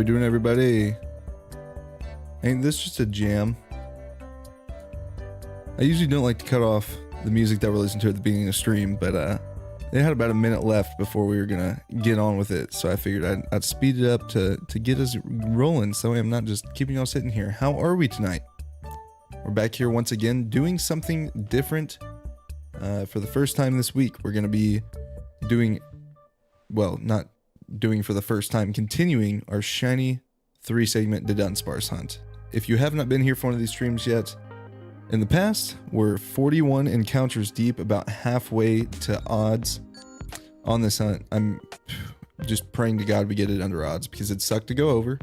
we doing, everybody? Ain't this just a jam? I usually don't like to cut off the music that we're listening to at the beginning of the stream, but they had about a minute left before we were gonna get on with it, so I figured I'd speed it up to get us rolling, so I'm not just keeping y'all sitting here. How are we tonight? We're back here once again doing something different. For the first time this week, we're gonna be doing, well, not doing for the first time, continuing our Shiny 3-segment Dudunsparce hunt. If you have not been here for one of these streams yet, in the past, we're 41 encounters deep, about halfway to odds on this hunt. I'm just praying to God we get it under odds because it sucked to go over.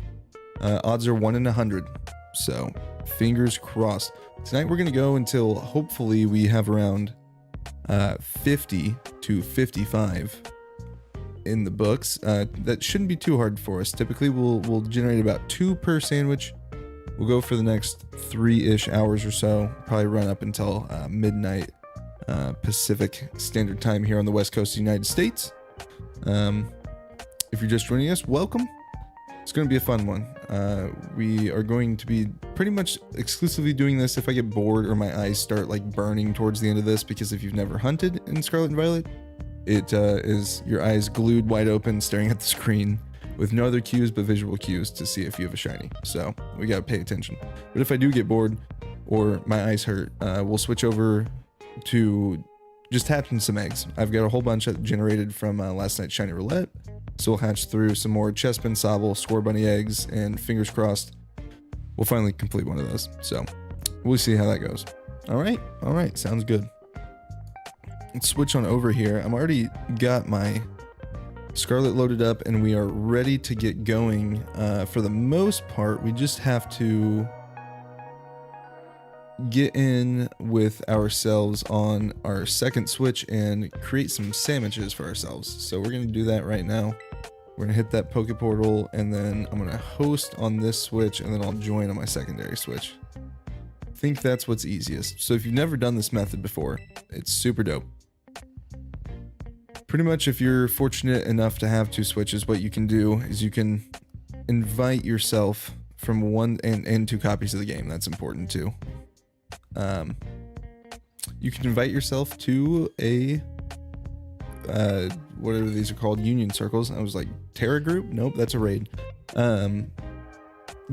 Odds are 1 in 100, so fingers crossed. Tonight we're gonna go until hopefully we have around 50 to 55 in the books. That shouldn't be too hard for us. Typically we'll generate about 2 per sandwich. We'll go for the next 3-ish hours or so, probably run up until midnight Pacific Standard Time here on the west coast of the United States. If you're just joining us, welcome. It's going to be a fun one. We are going to be pretty much exclusively doing this if I get bored or my eyes start like burning towards the end of this, because if you've never hunted in Scarlet and Violet, it is your eyes glued wide open staring at the screen with no other cues but visual cues to see if you have a shiny. So we got to pay attention. But if I do get bored or my eyes hurt, we'll switch over to just hatching some eggs. I've got a whole bunch that generated from last night's Shiny Roulette. So we'll hatch through some more Chespin, Sobble, Scorbunny eggs, and fingers crossed, we'll finally complete one of those. So we'll see how that goes. All right, sounds good. Let's switch on over here. I'm already got my Scarlet loaded up and we are ready to get going. For the most part, we just have to get in with ourselves on our second switch and create some sandwiches for ourselves. So we're going to do that right now. We're going to hit that Poke Portal and then I'm going to host on this switch and then I'll join on my secondary switch. I think that's what's easiest. So if you've never done this method before, it's super dope. Pretty much if you're fortunate enough to have 2 switches, what you can do is you can invite yourself from one and 2 copies of the game. That's important too. You can invite yourself to a whatever these are called, union circles. I was like, Terra group? Nope, that's a raid.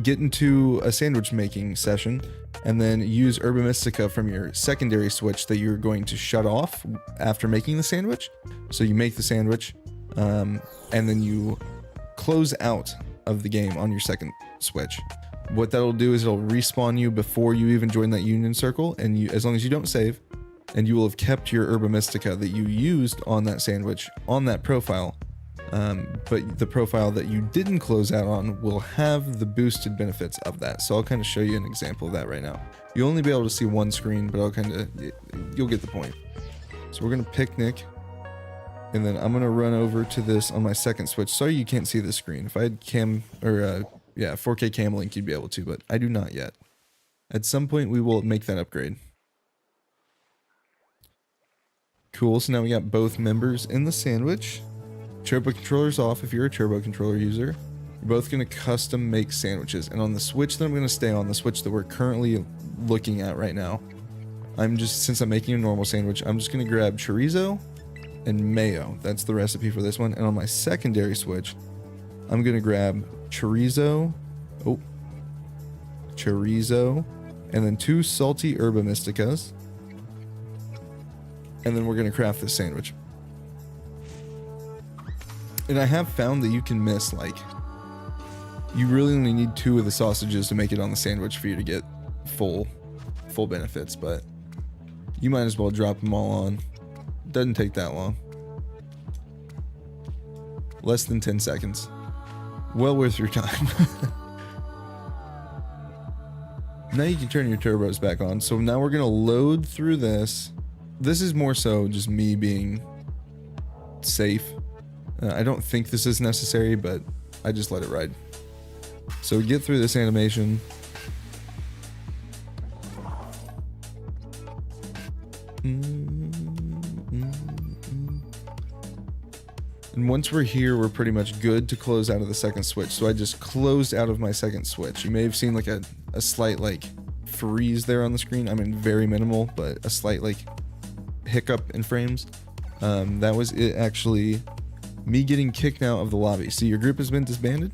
Get into a sandwich making session and then use Herba Mystica from your secondary switch that you're going to shut off after making the sandwich. So you make the sandwich and then you close out of the game on your second switch. What that'll do is it'll respawn you before you even join that union circle, and you, as long as you don't save, and you will have kept your Herba Mystica that you used on that sandwich on that profile. But the profile that you didn't close out on will have the boosted benefits of that. So I'll kind of show you an example of that right now. You'll only be able to see one screen, but you'll get the point. So we're gonna picnic, and then I'm gonna run over to this on my second switch. Sorry you can't see the screen. If I had 4K cam link, you'd be able to, but I do not yet. At some point we will make that upgrade. Cool, so now we got both members in the sandwich. Turbo controller's off if you're a turbo controller user. We're both going to custom make sandwiches. And on the switch that I'm going to stay on, the switch that we're currently looking at right now, since I'm making a normal sandwich, I'm just going to grab chorizo and mayo. That's the recipe for this one. And on my secondary switch, I'm going to grab chorizo, and then 2 salty Herba Mysticas. And then we're going to craft this sandwich. And I have found that you can miss, like, you really only need 2 of the sausages to make it on the sandwich for you to get full benefits, but you might as well drop them all on. Doesn't take that long. Less than 10 seconds. Well worth your time. Now you can turn your turbos back on. So now we're gonna load through this. This is more so just me being safe. I don't think this is necessary, but I just let it ride. So we get through this animation. And once we're here, we're pretty much good to close out of the second switch. So I just closed out of my second switch. You may have seen like a slight like freeze there on the screen. I mean, very minimal, but a slight like hiccup in frames. That was it, actually. Me getting kicked out of the lobby. See, your group has been disbanded.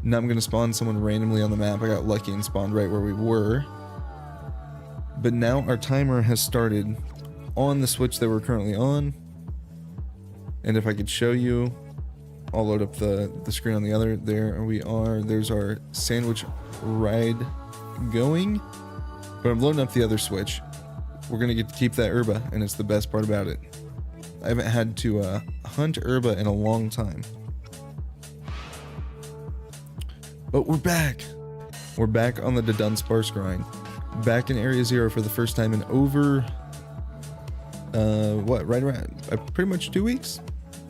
Now I'm going to spawn someone randomly on the map. I got lucky and spawned right where we were. But now our timer has started on the switch that we're currently on. And if I could show you, I'll load up the screen on the other. There we are. There's our sandwich ride going. But I'm loading up the other switch. We're going to get to keep that herba, and it's the best part about it. I haven't had to hunt herba in a long time. But we're back. We're back on the Dudunsparce grind. Back in Area 0 for the first time in over, right around, pretty much 2 weeks?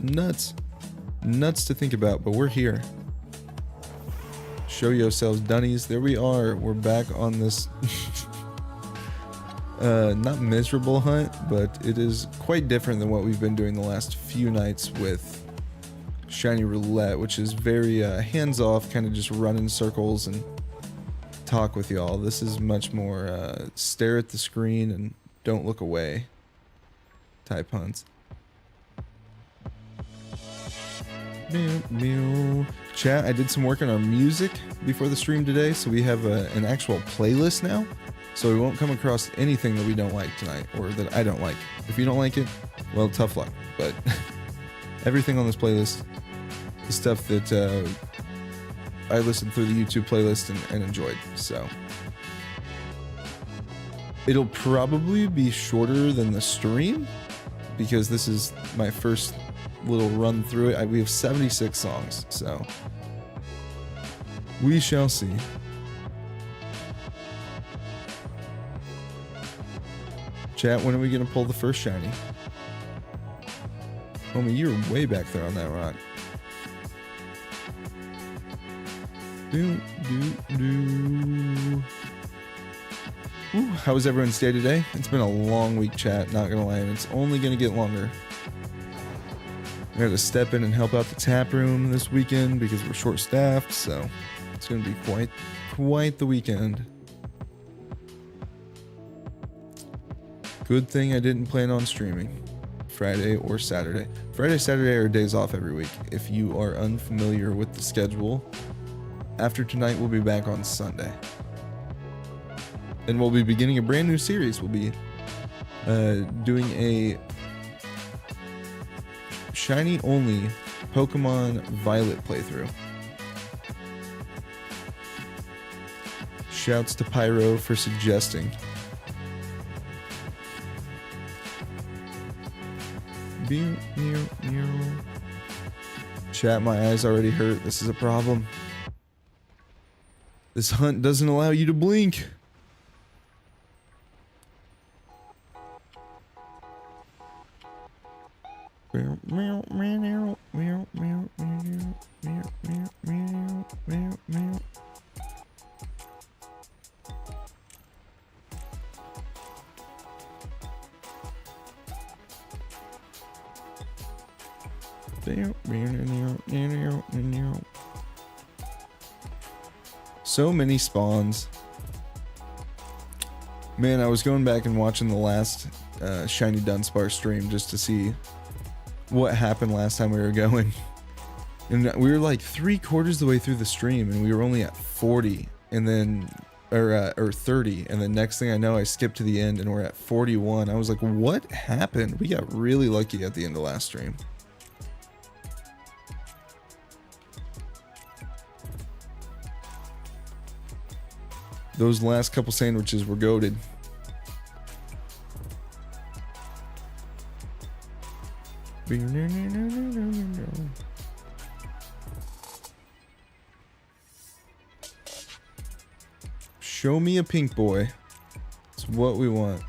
Nuts. Nuts to think about, but we're here. Show yourselves, dunnies. There we are. We're back on this, not miserable hunt, but it is quite different than what we've been doing the last few nights with Shiny Roulette, which is very hands-off, kind of just run in circles and talk with y'all. This is much more stare at the screen and don't look away type hunts. Chat, I did some work on our music before the stream today, so we have an actual playlist now, so we won't come across anything that we don't like tonight, or that I don't like. If you don't like it, well, tough luck, but everything on this playlist is stuff that I listened through the YouTube playlist and enjoyed, so it'll probably be shorter than the stream because this is my first little run through it. We have 76 songs, so we shall see. Chat, when are we gonna pull the first shiny? Homie, you're way back there on that rock. Ooh, how was everyone's day today? It's been a long week, chat, not gonna lie, and it's only gonna get longer. I gotta step in and help out the tap room this weekend because we're short-staffed, so it's gonna be quite the weekend. Good thing I didn't plan on streaming Friday or Saturday. Friday, Saturday are days off every week. If you are unfamiliar with the schedule, after tonight we'll be back on Sunday. And we'll be beginning a brand new series. We'll be doing a shiny only Pokemon Violet playthrough. Shouts to Pyro for suggesting. Chat, my eyes already hurt. This is a problem. This hunt doesn't allow you to blink. So many spawns. Man, I was going back and watching the last Shiny Dunsparce stream just to see what happened last time we were going. And we were like 3/4 of the way through the stream and we were only at 40 and then or 30, and the next thing I know I skipped to the end and we're at 41. I was like, what happened? We got really lucky at the end of last stream. Those last couple sandwiches were goated. Show me a pink boy. It's what we want.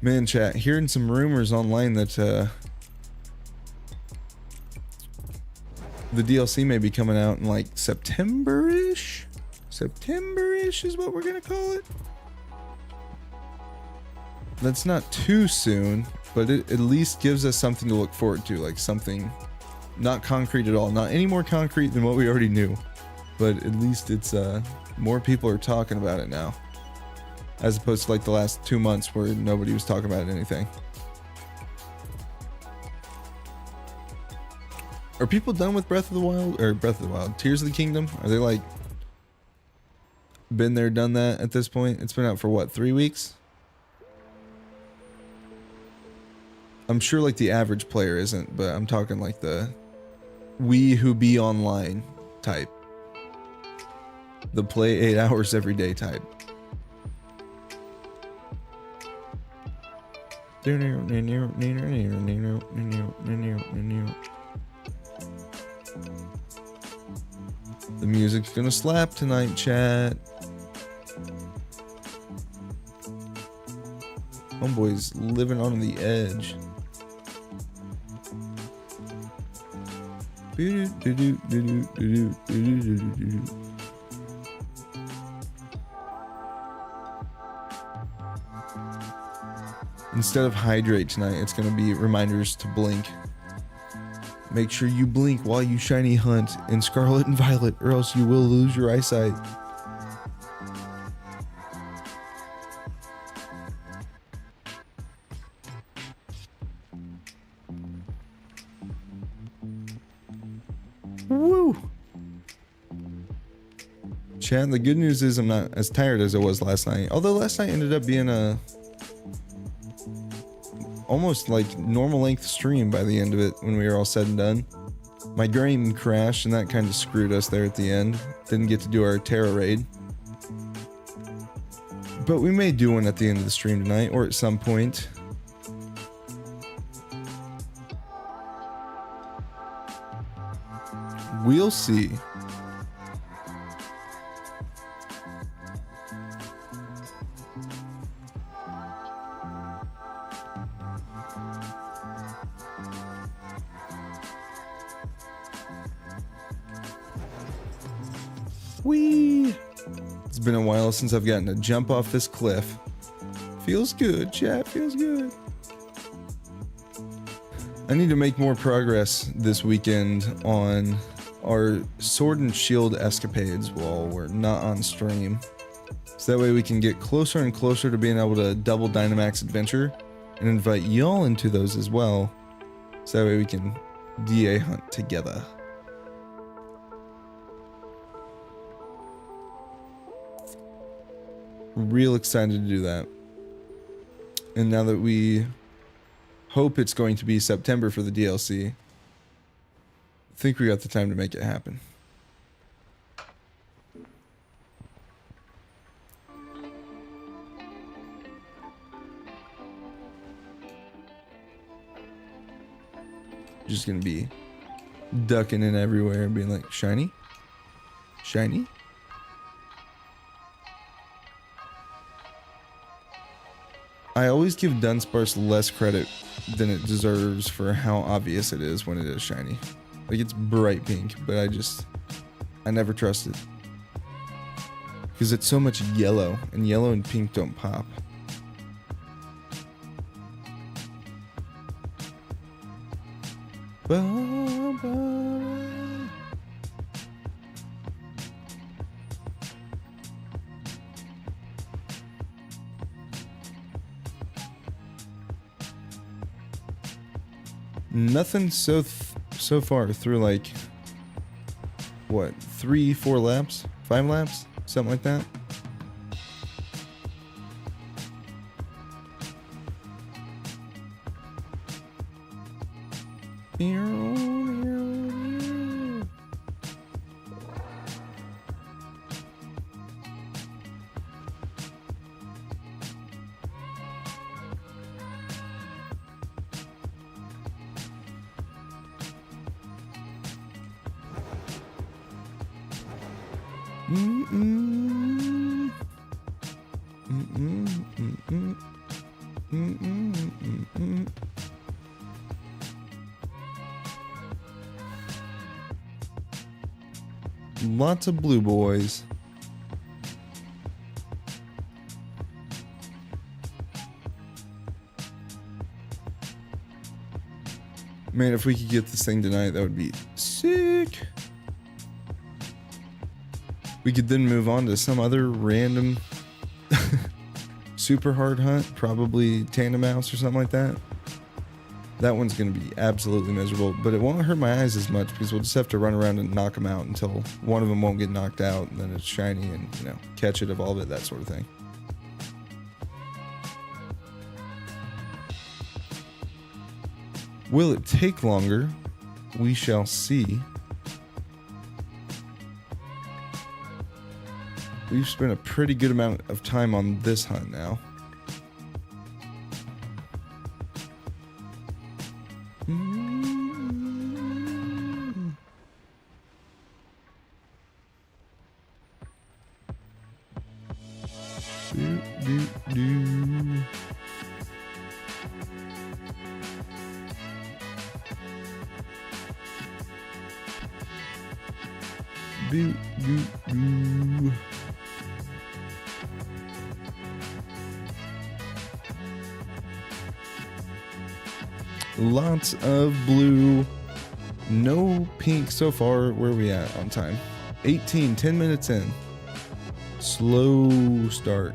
Man, chat, hearing some rumors online that the DLC may be coming out in like September-ish? September-ish is what we're gonna call it. That's not too soon, but it at least gives us something to look forward to, like something not concrete at all, not any more concrete than what we already knew, but at least it's more people are talking about it now, as opposed to like the last 2 months where nobody was talking about anything. Are people done with Breath of the Wild, Tears of the Kingdom? Are they like been there, done that at this point? It's been out for what, 3 weeks? I'm sure like the average player isn't, but I'm talking like the we who be online type. The play 8 hours every day type. The music's gonna slap tonight, chat. Homeboy's living on the edge. Instead of hydrate tonight, it's going to be reminders to blink. Make sure you blink while you shiny hunt in Scarlet and Violet, or else you will lose your eyesight. Woo! Chat, the good news is I'm not as tired as I was last night. Although last night ended up being a almost like normal length stream by the end of it when we were all said and done. My game crashed and that kind of screwed us there at the end. Didn't get to do our Terra raid. But we may do one at the end of the stream tonight or at some point. We'll see. Whee! It's been a while since I've gotten to jump off this cliff. Feels good, chat, feels good. I need to make more progress this weekend on our sword and shield escapades while we're not on stream. So that way we can get closer and closer to being able to double Dynamax Adventure and invite y'all into those as well. So that way we can DA hunt together. Real excited to do that. And now that we hope it's going to be September for the DLC, I think we got the time to make it happen. Just gonna be ducking in everywhere and being like, shiny? Shiny? I always give Dudunsparce less credit than it deserves for how obvious it is when it is shiny. Like, it's bright pink, but I never trust it. Because it's so much yellow, and yellow and pink don't pop. Nothing so far through like what, 3-4 laps, 5 laps, something like that. Lots of blue boys. Man, if we could get this thing tonight, that would be sick. We could then move on to some other random super hard hunt, probably Tandem Mouse or something like that. That one's going to be absolutely miserable, but it won't hurt my eyes as much because we'll just have to run around and knock them out until one of them won't get knocked out, and then it's shiny and, you know, catch it, evolve it, that sort of thing. Will it take longer? We shall see. We've spent a pretty good amount of time on this hunt now. Lots of blue, no pink so far. Where are we at on time? 10 minutes in. Slow start.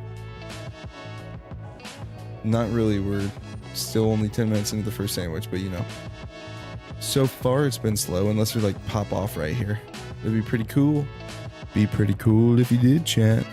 Not really, we're still only 10 minutes into the first sandwich, but you know. So far it's been slow, unless we like pop off right here. It'd be pretty cool. Be pretty cool if you did, chat.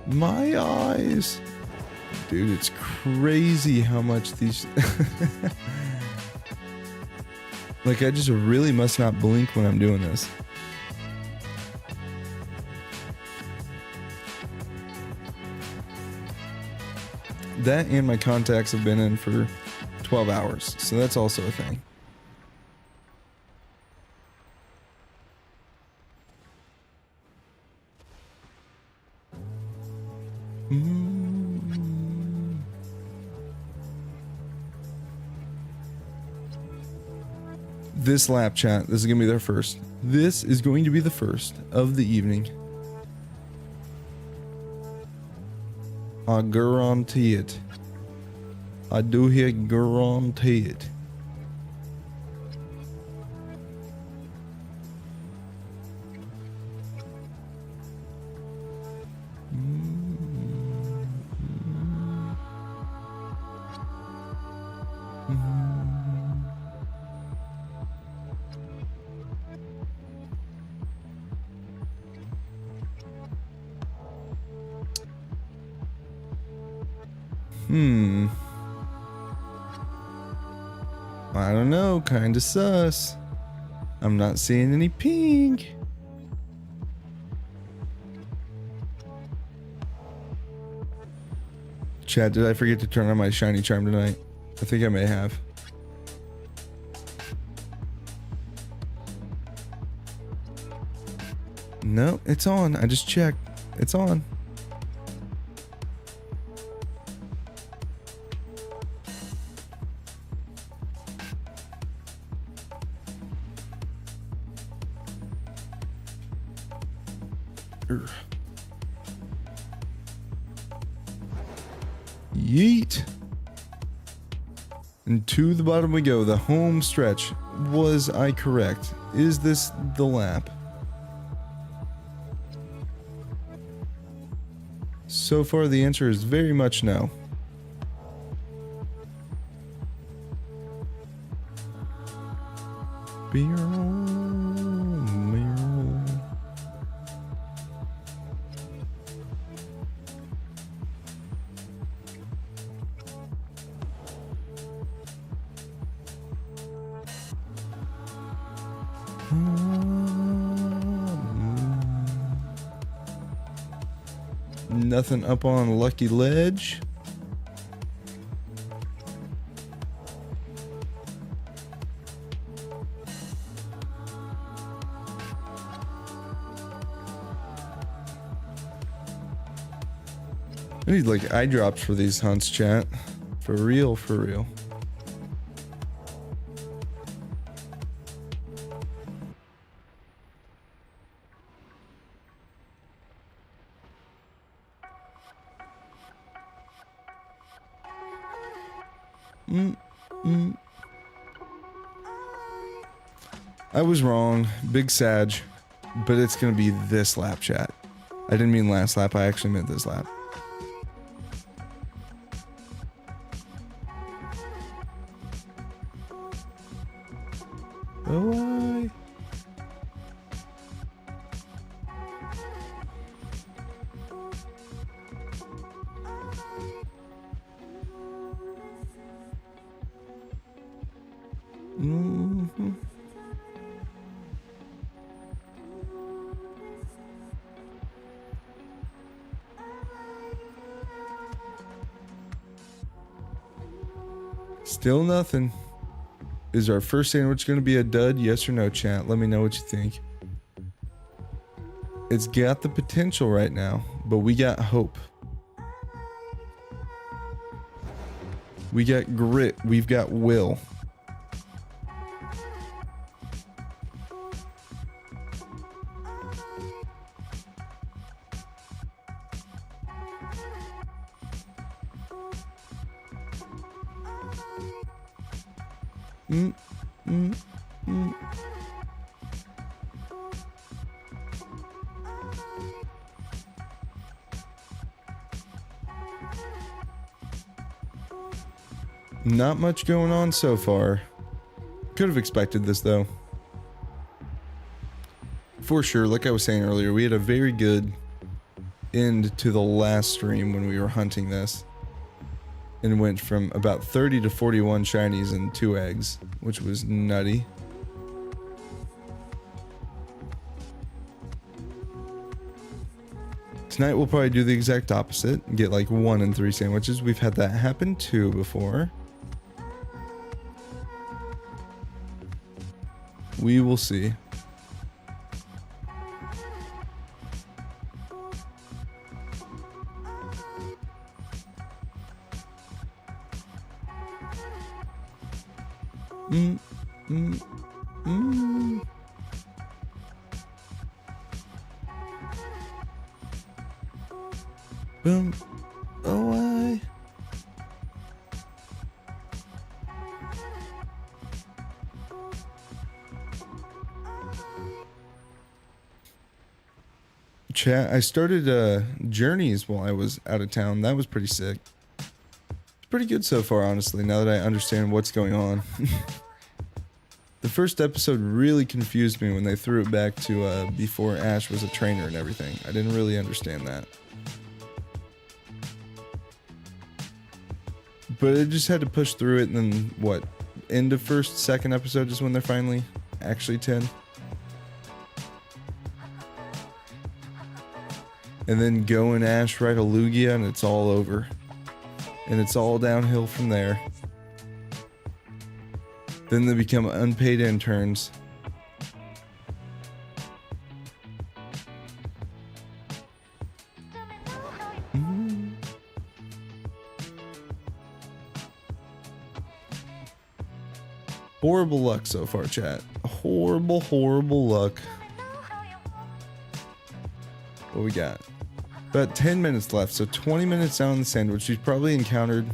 My eyes. Dude, it's crazy how much these... Like, I just really must not blink when I'm doing this. That and my contacts have been in for 12 hours, so that's also a thing. This lap, chat, this is going to be their first. This is going to be the first of the evening. I guarantee it. I do here guarantee it. I don't know, kinda sus. I'm not seeing any pink. Chad, did I forget to turn on my shiny charm tonight? I think I may have. No, it's on. I just checked. It's on. Yeet. And to the bottom we go. The home stretch. Was I correct? Is this the lap? So far the answer is very much no. Nothing up on Lucky Ledge. I need like eye drops for these hunts, chat. For real, for real. I was wrong. Big Sag. But it's gonna be this lap, chat. I didn't mean last lap, I actually meant this lap. Oh, Still nothing. Is our first sandwich going to be a dud? Yes or no, chat? Let me know what you think. It's got the potential right now, but we got hope. We got grit. We've got will. Not much going on so far. Could have expected this though. For sure, like I was saying earlier, we had a very good end to the last stream when we were hunting this. And went from about 30 to 41 shinies and 2 eggs, which was nutty. Tonight we'll probably do the exact opposite and get like 1 and 3 sandwiches. We've had that happen too before. We will see. Boom. Away. Chat, I started journeys while I was out of town. That was pretty sick. It's pretty good so far, honestly, now that I understand what's going on. The first episode really confused me when they threw it back to before Ash was a trainer and everything. I didn't really understand that. But I just had to push through it, and then what? End of first, second episode is when they're finally actually 10. And then go and Ash ride a Lugia and it's all over. And it's all downhill from there. Then they become unpaid interns. Horrible luck so far, chat. Horrible, horrible luck. What we got? About 10 minutes left, so 20 minutes down the sandwich. We've probably encountered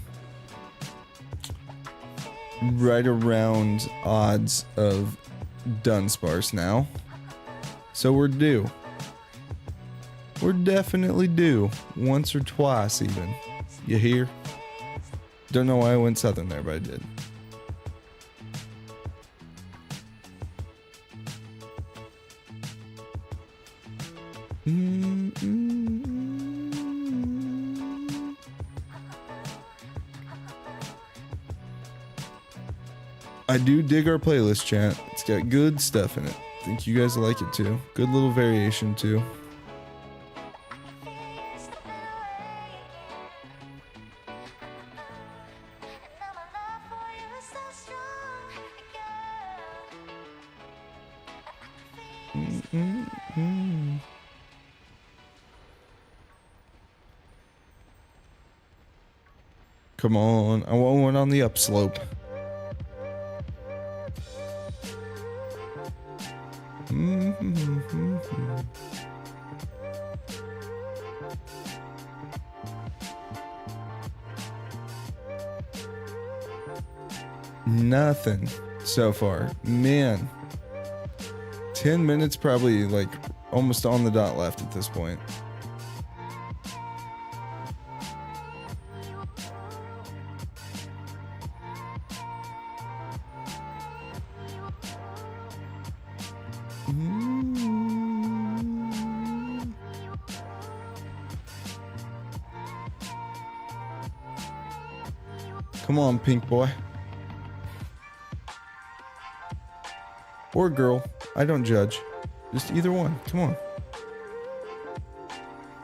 right around odds of Dudunsparce now. So we're due. We're definitely due. Once or twice even. You hear? Don't know why I went southern there, but I did. I do dig our playlist, chat. It's got good stuff in it. I think you guys will like it too. Good little variation too. Come on, I want one on the upslope. Nothing so far. Man. 10 minutes probably like almost on the dot left at this point. Come on, pink boy. Or girl. I don't judge. Just either one. Come on.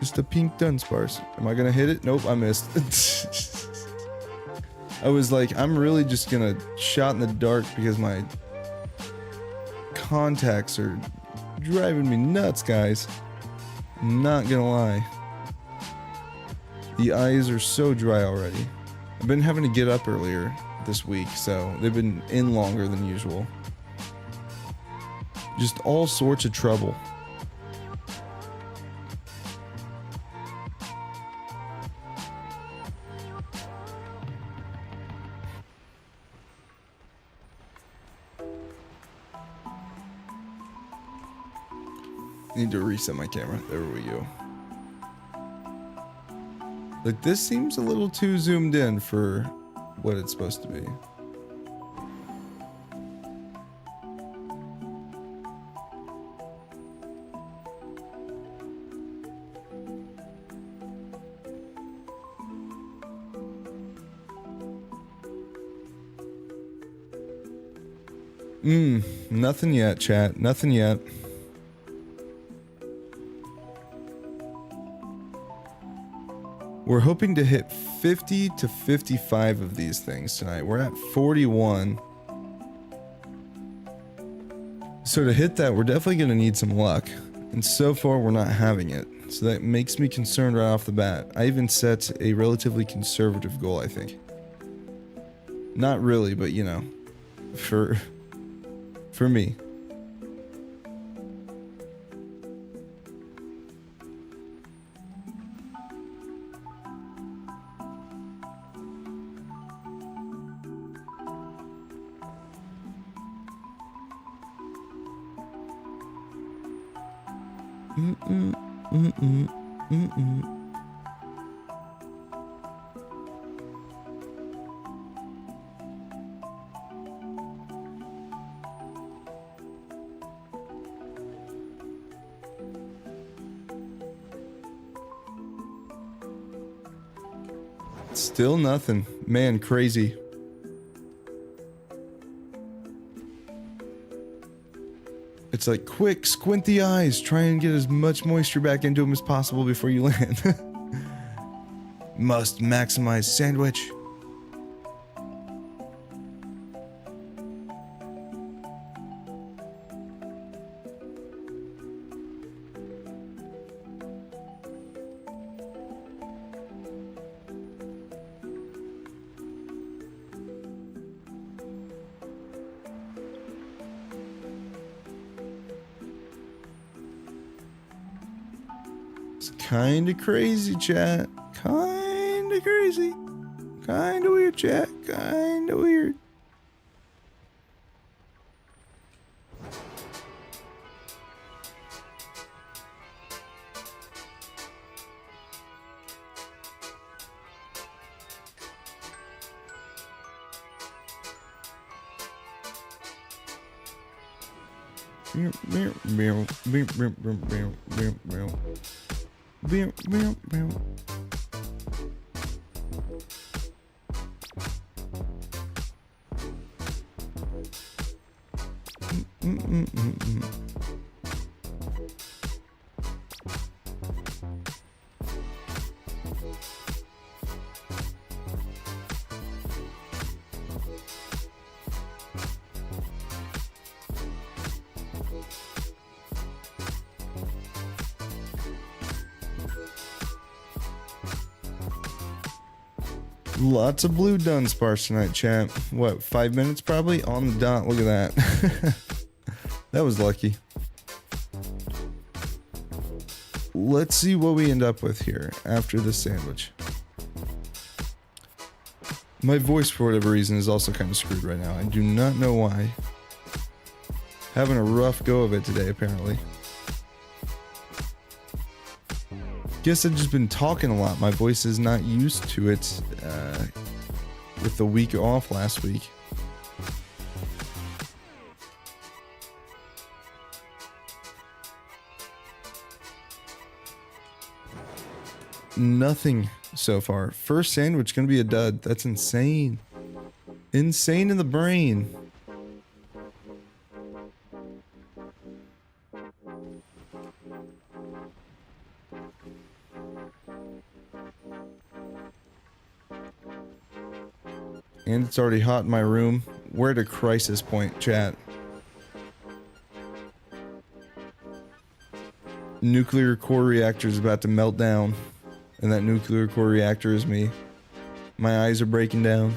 Just a pink Dudunsparce. Am I gonna hit it? Nope, I missed. I was like, I'm really just gonna shot in the dark because my contacts are driving me nuts, guys. I'm not gonna lie. The eyes are so dry already. I've been having to get up earlier this week, so they've been in longer than usual. Just all sorts of trouble. Need to reset my camera. There we go. Like, this seems a little too zoomed in for what it's supposed to be. Nothing yet, chat. Nothing yet. We're hoping to hit 50 to 55 of these things tonight. We're at 41. So to hit that, we're definitely going to need some luck. And so far, we're not having it. So that makes me concerned right off the bat. I even set a relatively conservative goal, I think. Not really, but you know, for me. Still nothing. Man, crazy. It's like, quick, squint the eyes. Try and get as much moisture back into them as possible before you land. Must maximize sandwich. Kinda crazy, chat. Kinda crazy. Kinda weird, chat. Kinda weird. Lots of blue Dudunsparce tonight, chat. What, 5 minutes probably? On the dot, look at that. That was lucky. Let's see what we end up with here after this sandwich. My voice, for whatever reason, is also kind of screwed right now. I do not know why. Having a rough go of it today, apparently. Guess I've just been talking a lot. My voice is not used to it with the week off last week. Nothing so far. First sandwich gonna be a dud. That's insane. Insane in the brain. And it's already hot in my room. We're at a crisis point, chat. Nuclear core reactor is about to melt down. And that nuclear core reactor is me. My eyes are breaking down.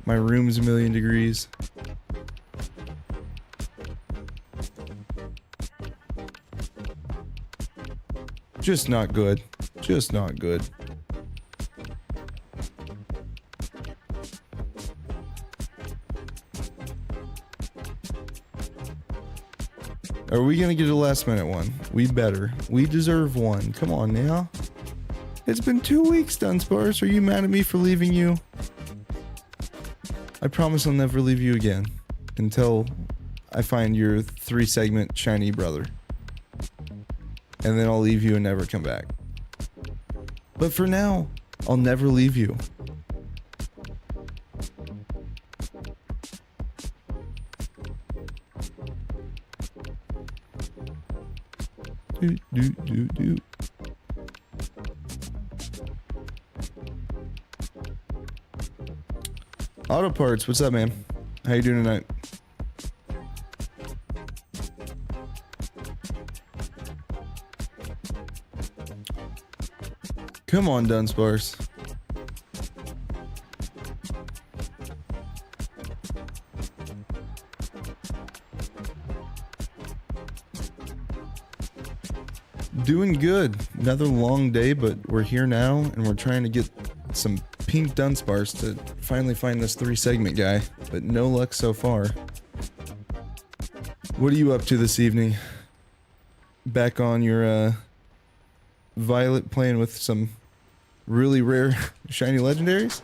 My room's a million degrees. Just not good. Just not good. Are we gonna get a last minute one? We better. We deserve one. Come on now. It's been 2 weeks, Dudunsparce. Are you mad at me for leaving you? I promise I'll never leave you again. Until I find your 3-segment shiny brother. And then I'll leave you and never come back. But for now, I'll never leave you. Do. Auto Parts, what's up, man? How you doing tonight? Come on, Dudunsparce. Doing good. Another long day, but we're here now, and we're trying to get some pink Dudunsparce to finally find this 3-segment guy, but no luck so far. What are you up to this evening? Back on your Violet, playing with some really rare shiny legendaries?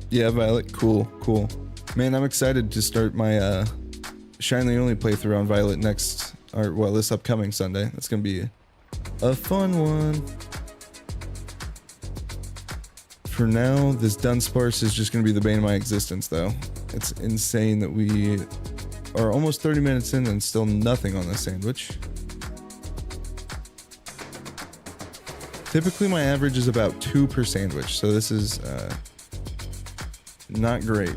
Yeah, Violet, cool. Man, I'm excited to start my Shiny only playthrough on Violet this upcoming Sunday. That's gonna be a fun one. For now, this Dudunsparce is just gonna be the bane of my existence, though. It's insane that we are almost 30 minutes in and still nothing on this sandwich. Typically, my average is about 2 per sandwich, so this is not great.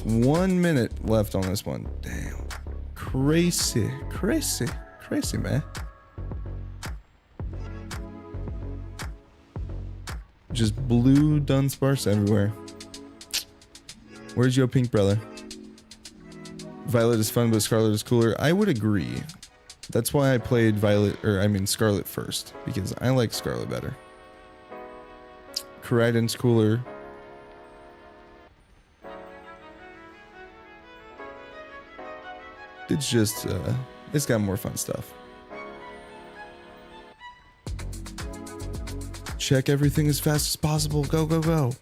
One minute left on this one. Damn. Crazy, man. Just blue Dudunsparce everywhere. Where's your pink brother? Violet is fun, but Scarlet is cooler. I would agree. That's why I played Scarlet first, because I like Scarlet better. Koraidon's cooler. It's just, it's got more fun stuff. Check everything as fast as possible. Go, go, go.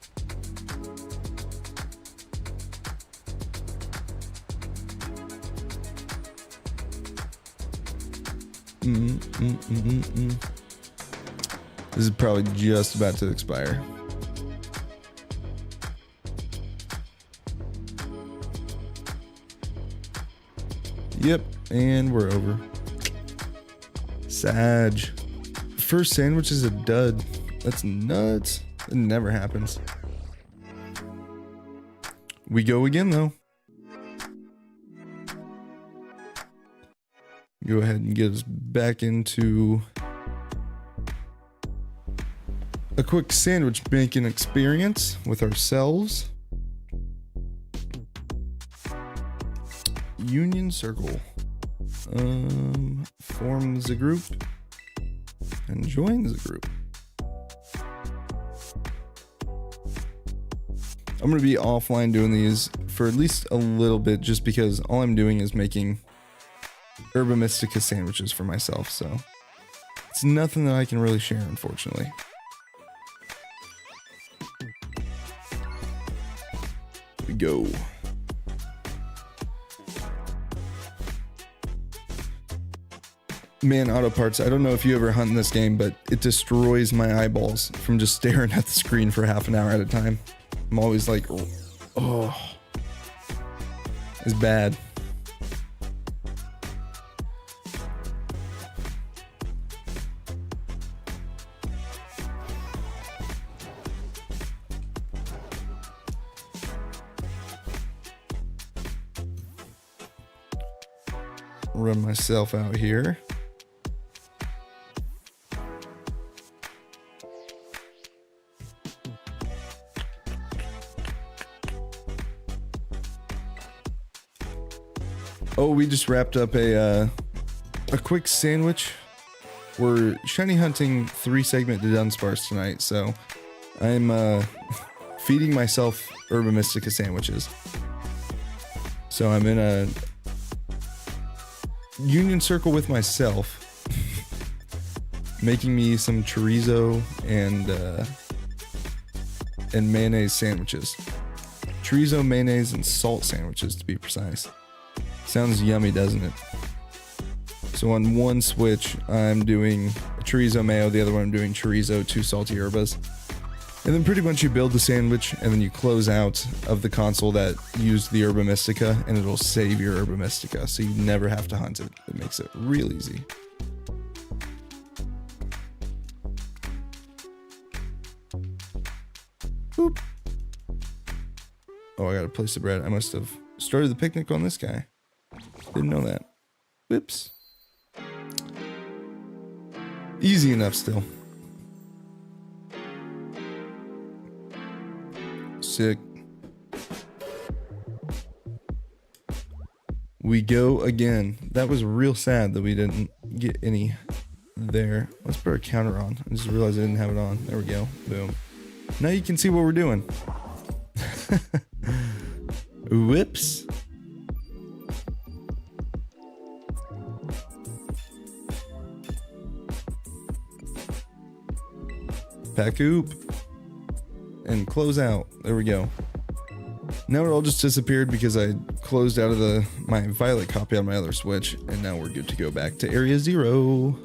This is probably just about to expire. Yep, and we're over. Sag. First sandwich is a dud. That's nuts. It never happens. We go again though. Go ahead and get us back into a quick sandwich making experience with ourselves. Union circle. Form the group and join the group. I'm going to be offline doing these for at least a little bit just because all I'm doing is making Herba Mystica sandwiches for myself, so it's nothing that I can really share, unfortunately. Here we go. Man, auto parts, I don't know if you ever hunt in this game, but it destroys my eyeballs from just staring at the screen for half an hour at a time. I'm always like, oh, it's bad. Run myself out here. Oh, we just wrapped up a quick sandwich. We're shiny hunting 3-segment Dudunsparce tonight, so I'm feeding myself Herba Mystica sandwiches. So I'm in a union circle with myself, making me some chorizo and mayonnaise sandwiches. Chorizo, mayonnaise, and salt sandwiches, to be precise. Sounds yummy, doesn't it? So on one switch, I'm doing chorizo mayo, the other one I'm doing chorizo, 2 salty herbas. And then pretty much you build the sandwich, and then you close out of the console that used the Herba Mystica, and it'll save your Herba Mystica, so you never have to hunt it. It makes it real easy. Boop. Oh, I gotta place the bread. I must have started the picnic on this guy. Didn't know that. Whoops. Easy enough still. Sick. We go again. That was real sad that we didn't get any there. Let's put our counter on. I just realized I didn't have it on. There we go. Boom. Now you can see what we're doing. Whoops. Pack oop. And close out. There we go. Now it all just disappeared because I closed out of my violet copy on my other switch, and now we're good to go back to area 0.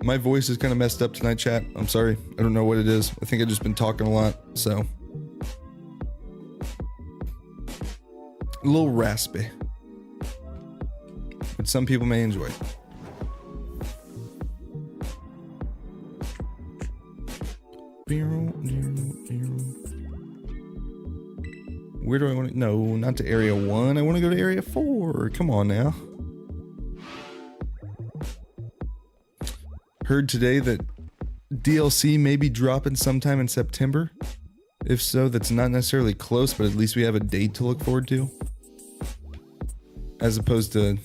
My voice is kind of messed up tonight, chat. I'm sorry. I don't know what it is. I think I've just been talking a lot, so. A little raspy. But some people may enjoy. Where do I want to? No, not to area 1. I want to go to area 4. Come on now. Heard today that DLC may be dropping sometime in September. If so, that's not necessarily close, but at least we have a date to look forward to. As opposed to...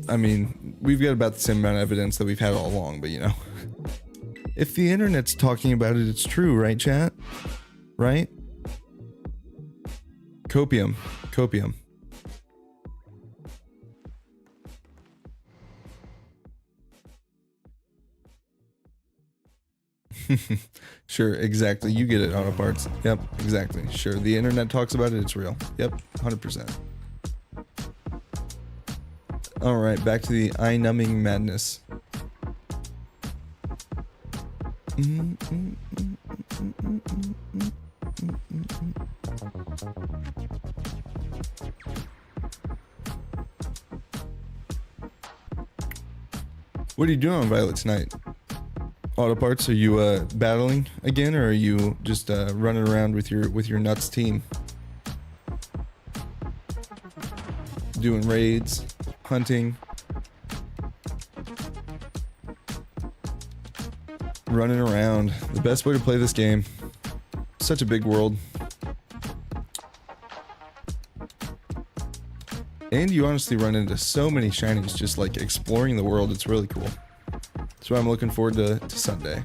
I mean, we've got about the same amount of evidence that we've had all along, but you know. If the internet's talking about it, it's true, right, chat? Right? Copium. Copium. Sure, exactly. You get it, auto parts. Yep, exactly. Sure, the internet talks about it, it's real. Yep, 100%. All right, back to the eye-numbing madness. What are you doing on Violet tonight? Auto parts? Are you battling again, or are you just running around with your nuts team, doing raids, hunting, running around? The best way to play this game. Such a big world. And you honestly run into so many shinies just like exploring the world. It's really cool. That's why I'm looking forward to Sunday.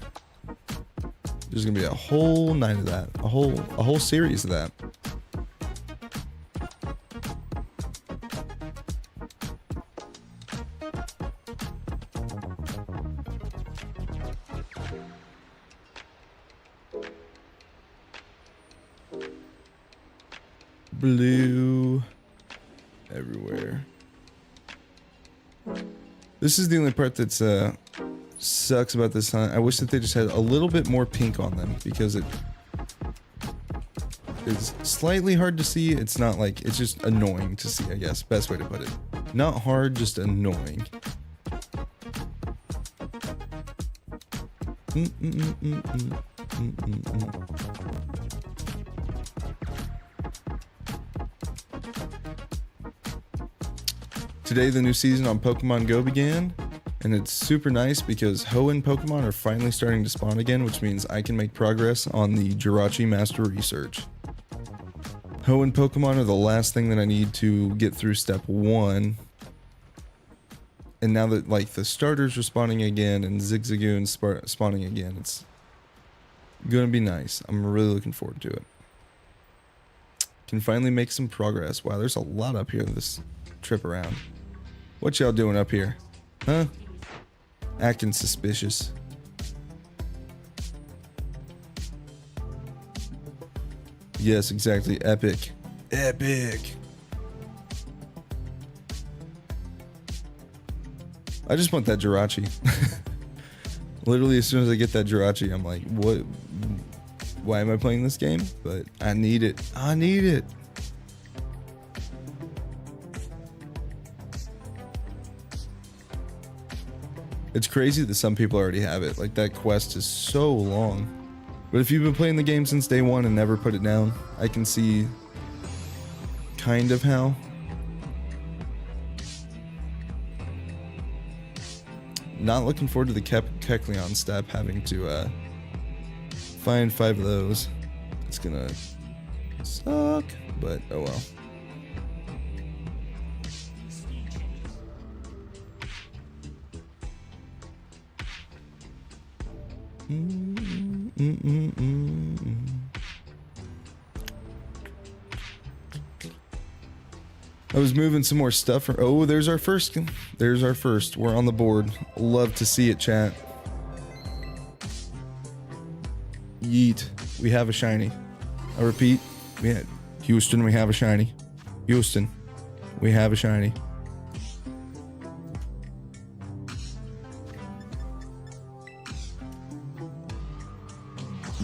There's gonna be a whole night of that. A whole series of that. Blue everywhere. This is the only part that's sucks about this hunt. I wish that they just had a little bit more pink on them, because it is slightly hard to see. It's not like, it's just annoying to see, I guess. Best way to put it. Not hard, just annoying. Today the new season on Pokemon Go began, and it's super nice because Hoenn Pokemon are finally starting to spawn again, which means I can make progress on the Jirachi Master Research. Hoenn Pokemon are the last thing that I need to get through step 1. And now that like the starters are spawning again and Zigzagoon's spawning again, it's gonna be nice. I'm really looking forward to it. Can finally make some progress. Wow, there's a lot up here this trip around. What y'all doing up here? Huh? Acting suspicious. Yes, exactly. Epic. Epic. I just want that Jirachi. Literally, as soon as I get that Jirachi, I'm like, what? Why am I playing this game? But I need it. I need it. It's crazy that some people already have it. Like, that quest is so long. But if you've been playing the game since day one and never put it down, I can see kind of how. Not looking forward to the Kecleon step, having to find 5 of those. It's gonna suck, but oh well. I was moving some more stuff. Oh, there's our first. There's our first. We're on the board. Love to see it, chat. Yeet. We have a shiny. I repeat. Houston, we have a shiny. Houston, we have a shiny.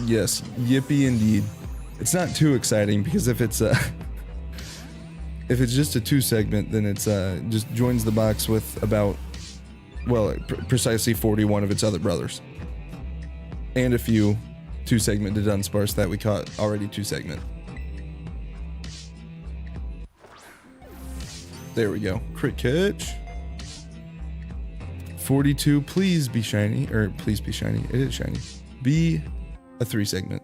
Yes, yippee indeed. It's not too exciting because if it's just a 2 segment, then it's just joins the box with about, well, precisely 41 of its other brothers, and a few 2 segment Dudunsparce that we caught already 2 segment. There we go. Crit catch. 42. Please be shiny, or please be shiny. It is shiny. Be a 3 segment.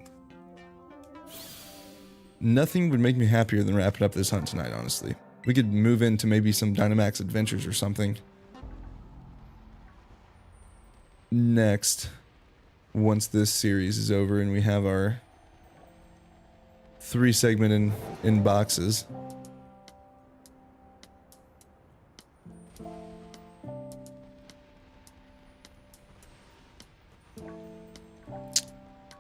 Nothing would make me happier than wrapping up this hunt tonight, honestly. We could move into maybe some Dynamax Adventures or something next, once this series is over and we have our 3 segment in boxes.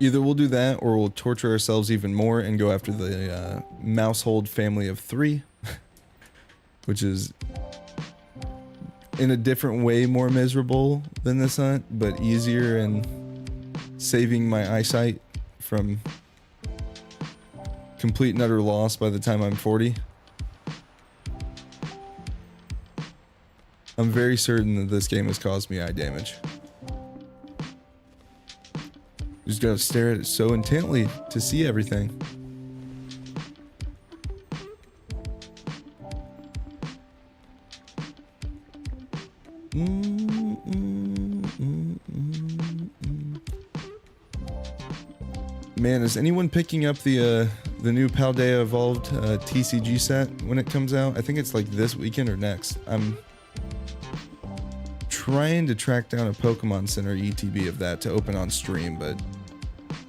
Either we'll do that, or we'll torture ourselves even more and go after the Mousehold family of 3, which is in a different way more miserable than this hunt, but easier and saving my eyesight from complete and utter loss by the time I'm 40. I'm very certain that this game has caused me eye damage. You just gotta stare at it so intently to see everything. Man, is anyone picking up the new Paldea Evolved TCG set when it comes out? I think it's like this weekend or next. I'm trying to track down a Pokemon Center ETB of that to open on stream, but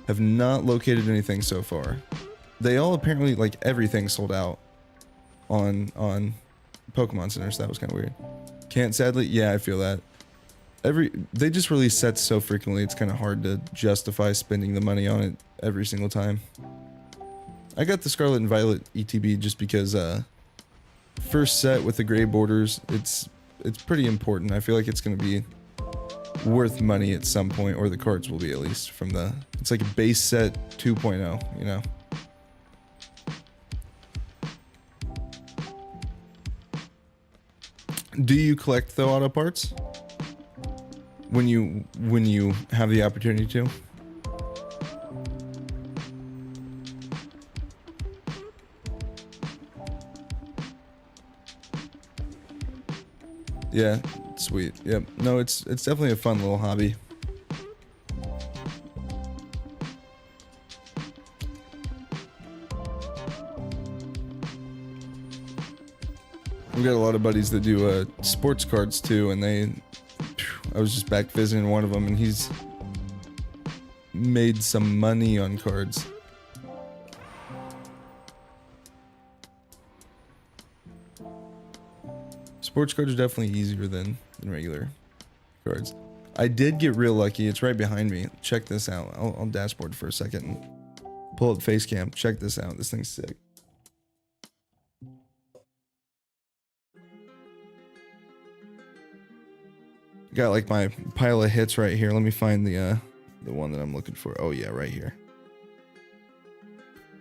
have not located anything so far. They all apparently, like, everything sold out on Pokemon Center, so that was kind of weird. Can't, sadly. Yeah, I feel that. They just release sets so frequently, it's kind of hard to justify spending the money on it every single time. I got the Scarlet and Violet ETB just because first set with the gray borders, it's pretty important. I feel like it's going to be worth money at some point, or the cards will be, at least from the, it's like a base set 2.0, you know. Do you collect the auto parts when you have the opportunity to? Yeah, sweet. Yep. No, it's definitely a fun little hobby. We've got a lot of buddies that do sports cards too, and I was just back visiting one of them, and he's made some money on cards. Sports cards are definitely easier than regular cards. I did get real lucky. It's right behind me. Check this out. I'll dashboard for a second and pull up face cam. Check this out. This thing's sick. Got like my pile of hits right here. Let me find the one that I'm looking for. Oh yeah, right here.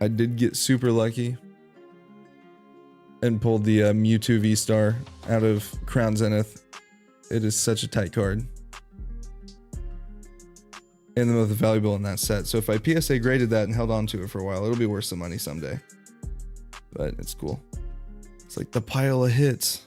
I did get super lucky and pulled the Mewtwo V-Star out of Crown Zenith. It is such a tight card. And the most valuable in that set. So if I PSA graded that and held on to it for a while, it'll be worth some money someday. But it's cool. It's like the pile of hits.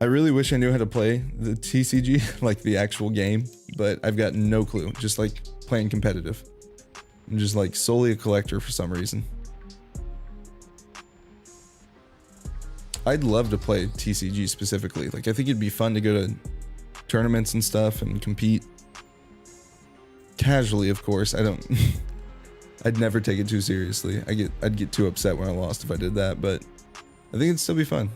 I really wish I knew how to play the TCG, like the actual game, but I've got no clue. Just like playing competitive. I'm just like solely a collector for some reason. I'd love to play TCG specifically. Like, I think it'd be fun to go to tournaments and stuff and compete. Casually, of course. I don't... I'd never take it too seriously. I'd get too upset when I lost if I did that, but I think it'd still be fun.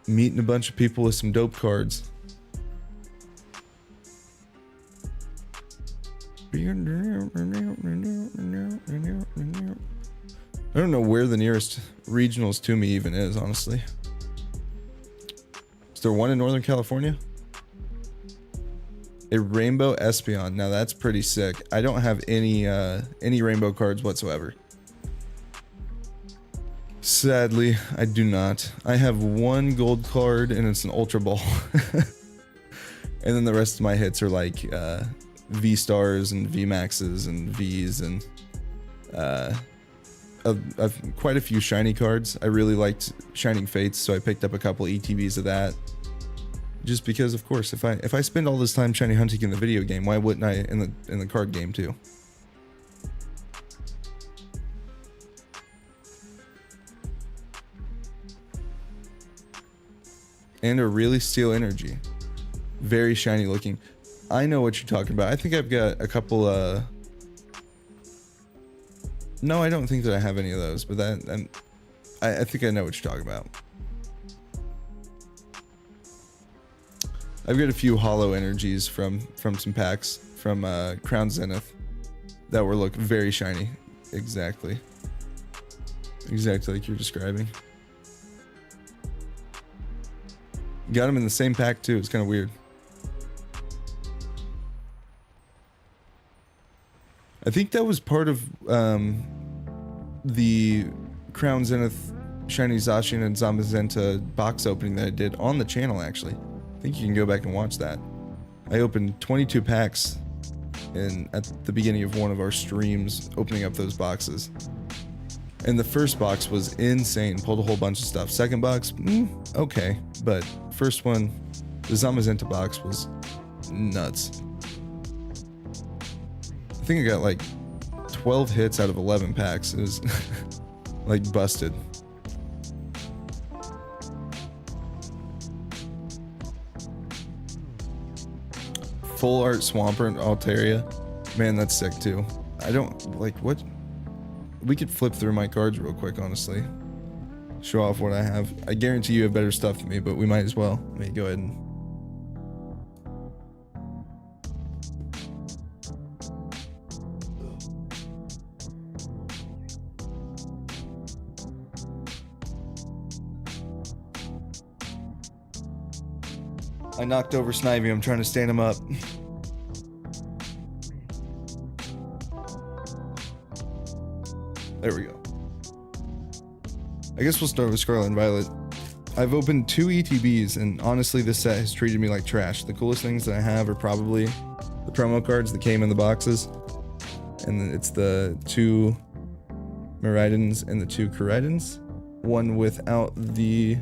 Meeting a bunch of people with some dope cards. I don't know where the nearest regionals to me even is, honestly. Is there one in Northern California? A Rainbow Espeon. Now that's pretty sick. I don't have any rainbow cards whatsoever. Sadly, I do not. I have one gold card and it's an Ultra Ball. And then the rest of my hits are like V-Stars and V-Maxes and Vs and I've quite a few shiny cards. I really liked Shining Fates, so I picked up a couple ETBs of that. Just because, of course, if I spend all this time shiny hunting in the video game, why wouldn't I in the card game too? And a really Steel Energy. Very shiny looking. I know what you're talking about. I think I've got a couple no, I don't think that I have any of those, but I think I know what you're talking about. I've got a few hollow energies from some packs from Crown Zenith that were look very shiny. Exactly. Exactly like you're describing. Got them in the same pack too. It's kind of weird. I think that was part of the Crown Zenith, Shiny Zacian, and Zamazenta box opening that I did on the channel, actually. I think you can go back and watch that. I opened 22 packs at the beginning of one of our streams, opening up those boxes. And the first box was insane, pulled a whole bunch of stuff. Second box, okay. But first one, the Zamazenta box was nuts. I think I got like 12 hits out of 11 packs. It was like busted. Full art Swampert Altaria. Man, that's sick too. I don't like what. We could flip through my cards real quick, honestly. Show off what I have. I guarantee you have better stuff than me, but we might as well. Let me go ahead and. I knocked over Snivy. I'm trying to stand him up. There we go. I guess we'll start with Scarlet and Violet. I've opened 2 ETBs, and honestly, this set has treated me like trash. The coolest things that I have are probably the promo cards that came in the boxes. And it's the 2 Miraidons and the 2 Koraidons. One without the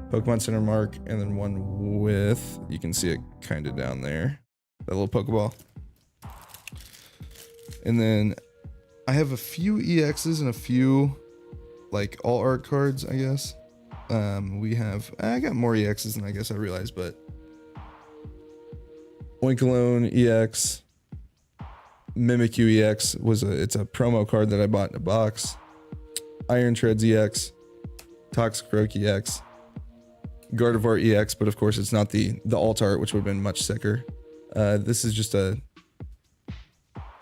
Pokemon Center mark, and then one with, you can see it kind of down there, that little Pokeball. And then I have a few EXs and a few like all art cards, I guess. I got more EXs than I guess I realized, but Oinkologne EX, Mimikyu EX it's a promo card that I bought in a box. Iron Treads EX, Toxicroak EX, Gardevoir EX, but of course it's not the alt art, which would have been much sicker. This is just it's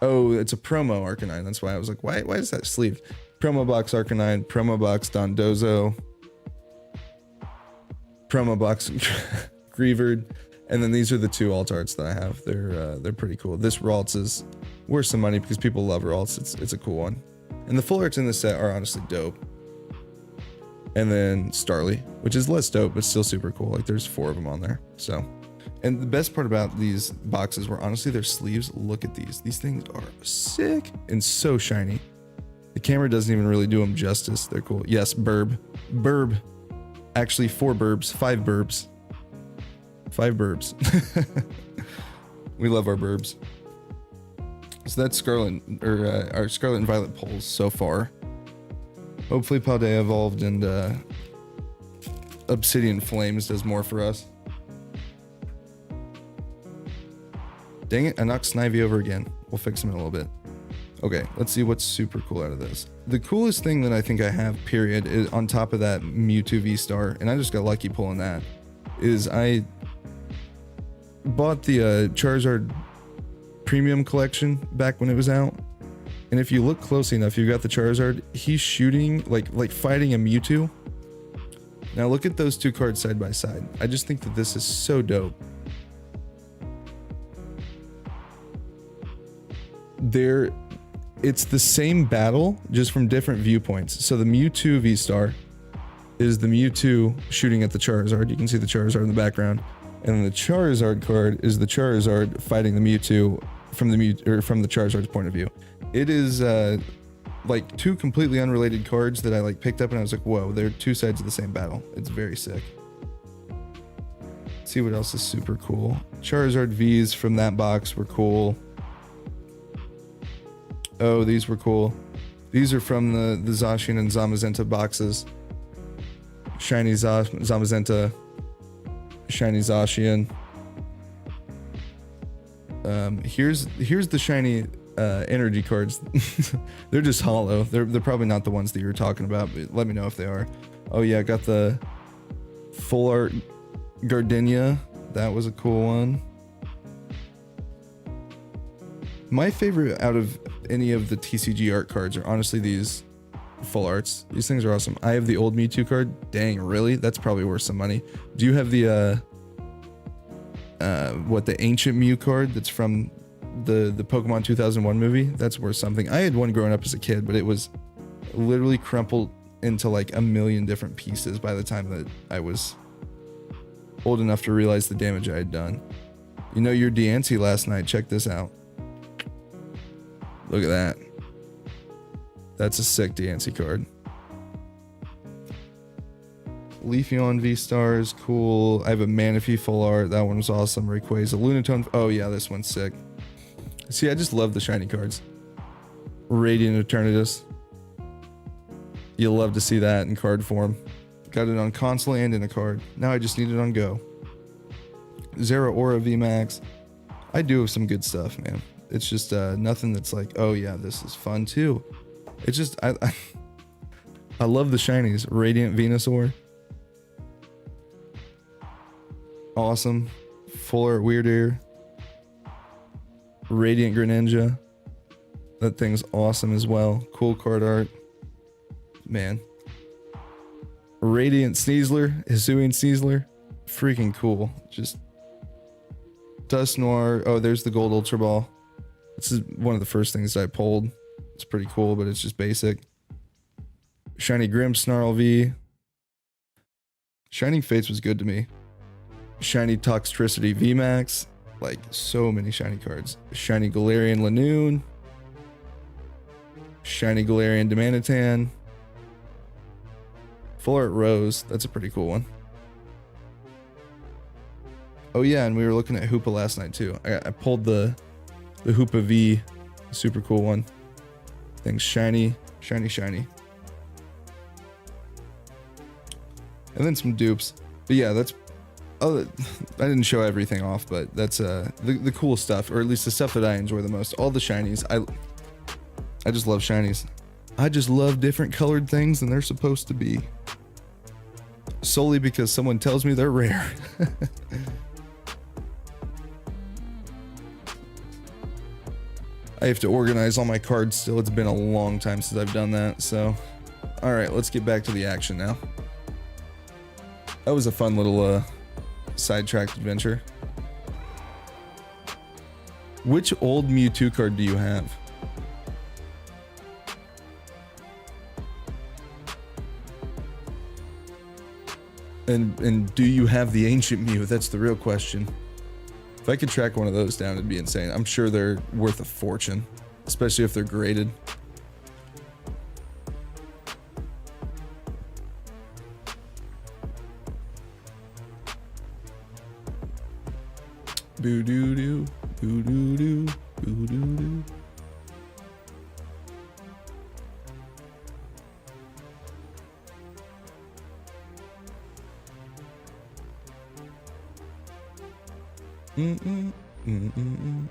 a promo Arcanine. That's why I was like, why is that sleeved? Promo box Arcanine, promo box Dondozo, promo box Greavard, and then these are the 2 alt arts that I have. They're pretty cool. This Ralts is worth some money because people love Ralts. It's a cool one. And the full arts in this set are honestly dope. And then Starly, which is less dope, but still super cool. Like there's 4 of them on there. So, and the best part about these boxes were honestly their sleeves. Look at these. These things are sick and so shiny. The camera doesn't even really do them justice. They're cool. Yes, Burb. Actually 4 Burbs, 5 Burbs. 5 Burbs. We love our Burbs. So that's Scarlet, or our Scarlet and Violet pulls so far. Hopefully Paldea evolved and Obsidian Flames does more for us. Dang it, I knocked Snivy over again. We'll fix him in a little bit. Okay, let's see what's super cool out of this. The coolest thing that I think I have, period, is on top of that Mewtwo V-Star, and I just got lucky pulling that, is I bought the Charizard Premium Collection back when it was out. And if you look closely enough, you've got the Charizard. He's shooting, like fighting a Mewtwo. Now look at those 2 cards side by side. I just think that this is so dope. It's the same battle, just from different viewpoints. So the Mewtwo V-Star is the Mewtwo shooting at the Charizard. You can see the Charizard in the background. And then the Charizard card is the Charizard fighting the Mewtwo from the Charizard's point of view. It is like 2 completely unrelated cards that I like picked up and I was like, whoa, they're 2 sides of the same battle. It's very sick. Let's see what else is super cool. Charizard Vs from that box were cool. Oh, these were cool. These are from the Zacian and Zamazenta boxes. Shiny Zamazenta, Shiny Zacian. Here's the shiny energy cards. They're just hollow. They're probably not the ones that you were talking about, but let me know if they are. Oh yeah, I got the full art Gardenia. That was a cool one. My favorite out of any of the TCG art cards are honestly these full arts. These things are awesome. I have the old Mewtwo card. Dang, really? That's probably worth some money. Do you have the the ancient Mew card that's from the Pokemon 2001 movie? That's worth something. I had one growing up as a kid, but it was literally crumpled into like a million different pieces by the time that I was old enough to realize the damage I had done. You know, your Diancie last night. Check this out. Look at that. That's a sick Diancie card. Leafeon V-Stars, cool. I have a Manaphy full art. That one was awesome. Rayquaza, Lunatone. Oh yeah, this one's sick. See, I just love the shiny cards. Radiant Eternatus. You'll love to see that in card form. Got it on console and in a card. Now I just need it on Go. Zeraora VMAX. I do have some good stuff, man. It's just nothing that's like, oh yeah, this is fun too. It's just, I love the shinies. Radiant Venusaur. Awesome. Full art Weird Ear. Radiant Greninja. That thing's awesome as well. Cool card art. Man. Radiant Sneasler. Hisuian Sneasler. Freaking cool. Just Dusknoir. Oh, there's the gold Ultra Ball. This is one of the first things I pulled. It's pretty cool, but it's just basic. Shiny Grimmsnarl V. Shining Fates was good to me. Shiny Toxtricity VMAX. Like, so many shiny cards. Shiny Galarian Lanoon. Shiny Galarian Dimanitan. Full art Rose. That's a pretty cool one. Oh yeah, and we were looking at Hoopa last night too. I pulled the Hoopa V. Super cool one. Thing's shiny. Shiny, shiny. And then some dupes. But yeah, that's... Oh, I didn't show everything off, but that's the cool stuff, or at least the stuff that I enjoy the most. All the shinies. I just love shinies. I just love different colored things than they're supposed to be. Solely because someone tells me they're rare. I have to organize all my cards still. It's been a long time since I've done that, so... Alright, let's get back to the action now. That was a fun little, sidetracked adventure. Which old Mewtwo card do you have? And do you have the ancient Mew? That's the real question. If I could track one of those down, it'd be insane. I'm sure they're worth a fortune, especially if they're graded. Boo doo doo, boo doo doo, boo doo doo. Mm-mm, mm-mm.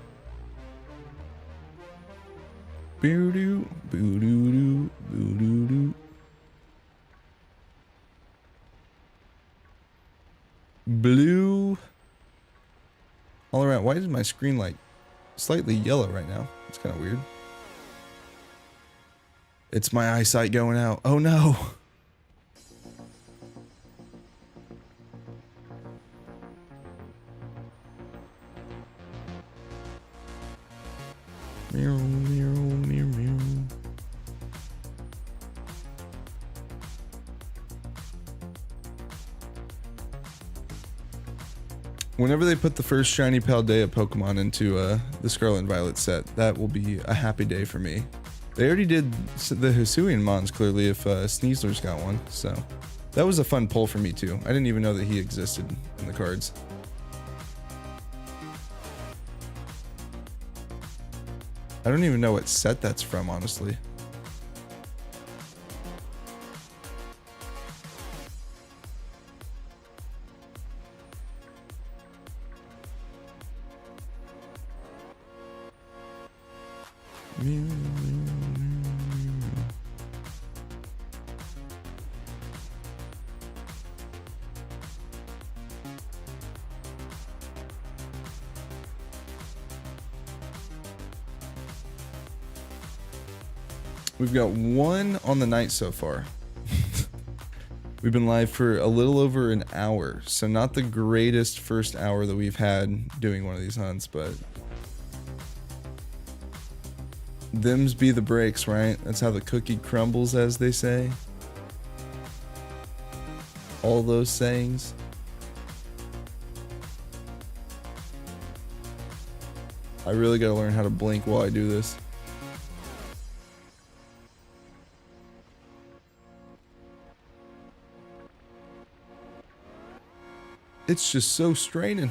Boo doo, boo doo doo, boo doo doo. Blue. All around. Why is my screen like slightly yellow right now? It's kind of weird. It's my eyesight going out. Oh no. Meow, meow, meow, meow. Whenever they put the first shiny Paldea Pokemon into the Scarlet and Violet set, that will be a happy day for me. They already did the Hisuian Mons clearly if Sneasler's got one, so that was a fun pull for me too. I didn't even know that he existed in the cards. I don't even know what set that's from, honestly. We've got 1 on the night so far. We've been live for a little over an hour, so not the greatest first hour that we've had doing one of these hunts, but them's be the breaks, right? That's how the cookie crumbles, as they say. All those sayings. I really gotta learn how to blink while I do this. It's just so straining.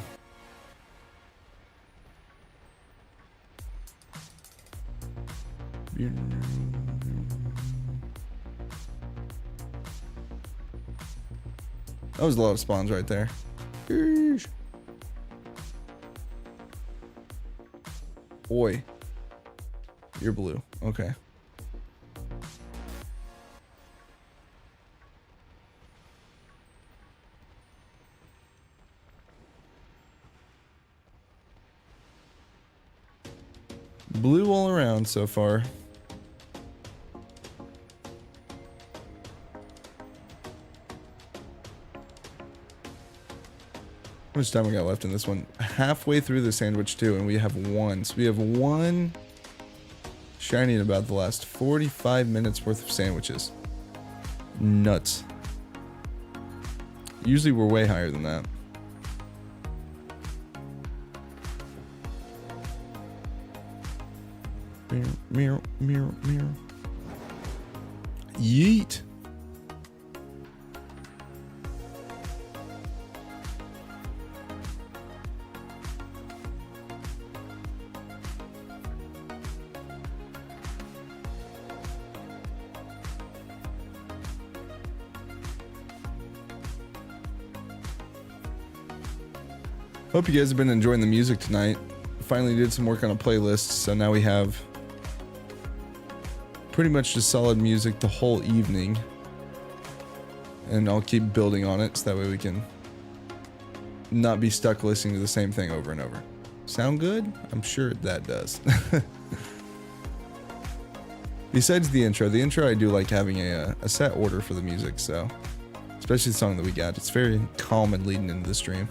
That was a lot of spawns right there. Eesh. Boy. You're blue. Okay. Blue all around so far. How much time we got left in this one? Halfway through the sandwich too, and we have 1. So we have 1 shiny in about the last 45 minutes worth of sandwiches. Nuts. Usually we're way higher than that. Mirror, mirror, mirror. Yeet. Hope you guys have been enjoying the music tonight. Finally did some work on a playlist, so now we have pretty much just solid music the whole evening. And I'll keep building on it so that way we can not be stuck listening to the same thing over and over. Sound good? I'm sure that does. Besides the intro I do like having a set order for the music, so especially the song that we got. It's very calm and leading into the stream.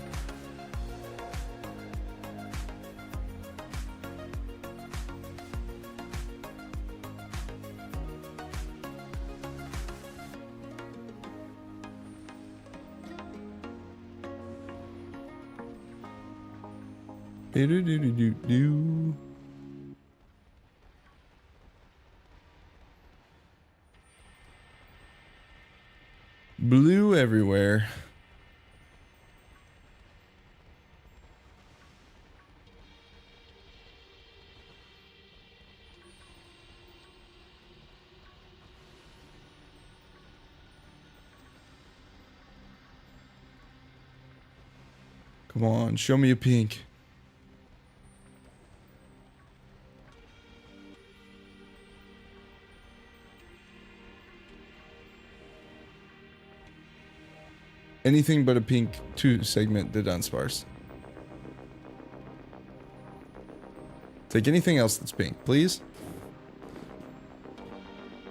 Do. Blue everywhere. Come on, show me a pink. Anything but a pink 2-segment Dudunsparce. Take anything else that's pink, please.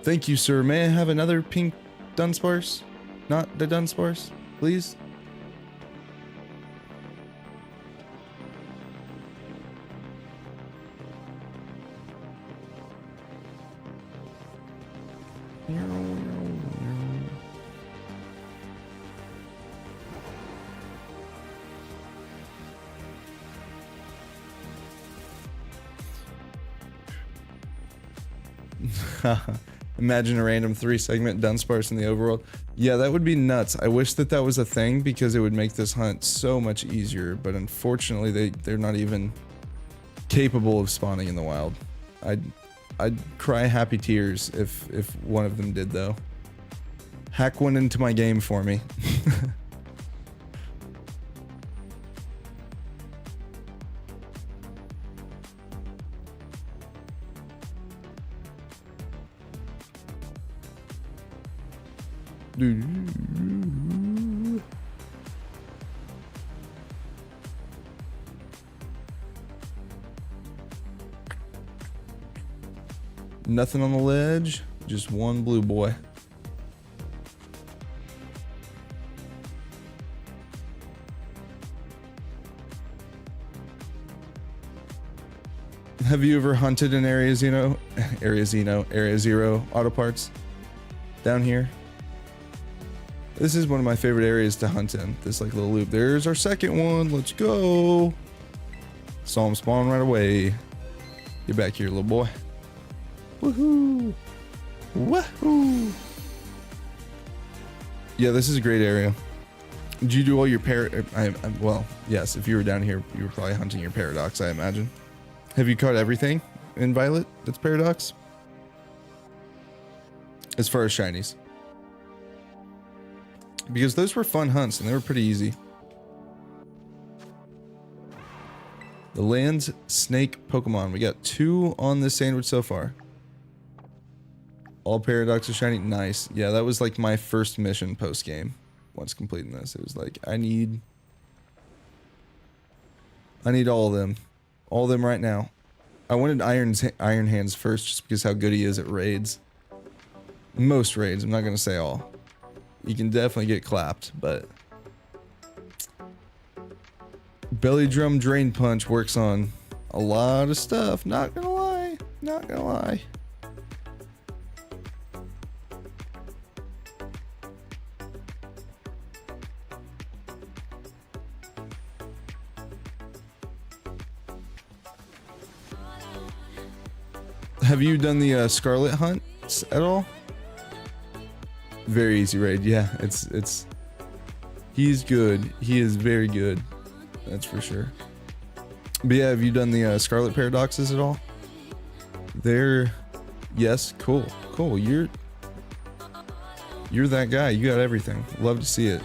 Thank you, sir. May I have another pink Dunsparce? Not Dudunsparce, please? Imagine a random 3-segment Dunsparce in the overworld. Yeah, that would be nuts. I wish that was a thing because it would make this hunt so much easier, but unfortunately they're not even capable of spawning in the wild. I'd cry happy tears if one of them did though. Hack one into my game for me. Nothing on the ledge. Just one blue boy. Have you ever hunted in Area Zero auto parts down here? This is one of my favorite areas to hunt in. This like little loop. There's our second one. Let's go. Saw him spawn right away. Get back here, little boy. Woohoo! Woohoo! Yeah, this is a great area. Did you do all your well, yes. If you were down here, you were probably hunting your paradox, I imagine. Have you caught everything in Violet that's Paradox? As far as shinies. Because those were fun hunts and they were pretty easy. The land snake Pokemon. We got 2 on this sandwich so far. All Paradox is shiny. Nice. Yeah, that was like my first mission post game. Once completing this, it was like, I need all of them. All of them right now. I wanted Iron Hands first just because how good he is at raids. Most raids, I'm not going to say all. You can definitely get clapped, but... Belly Drum Drain Punch works on a lot of stuff. Not going to lie. Not going to lie. Have you done the Scarlet hunts at all? Very easy raid. Yeah, it's. He's good. He is very good. That's for sure. But yeah, have you done the Scarlet paradoxes at all? They're. Yes, cool. You're that guy. You got everything. Love to see it.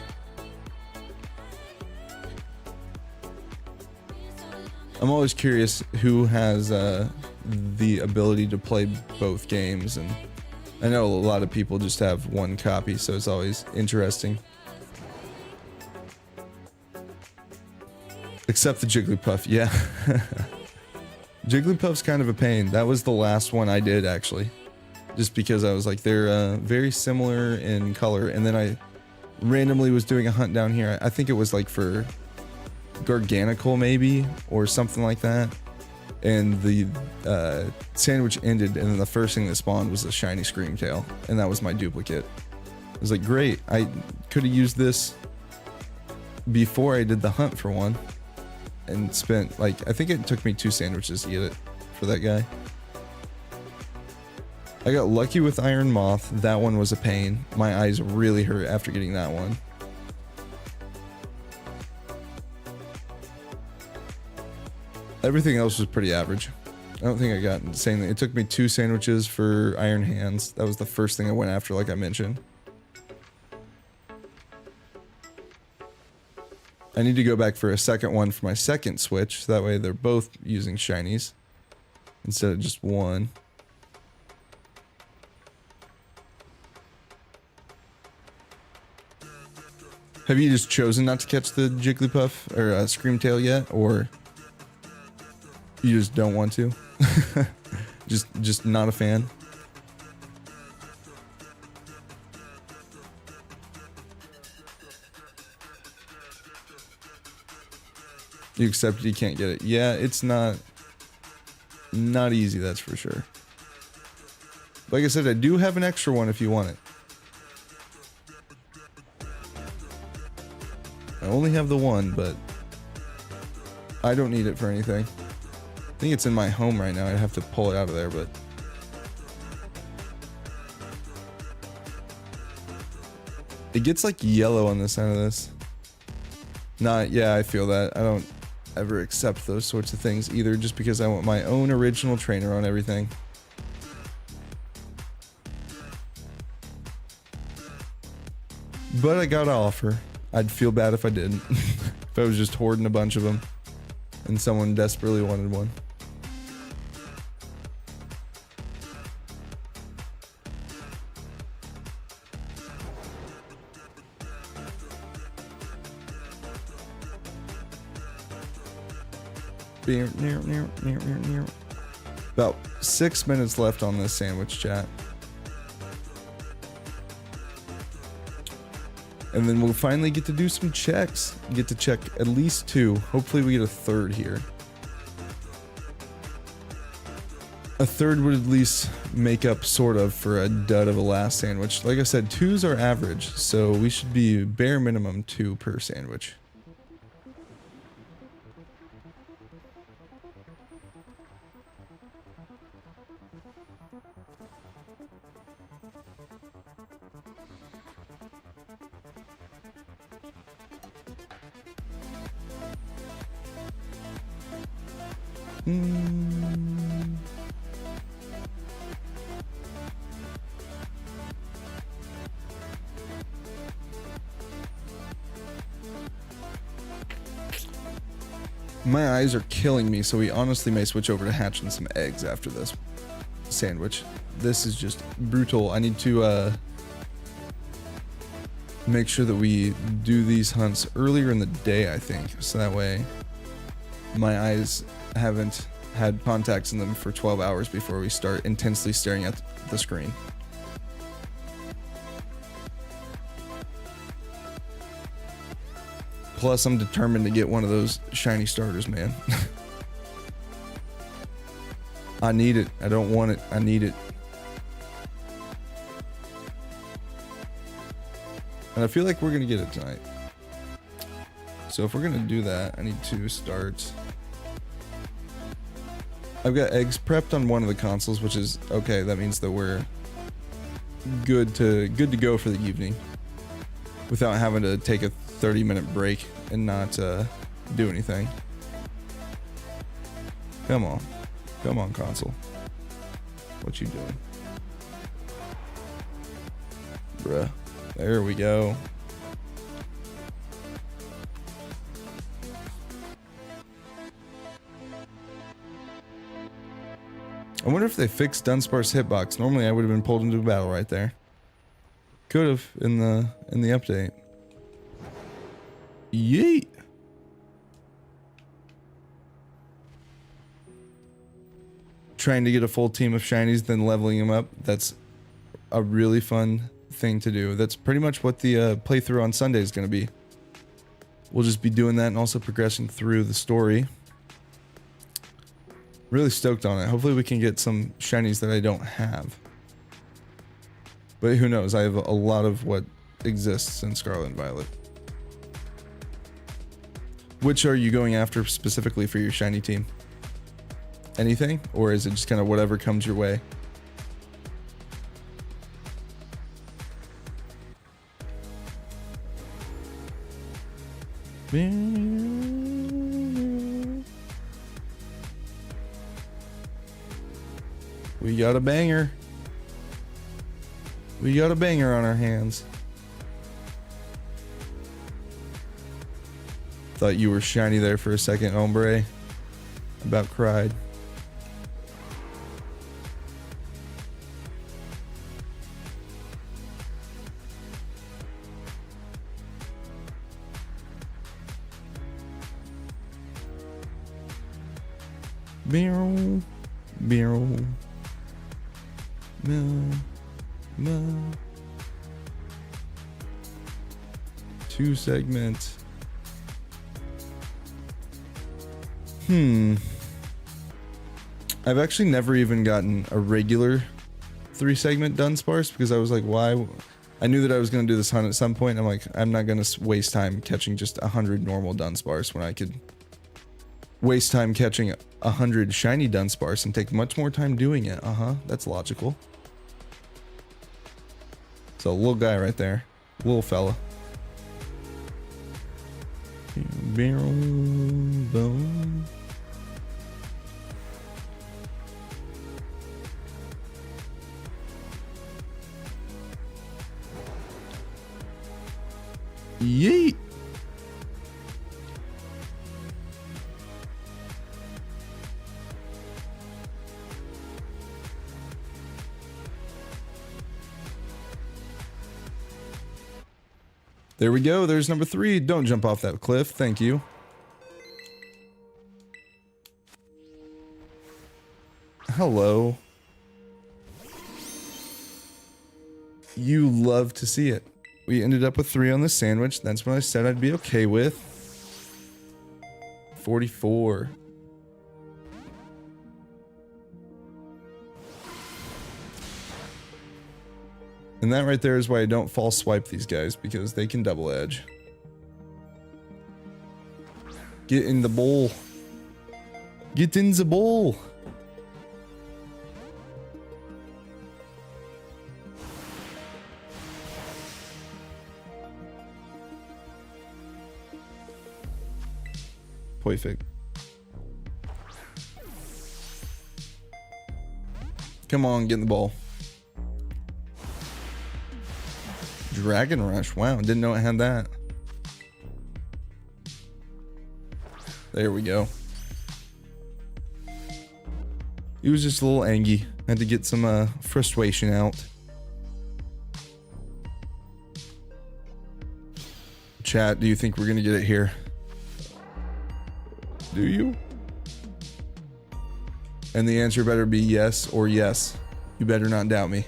I'm always curious who has the ability to play both games, and I know a lot of people just have one copy, so it's always interesting. Except the Jigglypuff, yeah. Jigglypuff's kind of a pain. That was the last one I did, actually. Just because I was like, they're very similar in color, and then I randomly was doing a hunt down here. I think it was like for Garganical maybe, or something like that. And the sandwich ended, and then the first thing that spawned was a shiny Screamtail, and that was my duplicate. I was like, great, I could have used this before I did the hunt for one, and spent like, I think it took me 2 sandwiches to get it for that guy. I got lucky with Iron Moth. That one was a pain. My eyes really hurt after getting that one. Everything else was pretty average. I don't think I got insane. It took me 2 sandwiches for Iron Hands. That was the first thing I went after, like I mentioned. I need to go back for a second one for my second switch. So that way they're both using shinies instead of just one. Have you just chosen not to catch the Jigglypuff or Screamtail yet, or you just don't want to? just not a fan? You accept you can't get it. Yeah, it's not easy, that's for sure. Like I said, I do have an extra one if you want it. I only have the one, but I don't need it for anything. I think it's in my home right now. I'd have to pull it out of there, but it gets like yellow on the side of this. Yeah, I feel that. I don't ever accept those sorts of things either, just because I want my own original trainer on everything. But I gotta offer. I'd feel bad if I didn't. If I was just hoarding a bunch of them and someone desperately wanted one. About 6 minutes left on this sandwich, chat. And then we'll finally get to do some checks. Get to check at least 2. Hopefully we get a 3rd here. A 3rd would at least make up sort of for a dud of a last sandwich. Like I said, 2's our average, so we should be bare minimum 2 per sandwich. My eyes are killing me, so we honestly may switch over to hatching some eggs after this sandwich. This is just brutal. I need to make sure that we do these hunts earlier in the day, I think, so that way my eyes haven't had contacts in them for 12 hours before we start intensely staring at the screen. Plus, I'm determined to get one of those shiny starters, man. I need it. I don't want it. I need it. And I feel like we're going to get it tonight. So if we're going to do that, I need to start. I've got eggs prepped on one of the consoles, which is okay. That means that we're good to go for the evening without having to take a 30-minute break and not do anything. Come on. Come on, console. What you doing? Bruh. There we go. I wonder if they fixed Dudunsparce hitbox. Normally I would have been pulled into a battle right there. Could have in the update. Yeet. Trying to get a full team of shinies, then leveling them up. That's a really fun thing to do. That's pretty much what the playthrough on Sunday is going to be. We'll just be doing that and also progressing through the story. Really stoked on it. Hopefully we can get some shinies that I don't have. But who knows? I have a lot of what exists in Scarlet and Violet. Which are you going after specifically for your shiny team? Anything? Or is it just kind of whatever comes your way? We got a banger. We got a banger on our hands. Thought you were shiny there for a second, hombre. About cried. Meow, meow, meow, meow. 2 segment. I've actually never even gotten a regular 3-segment Dudunsparce because I was like, why? I knew that I was going to do this hunt at some point. I'm like, I'm not going to waste time catching just 100 normal Dudunsparce when I could waste time catching 100 shiny Dudunsparce and take much more time doing it. That's logical. So, little guy right there. Little fella. Boom. Yeet. There we go. There's number 3. Don't jump off that cliff. Thank you. Hello. You love to see it. We ended up with 3 on the sandwich. That's what I said I'd be okay with. 44. And that right there is why I don't false swipe these guys, because they can double edge. Get in the bowl. Get in the bowl. Perfect. Come on, get in the ball. Dragon Rush. Wow, didn't know it had that. There we go. He was just a little angry. Had to get some frustration out. Chat, do you think we're gonna get it here? Do you? And the answer better be yes or yes. You better not doubt me.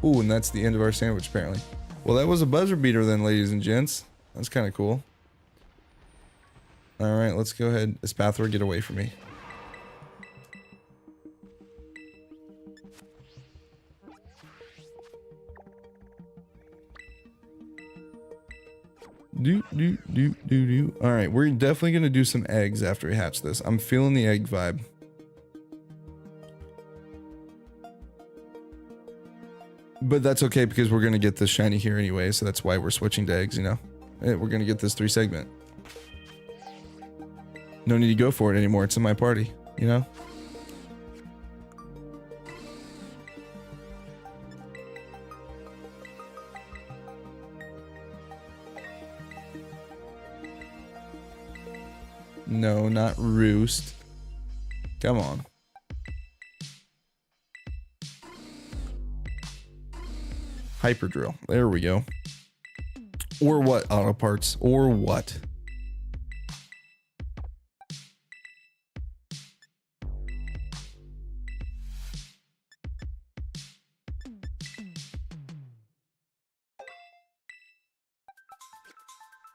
Ooh, and that's the end of our sandwich, apparently. Well, that was a buzzer beater then, ladies and gents. That's kind of cool. Alright, let's go ahead. Espathra, get away from me. Alright, we're definitely going to do some eggs after we hatch this. I'm feeling the egg vibe. But that's okay because we're going to get this shiny here anyway, so that's why we're switching to eggs, you know? We're going to get this 3 segment. No need to go for it anymore. It's in my party, you know? No, not roost. Come on. Hyper drill. There we go. Or what, auto parts? Or what?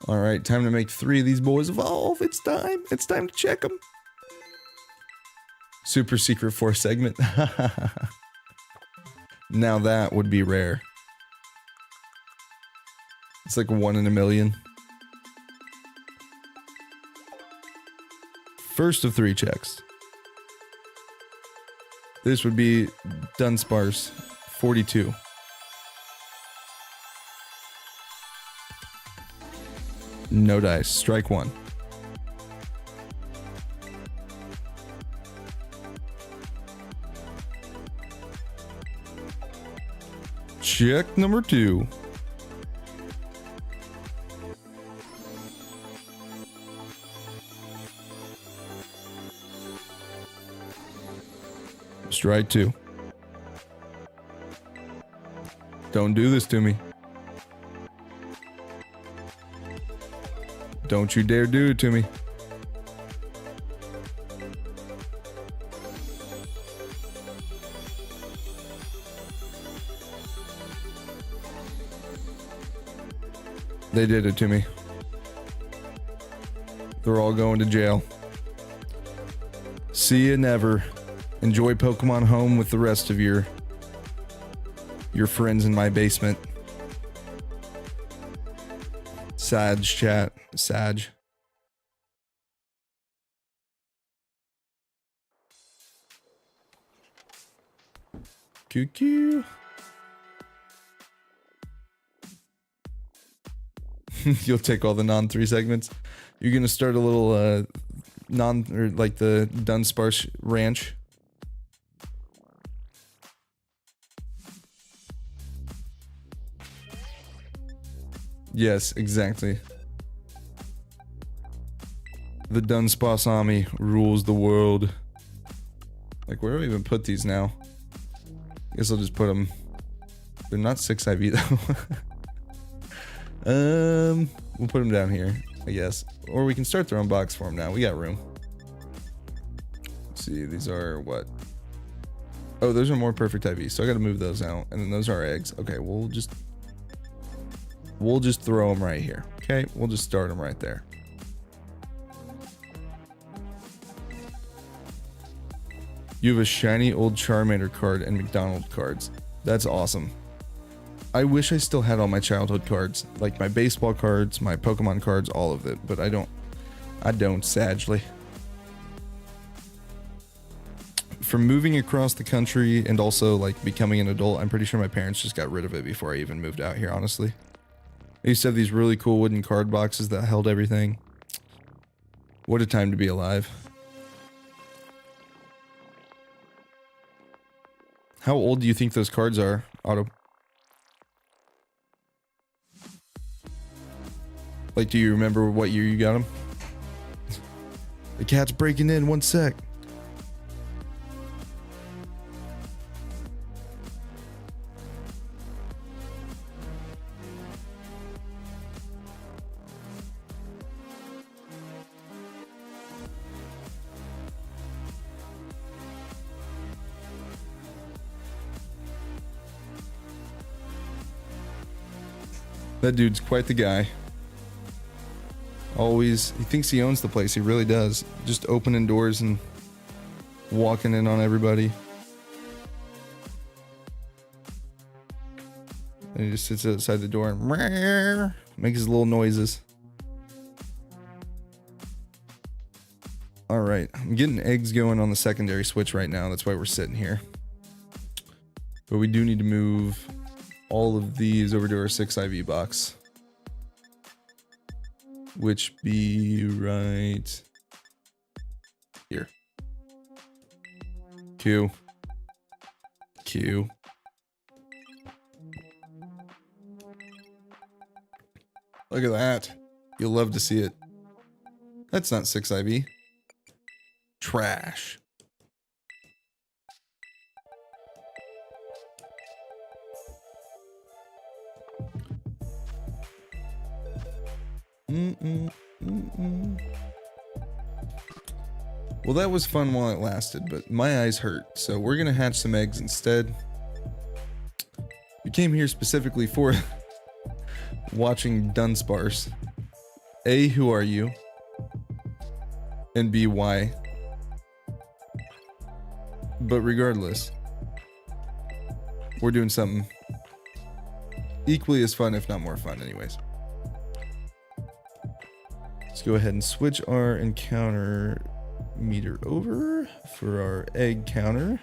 All right, time to make 3 of these boys evolve. It's time. It's time to check them. Super secret 4 segment. Now that would be rare. It's like 1 in a million. First of 3 checks. This would be Dudunsparce 42. No dice. Strike 1. Check number 2. Strike 2. Don't do this to me. Don't you dare do it to me. They did it to me. They're all going to jail. See you never. Enjoy Pokemon Home with the rest of your friends in my basement. Sag chat. Sag. Cuckoo. You'll take all the non-3 segments. You're gonna start a little like the Dudunsparce ranch. Yes, exactly. The Dudunsparce army rules the world. Like, where do I even put these now? I guess I'll just put them. They're not 6 IV though. We'll put them down here, I guess. Or we can start their own box for them now. We got room. Let's see, these are what? Oh, those are more perfect IVs, so I gotta move those out. And then those are eggs. Okay, we'll just throw them right here. Okay, we'll just start them right there. You have a shiny old Charmander card and McDonald cards. That's awesome. I wish I still had all my childhood cards, like my baseball cards, my Pokemon cards, all of it, but I don't, sadly. From moving across the country and also like becoming an adult, I'm pretty sure my parents just got rid of it before I even moved out here, honestly. I used to have these really cool wooden card boxes that held everything. What a time to be alive. How old do you think those cards are, Otto? Like, do you remember what year you got them? The cat's breaking in, 1 sec. That dude's quite the guy. Always, he thinks he owns the place. He really does. Just opening doors and walking in on everybody. And he just sits outside the door and makes his little noises. All right, I'm getting eggs going on the secondary switch right now. That's why we're sitting here. But we do need to move all of these over to our 6 IV box. Which be right here. Q. Look at that. You'll love to see it. That's not 6 IV. Trash. Well, that was fun while it lasted, but my eyes hurt, so we're gonna hatch some eggs instead. We came here specifically for watching Dudunsparce. A, who are you? And B, why? But regardless, we're doing something equally as fun, if not more fun anyways. Let's go ahead and switch our encounter meter over for our egg counter.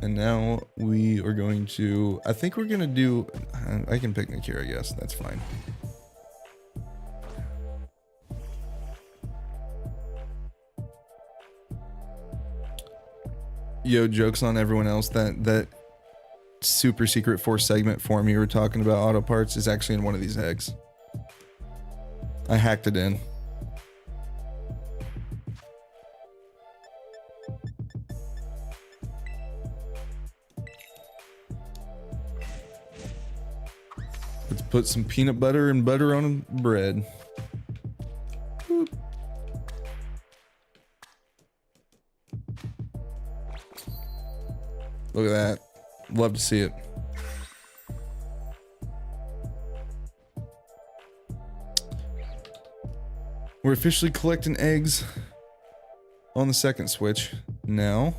And now we are going to, I think we're going to do, I can picnic here, I guess. That's fine. Yo, joke's on everyone else. That super secret 4-segment form you were talking about, auto parts, is actually in one of these eggs. I hacked it in. Let's put some peanut butter and butter on bread. Boop. Look at that. Love to see it. We're officially collecting eggs on the second switch now.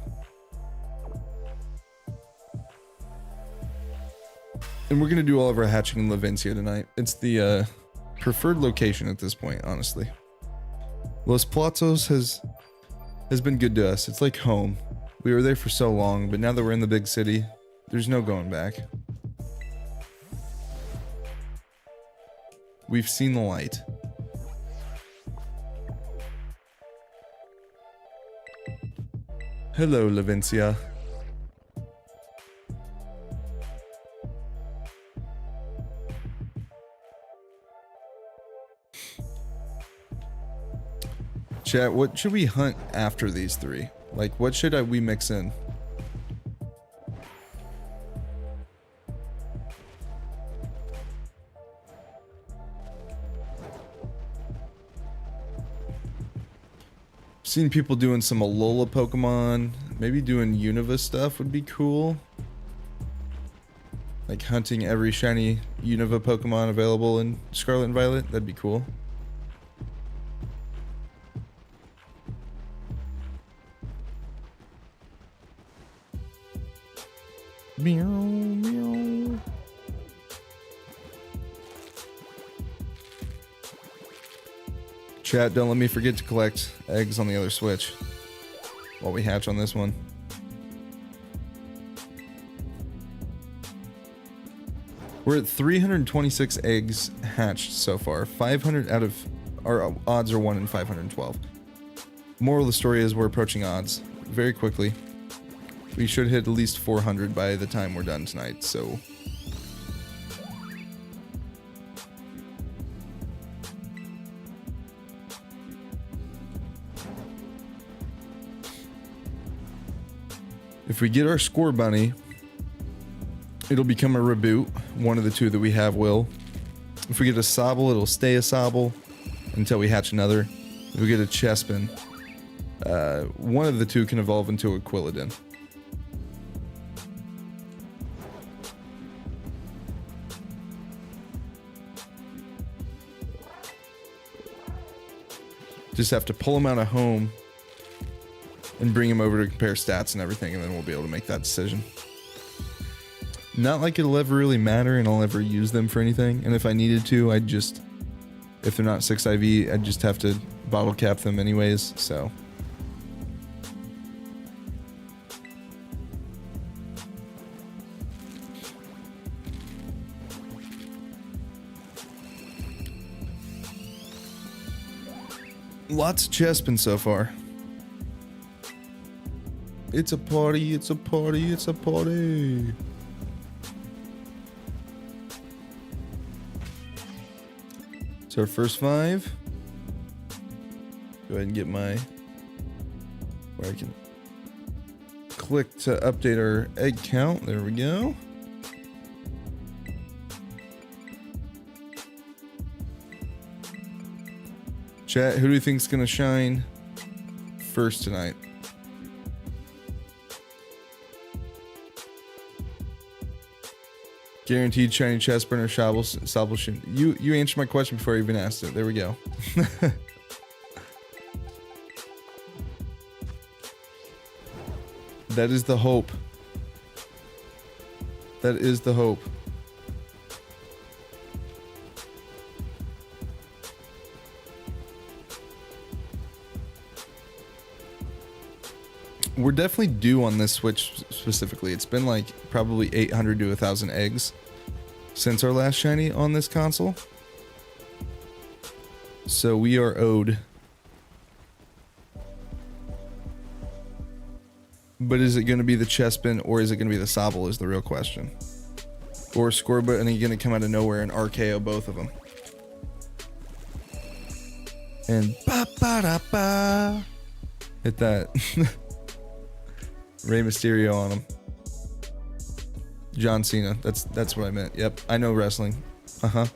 And we're going to do all of our hatching in Levencia tonight. It's the preferred location at this point, honestly. Los Platos has been good to us. It's like home. We were there for so long, but now that we're in the big city, there's no going back. We've seen the light. Hello, Levencia. Chat, what should we hunt after these three? Like, what should we mix in? Seen people doing some Alola Pokemon, Maybe doing Unova stuff would be cool. Like hunting every shiny Unova Pokemon available in Scarlet and Violet. That'd be cool. Meow, meow. Chat, don't let me forget to collect eggs on the other switch while we hatch on this one. We're at 326 eggs hatched so far. 500 out of our odds are 1 in 512. Moral of the story is we're approaching odds very quickly. We should hit at least 400 by the time we're done tonight, so... If we get our Scorbunny, it'll become a reboot. One of the two that we have will. If we get a Sobble, it'll stay a Sobble until we hatch another. If we get a Chespin, one of the two can evolve into a Quilladin. Just have to pull them out of home and bring them over to compare stats and everything, and then we'll be able to make that decision. Not like it'll ever really matter and I'll ever use them for anything. And if I needed to, I'd just, if they're not 6 IV, I'd just have to bottle cap them anyways, so. Lots of Chespin so far. It's a party, it's a party, it's a party. It's our first 5. Go ahead and get my, where I can click to update our egg count. There we go. Chat, who do you think's gonna shine first tonight? Guaranteed shiny Chespin or Sobble. You answered my question before I even asked it. There we go. That is the hope. That is the hope. We're definitely due on this switch specifically. It's been like probably 800 to 1,000 eggs since our last shiny on this console. So we are owed. But is it going to be the Chespin or is it going to be the Sobble is the real question. Or Scorbunny going to come out of nowhere and RKO both of them. And ba-ba-da-ba. Hit that. Rey Mysterio on him. John Cena. That's what I meant. Yep, I know wrestling. Uh-huh.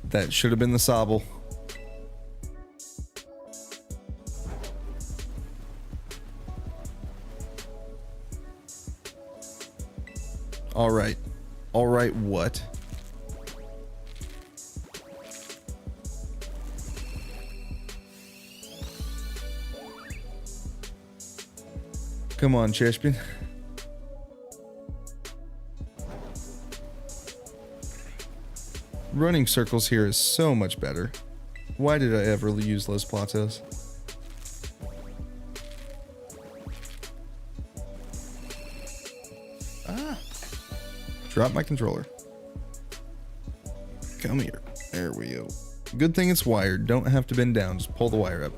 That should have been the Sobble. All right. All right, what? Come on, Chespin. Running circles here is so much better. Why did I ever use Los Platos? Drop my controller. Come here. There we go. Good thing it's wired. Don't have to bend down. Just pull the wire up.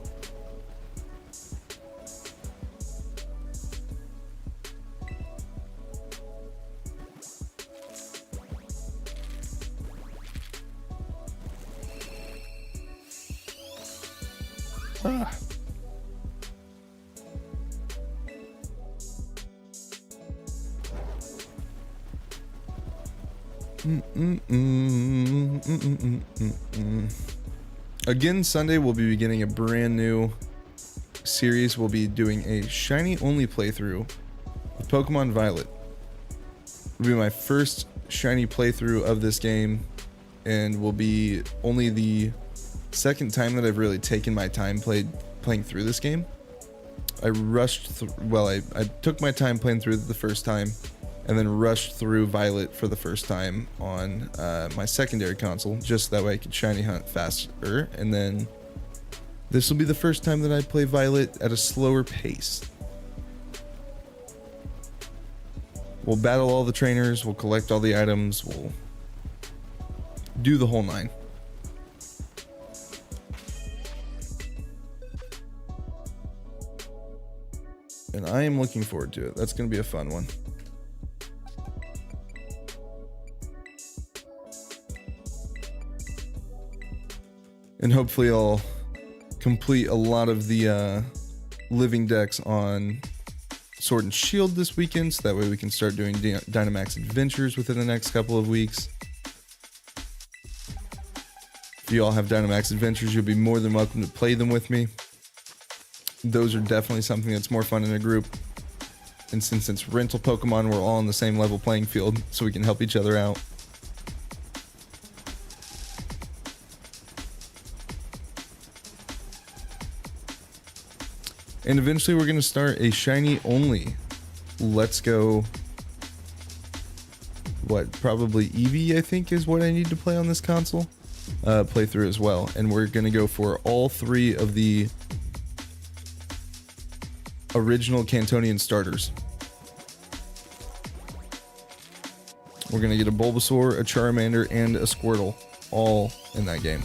Again, Sunday we'll be beginning a brand new series. We'll be doing a shiny only playthrough of Pokemon Violet. It'll be my first shiny playthrough of this game, and will be only the second time that I've really taken my time playing through this game. I took my time playing through it the first time, and then rushed through Violet for the first time on my secondary console, just that way I could shiny hunt faster. And then this will be the first time that I play Violet at a slower pace. We'll battle all the trainers, we'll collect all the items, we'll do the whole nine. And I am looking forward to it. That's going to be a fun one. And hopefully I'll complete a lot of the living decks on Sword and Shield this weekend, so that way we can start doing Dynamax adventures within the next couple of weeks. If you all have Dynamax adventures, you'll be more than welcome to play them with me. Those are definitely something that's more fun in a group. And since it's rental Pokemon, we're all on the same level playing field, so we can help each other out. And eventually we're going to start a shiny only Let's Go. Probably Eevee, I think, is what I need to play on this console. Playthrough as well. And we're going to go for all three of the original Cantonian starters. We're going to get a Bulbasaur, a Charmander, and a Squirtle all in that game.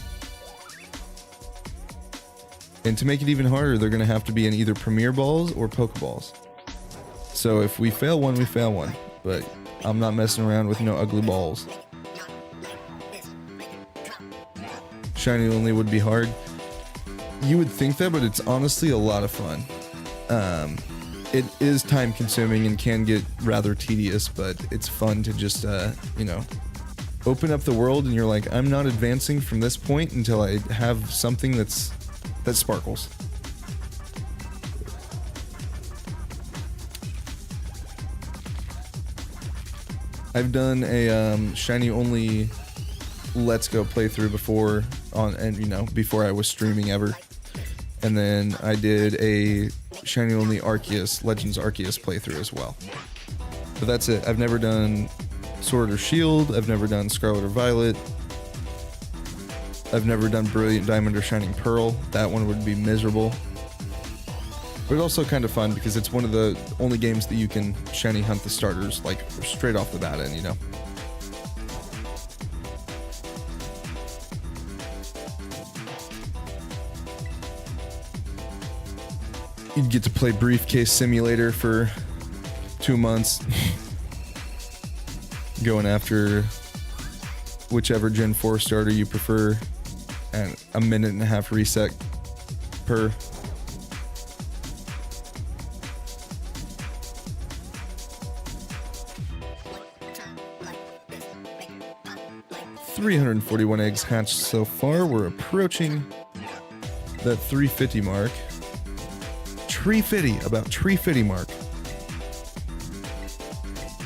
And to make it even harder, they're going to have to be in either Premier Balls or Pokeballs. So if we fail one, we fail one. But I'm not messing around with no ugly balls. Shiny only would be hard. You would think that, but it's honestly a lot of fun. It is time consuming and can get rather tedious, but it's fun to just, open up the world and you're like, I'm not advancing from this point until I have something that sparkles. I've done a shiny only Let's Go playthrough before before I was streaming ever. And then I did a shiny only Arceus, Legends Arceus playthrough as well. But that's it. I've never done Sword or Shield. I've never done Scarlet or Violet. I've never done Brilliant Diamond or Shining Pearl. That one would be miserable. But also kind of fun because it's one of the only games that you can shiny hunt the starters like straight off the bat in, You'd get to play Briefcase Simulator for 2 months. Going after whichever Gen 4 starter you prefer. And a 1.5 reset per. $341 eggs hatched so far. We're approaching that 350 mark. About 350 mark.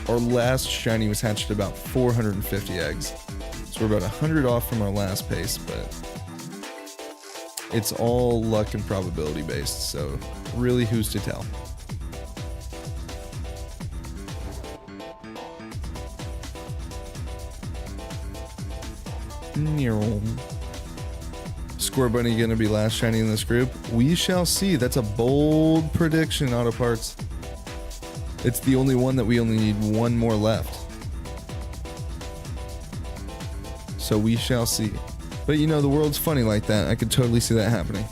Our last shiny was hatched at about 450 eggs. So we're about 100 off from our last pace, but it's all luck and probability based, so really who's to tell? Scorbunny gonna be last shiny in this group? We shall see. That's a bold prediction, Auto Parts. It's the only one that we only need one more left. So we shall see. But the world's funny like that. I could totally see that happening.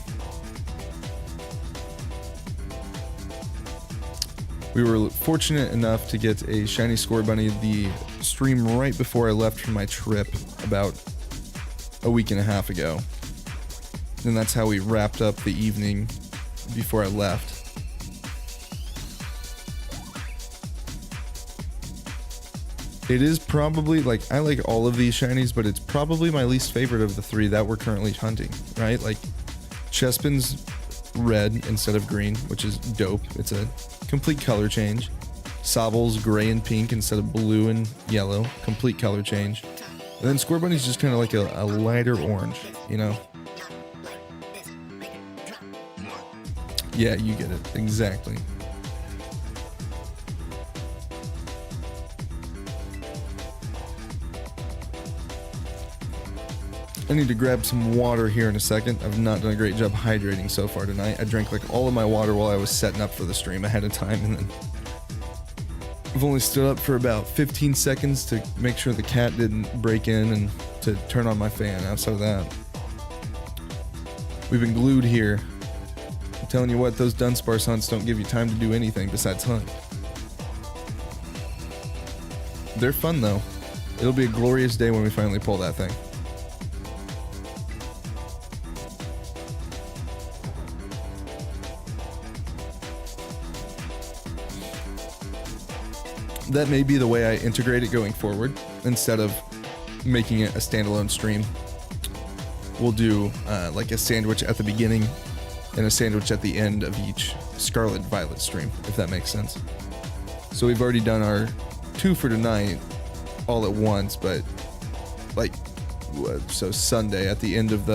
We were fortunate enough to get a shiny Scorbunny the stream right before I left for my trip about a week and a half ago. And that's how we wrapped up the evening before I left. It is probably, like, I like all of these shinies, but it's probably my least favorite of the 3 that we're currently hunting, right? Like, Chespin's red instead of green, which is dope. It's a complete color change. Sobble's gray and pink instead of blue and yellow, complete color change. And then Scorbunny's just kind of like a lighter orange, you know? Yeah, you get it. Exactly. I need to grab some water here in a second. I've not done a great job hydrating so far tonight. I drank like all of my water while I was setting up for the stream ahead of time, and then I've only stood up for about 15 seconds to make sure the cat didn't break in and to turn on my fan. Outside of that, we've been glued here. I'm telling you what, those Dudunsparce hunts don't give you time to do anything besides hunt. They're fun though. It'll be a glorious day when we finally pull that thing. That may be the way I integrate it going forward. Instead of making it a standalone stream, we'll do like a sandwich at the beginning and a sandwich at the end of each Scarlet Violet stream, if that makes sense. So we've already done our 2 for tonight all at once, but like, so Sunday at the end of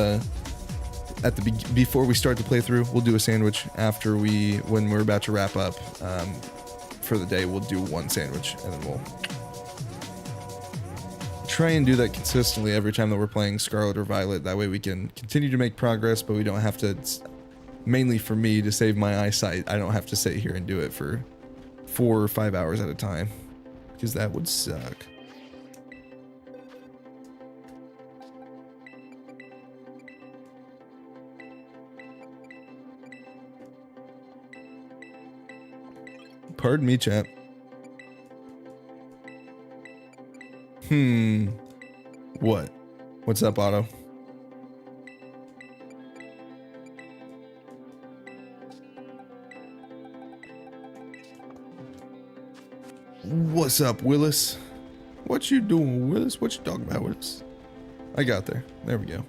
before we start the playthrough, we'll do a sandwich. After when we're about to wrap up for the day, we'll do 1 sandwich, and then we'll try and do that consistently every time that we're playing Scarlet or Violet. That way we can continue to make progress, but we don't have to, mainly for me, to save my eyesight, I don't have to sit here and do it for 4 or 5 hours at a time, because that would suck. Pardon me, chat. What? What's up, Otto? What's up, Willis? What you doing, Willis? What you talking about, Willis? I got there. There we go.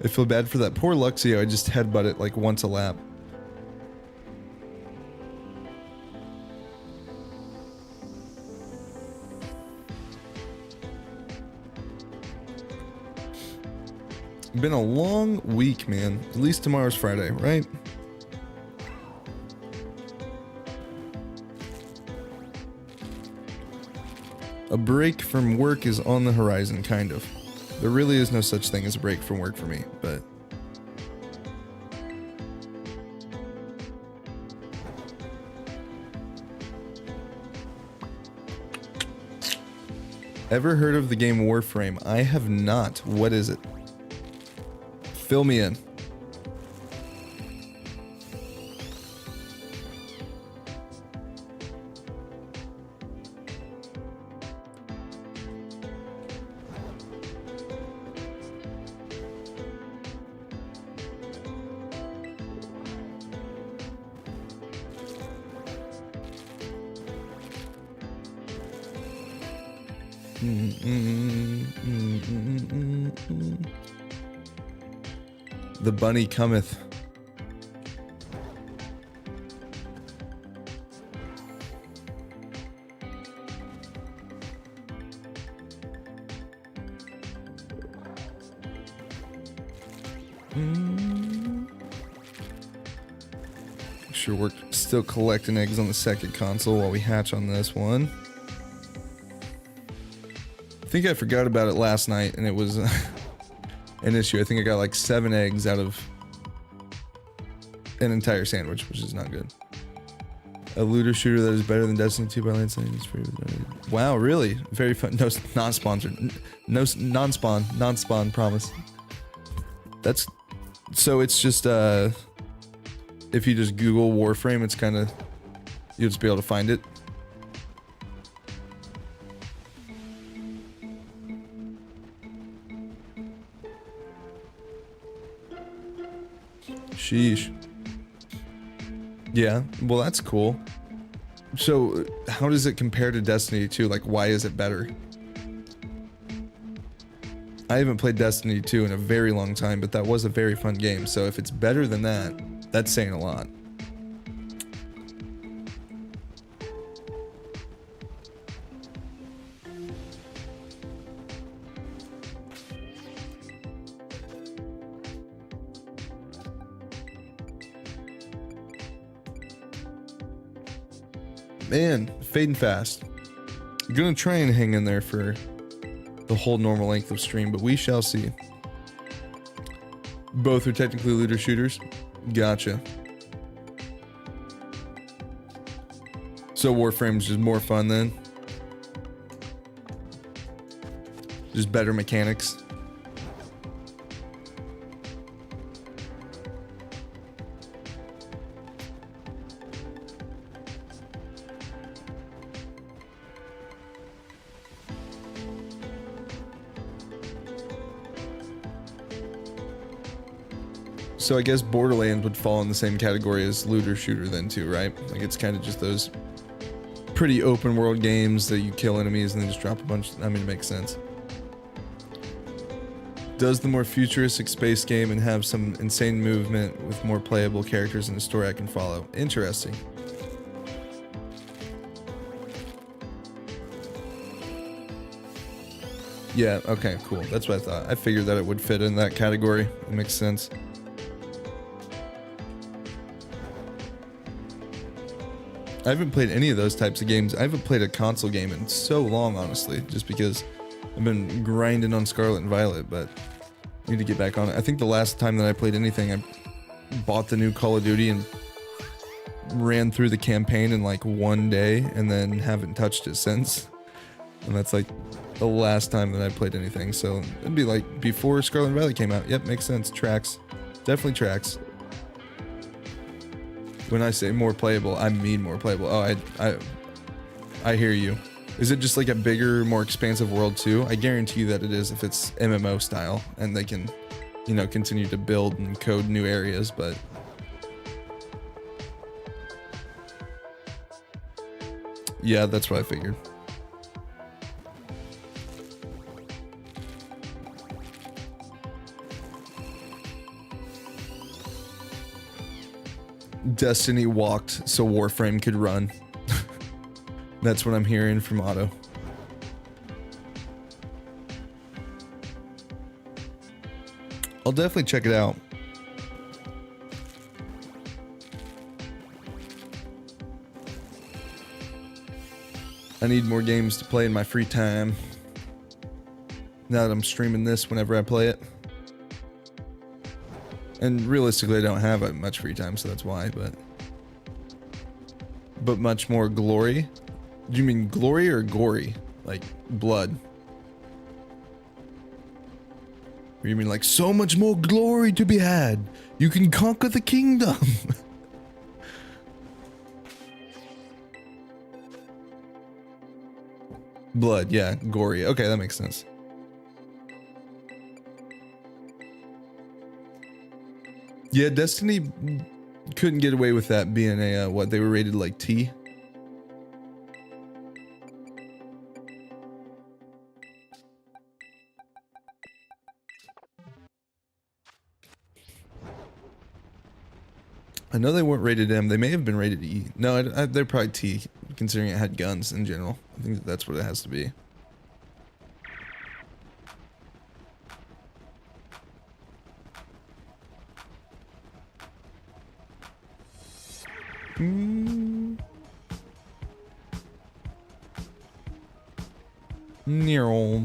I feel bad for that poor Luxio. I just headbutt it like once a lap. Been a long week, man. At least tomorrow's Friday, right? A break from work is on the horizon, kind of. There really is no such thing as a break from work for me, but ever heard of the game Warframe? I have not. What is it? Fill me in. The bunny cometh. Sure, we're still collecting eggs on the second console while we hatch on this one. I think I forgot about it last night, and it was an issue. I think I got like 7 eggs out of an entire sandwich, which is not good. A looter shooter that is better than Destiny 2 by landslide is free. Wow, really? Very fun. No, non-sponsored. No, non-spawn, promise. That's, so it's just, if you just Google Warframe, it's kind of, you'll just be able to find it. Sheesh. Yeah, well, that's cool. So, how does it compare to Destiny 2? Like, why is it better? I haven't played Destiny 2 in a very long time, but that was a very fun game. So if it's better than that, that's saying a lot. Man, fading fast. I'm gonna try and hang in there for the whole normal length of stream, but we shall see. Both are technically looter shooters. Gotcha. So Warframe's just more fun then? Just better mechanics? So I guess Borderlands would fall in the same category as looter shooter then too, right? Like it's kind of just those pretty open world games that you kill enemies and then just drop a bunch. I mean, it makes sense. Does the more futuristic space game and have some insane movement with more playable characters and a story I can follow. Interesting. Yeah, okay, cool. That's what I thought. I figured that it would fit in that category. It makes sense. I haven't played any of those types of games. I haven't played a console game in so long, honestly, just because I've been grinding on Scarlet and Violet, but I need to get back on it. I think the last time that I played anything, I bought the new Call of Duty and ran through the campaign in like one day and then haven't touched it since. And that's like the last time that I played anything. So it'd be like before Scarlet and Violet came out. Yep, makes sense. Tracks. Definitely tracks. When I say more playable, I mean more playable. Oh, I hear you. Is it just like a bigger, more expansive world too? I guarantee you that it is if it's MMO style and they can, you know, continue to build and code new areas, but yeah, that's what I figured. Destiny walked so Warframe could run. That's what I'm hearing from Otto. I'll definitely check it out. I need more games to play in my free time. Now that I'm streaming this whenever I play it. And realistically, I don't have much free time, so that's why, but much more glory. Do you mean glory or gory? Like blood? Or you mean like so much more glory to be had? You can conquer the kingdom. Blood, yeah, gory. Okay, that makes sense. Yeah, Destiny couldn't get away with that being a, what, they were rated like T? I know they weren't rated M. They may have been rated E. No, they're probably T, considering it had guns in general. I think that's what it has to be. Neural.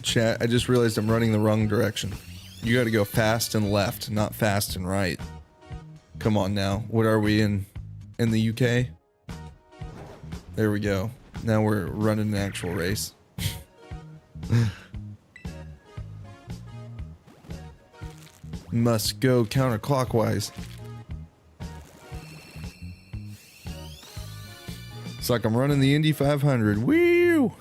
Chat, I just realized I'm running the wrong direction. You gotta go fast and left, not fast and right. Come on now. What are we in the UK? There we go. Now we're running an actual race. Must go counterclockwise. It's like I'm running the Indy 500. Woo!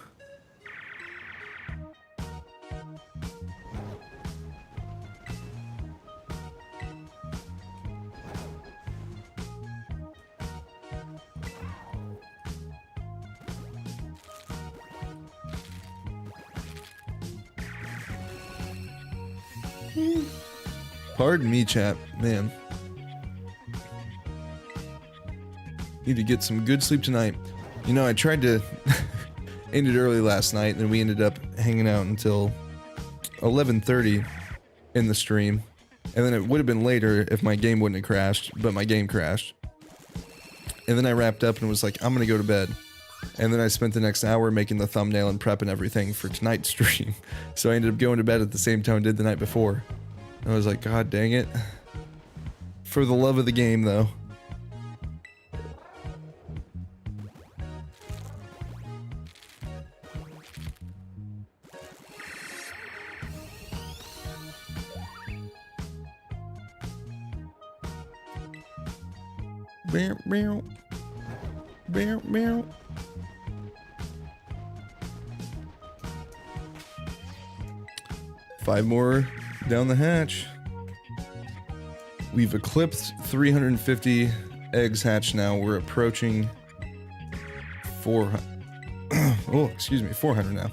Pardon me, chap. Man. Need to get some good sleep tonight. You know, I tried to end it early last night, and then we ended up hanging out until 11:30 in the stream. And then it would have been later if my game wouldn't have crashed, but my game crashed. And then I wrapped up and was like, I'm gonna go to bed. And then I spent the next hour making the thumbnail and prepping everything for tonight's stream. So I ended up going to bed at the same time I did the night before. I was like, God dang it. For the love of the game, though. Meow, meow. Meow, meow. Five more down the hatch. We've eclipsed 350 eggs hatched now. We're approaching 400. Oh, excuse me, 400 now.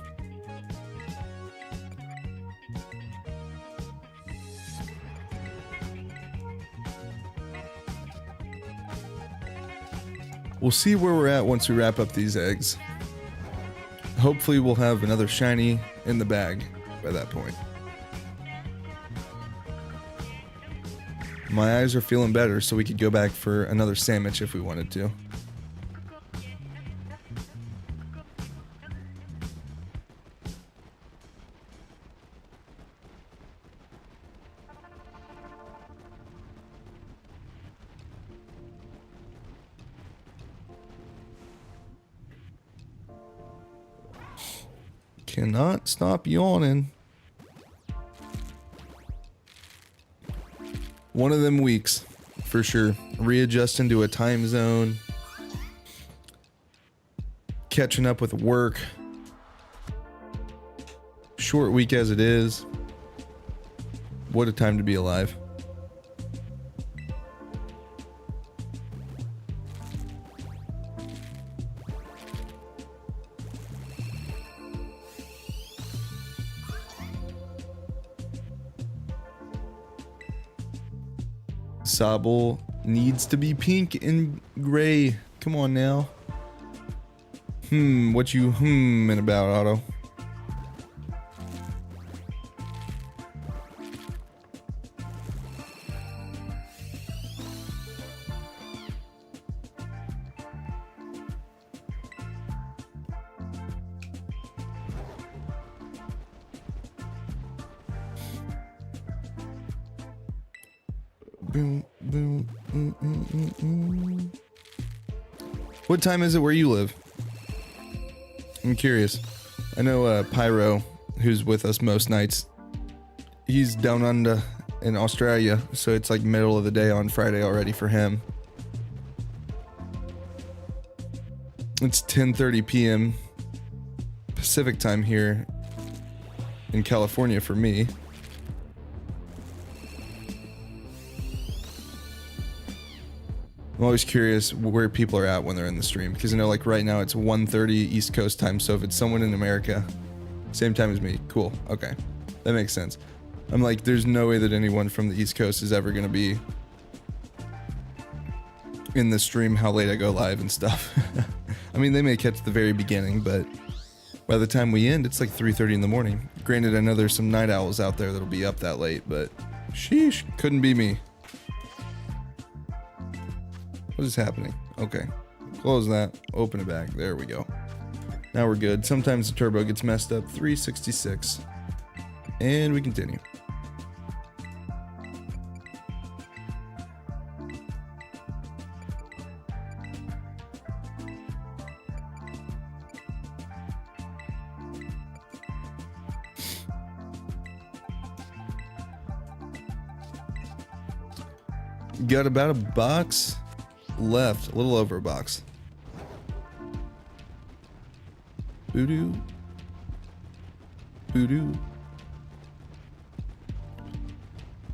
We'll see where we're at once we wrap up these eggs. Hopefully we'll have another shiny in the bag by that point. My eyes are feeling better, so we could go back for another sandwich if we wanted to. Cannot stop yawning. One of them weeks, for sure. Readjusting to a time zone. Catching up with work. Short week as it is. What a time to be alive. Sobble needs to be pink and gray. Come on now. What you in about, Otto? Boom, boom, What time is it where you live? I'm curious. I know Pyro, who's with us most nights, he's down under in Australia, so it's like middle of the day on Friday already for him. It's 10:30 p.m. Pacific time here in California for me. I'm always curious where people are at when they're in the stream, because I know like right now it's 1:30 East Coast time, so if it's someone in America, same time as me, cool, okay, that makes sense. I'm like, there's no way that anyone from the East Coast is ever gonna be in the stream how late I go live and stuff. I mean, they may catch the very beginning, but by the time we end, it's like 3:30 in the morning. Granted, I know there's some night owls out there that'll be up that late, but sheesh, couldn't be me. What is happening? Okay. Close that. Open it back. There we go. Now we're good. Sometimes the turbo gets messed up. 366. And we continue. Got about a box left, a little over a box. Boo-doo. Boo-doo.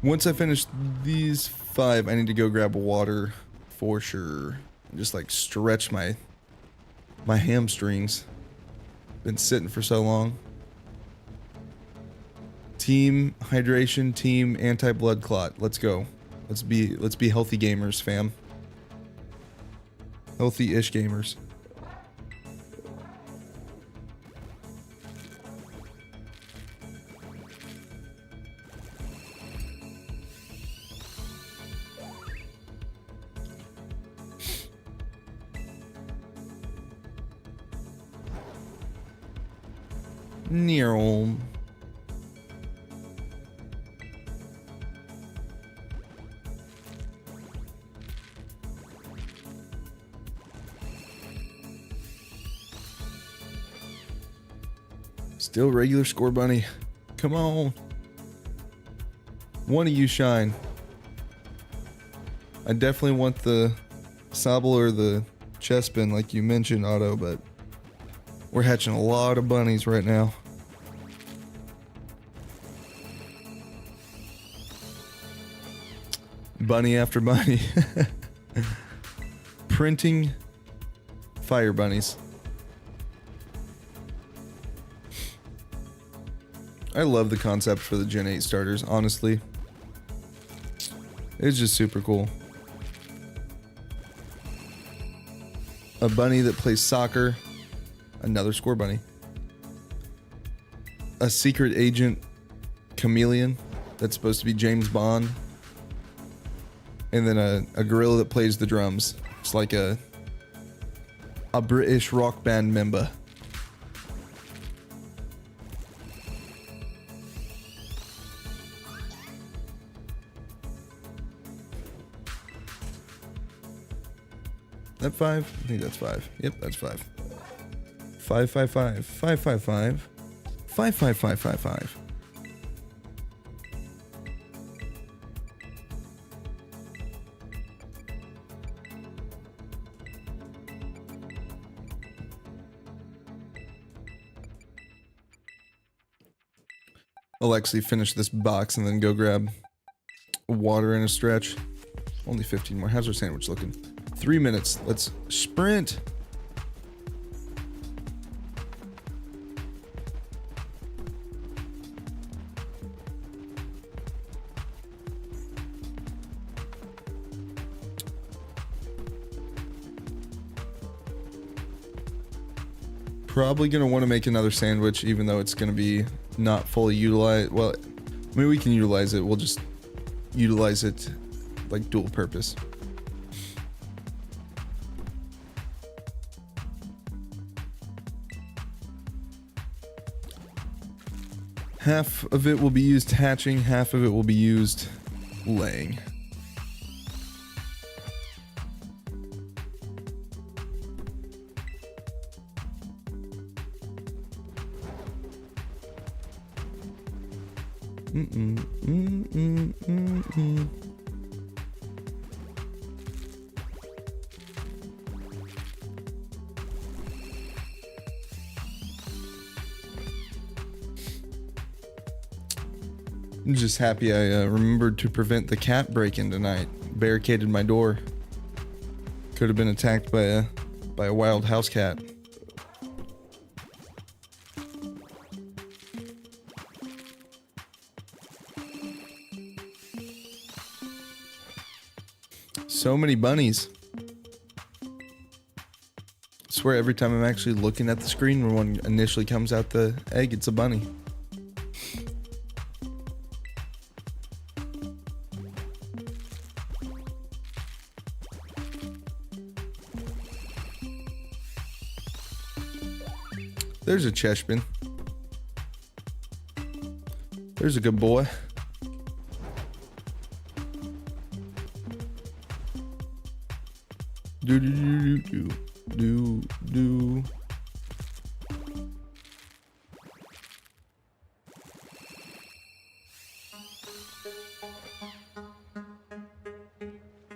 Once I finish these 5, I need to go grab water for sure. Just like stretch my hamstrings. Been sitting for so long. Team hydration, team anti-blood clot. Let's go. Let's be healthy gamers, fam. Healthy-ish gamers. Near. Still regular Scorbunny. Come on. One of you shine. I definitely want the Sobble or the Chespin like you mentioned, Otto, but we're hatching a lot of bunnies right now. Bunny after bunny. Printing fire bunnies. I love the concept for the Gen 8 starters, honestly. It's just super cool. A bunny that plays soccer. Another Scorbunny. A secret agent chameleon that's supposed to be James Bond. And then a gorilla that plays the drums. It's like a British rock band member. That 5? I think that's 5. Yep, that's 5. 555 555 55555. I'll actually finish this box and then go grab water in a stretch. Only 15 more. How's our sandwich looking? 3 minutes. Let's sprint. Probably gonna want to make another sandwich, even though it's gonna be not fully utilized. Well, I mean, we can utilize it. We'll just utilize it like dual purpose. Half of it will be used hatching, half of it will be used laying. I'm just happy I remembered to prevent the cat break-in tonight. Barricaded my door. Could have been attacked by a wild house cat. So many bunnies. I swear every time I'm actually looking at the screen when one initially comes out the egg, it's a bunny. There's a Chespin. There's a good boy. Do do do do do do.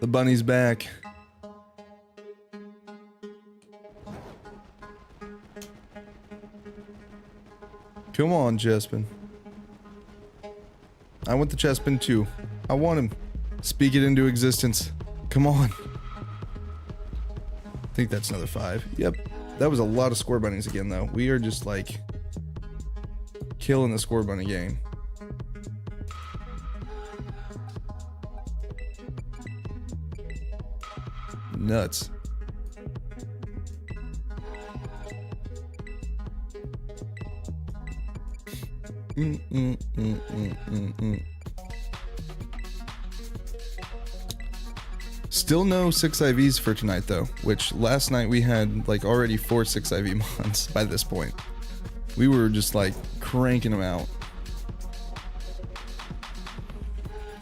The bunny's back. Come on, Chespin. I want the Chespin too. I want him. Speak it into existence. Come on. I think that's another 5. Yep. That was a lot of Scorbunnies again, though. We are just, like, killing the Scorbunny game. Nuts. Still no 6 IVs for tonight though, which last night we had like already 4 6 IV mons by this point. We were just like cranking them out.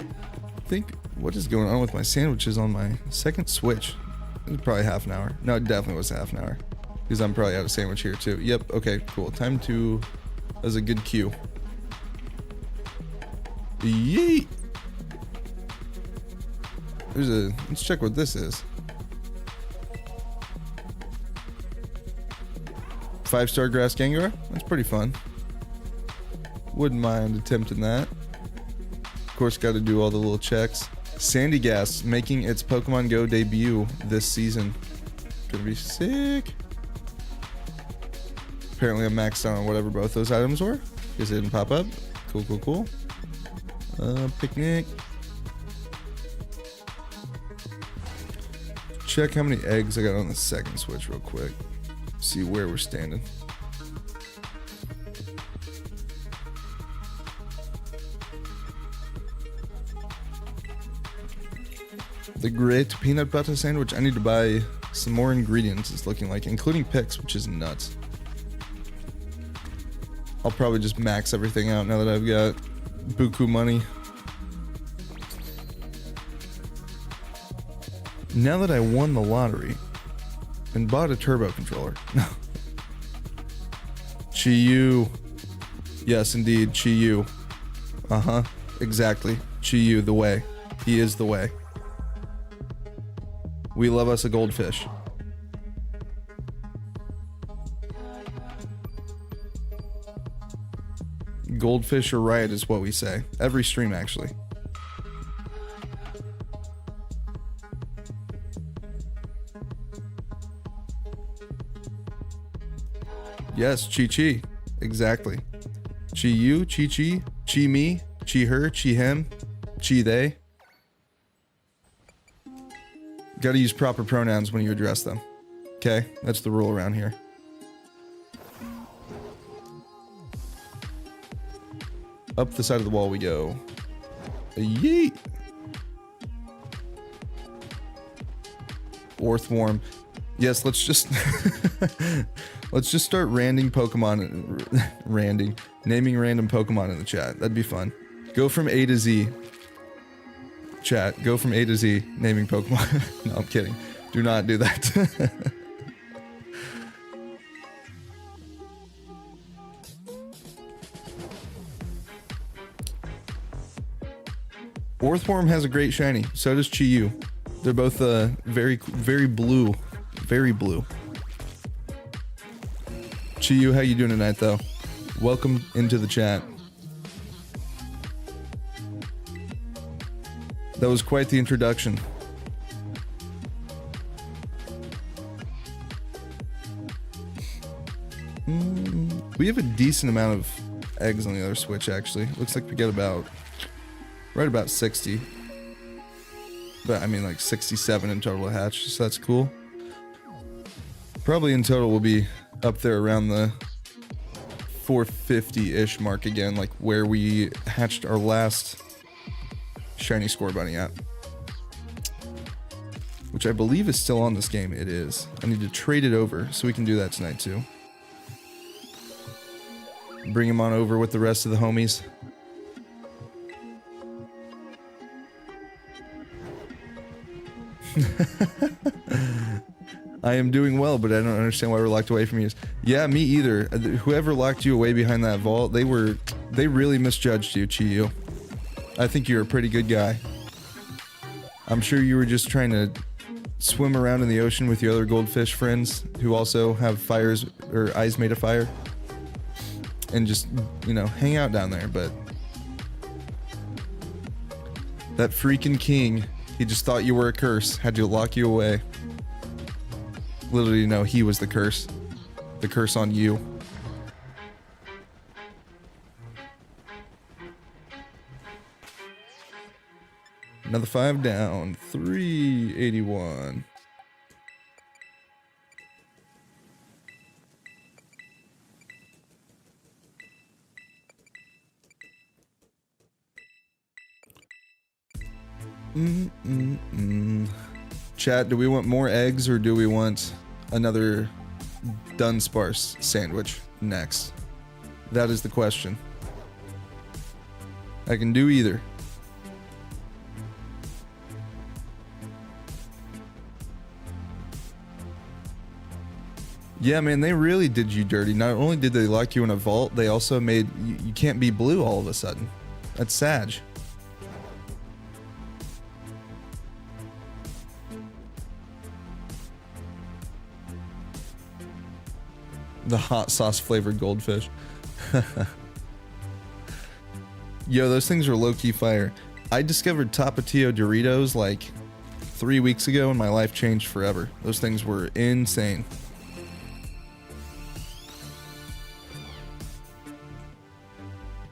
I think what is going on with my sandwiches on my second switch? It was probably half an hour. No, it definitely was half an hour. Because I'm probably out of sandwich here too. Yep, okay, cool. Time to... That was a good cue. Yeet! There's a... Let's check what this is. 5-star grass Gengar? That's pretty fun. Wouldn't mind attempting that. Of course, got to do all the little checks. Sandy Gas making its Pokemon Go debut this season. Gonna be sick. Apparently I'm maxed out on whatever both those items were, because they didn't pop up. Cool, cool, cool. Picnic. Check how many eggs I got on the second switch real quick. See where we're standing. The great peanut butter sandwich. I need to buy some more ingredients, it's looking like, including picks, which is nuts. I'll probably just max everything out now that I've got buku money. Now that I won the lottery and bought a turbo controller. Chi-Yu. Yes, indeed, Chi-Yu. Uh-huh, exactly. Chi-Yu, the way. He is the way. We love us a goldfish. Goldfish are right is what we say. Every stream, actually. Yes, Chi-Chi. Exactly. Chi-You, Chi-Chi, Chi-Me, Chi-Her, Chi-Him, Chi-They. Gotta use proper pronouns when you address them. Okay? That's the rule around here. Up the side of the wall we go. Yeet! Orthworm. Yes, let's just... let's just start naming random Pokemon in the chat. That'd be fun. Go from A to Z. Chat, go from A to Z naming Pokemon. No, I'm kidding. Do not do that. Orthworm has a great shiny. So does Chi-Yu. They're both very, very blue. Very blue. Chi-Yu, how you doing tonight, though? Welcome into the chat. That was quite the introduction. We have a decent amount of eggs on the other switch, actually. Looks like we get about... right about 60. But, I mean, like 67 in total hatched, so that's cool. Probably in total we'll be up there around the 450-ish mark again, like where we hatched our last shiny Scorbunny at. Which I believe is still on this game. It is. I need to trade it over, so we can do that tonight too. Bring him on over with the rest of the homies. I am doing well, but I don't understand why we're locked away from you. Yeah, me either. Whoever locked you away behind that vault, they really misjudged you, Chi-Yu. I think you're a pretty good guy. I'm sure you were just trying to swim around in the ocean with your other goldfish friends who also have fires or eyes made of fire. and just, you know, hang out down there. But that freaking king, he just thought you were a curse, had to lock you away. Literally, no, he was the curse. The curse on you. Another 5 down. 381. Chat, do we want more eggs or do we want another Dudunsparce sandwich next? That is the question. I can do either. Yeah, man, they really did you dirty. Not only did they lock you in a vault, they also made you can't be blue all of a sudden. That's sad. The hot sauce flavored goldfish. Yo, those things are low-key fire. I discovered Tapatio Doritos like 3 weeks ago and my life changed forever. Those things were insane.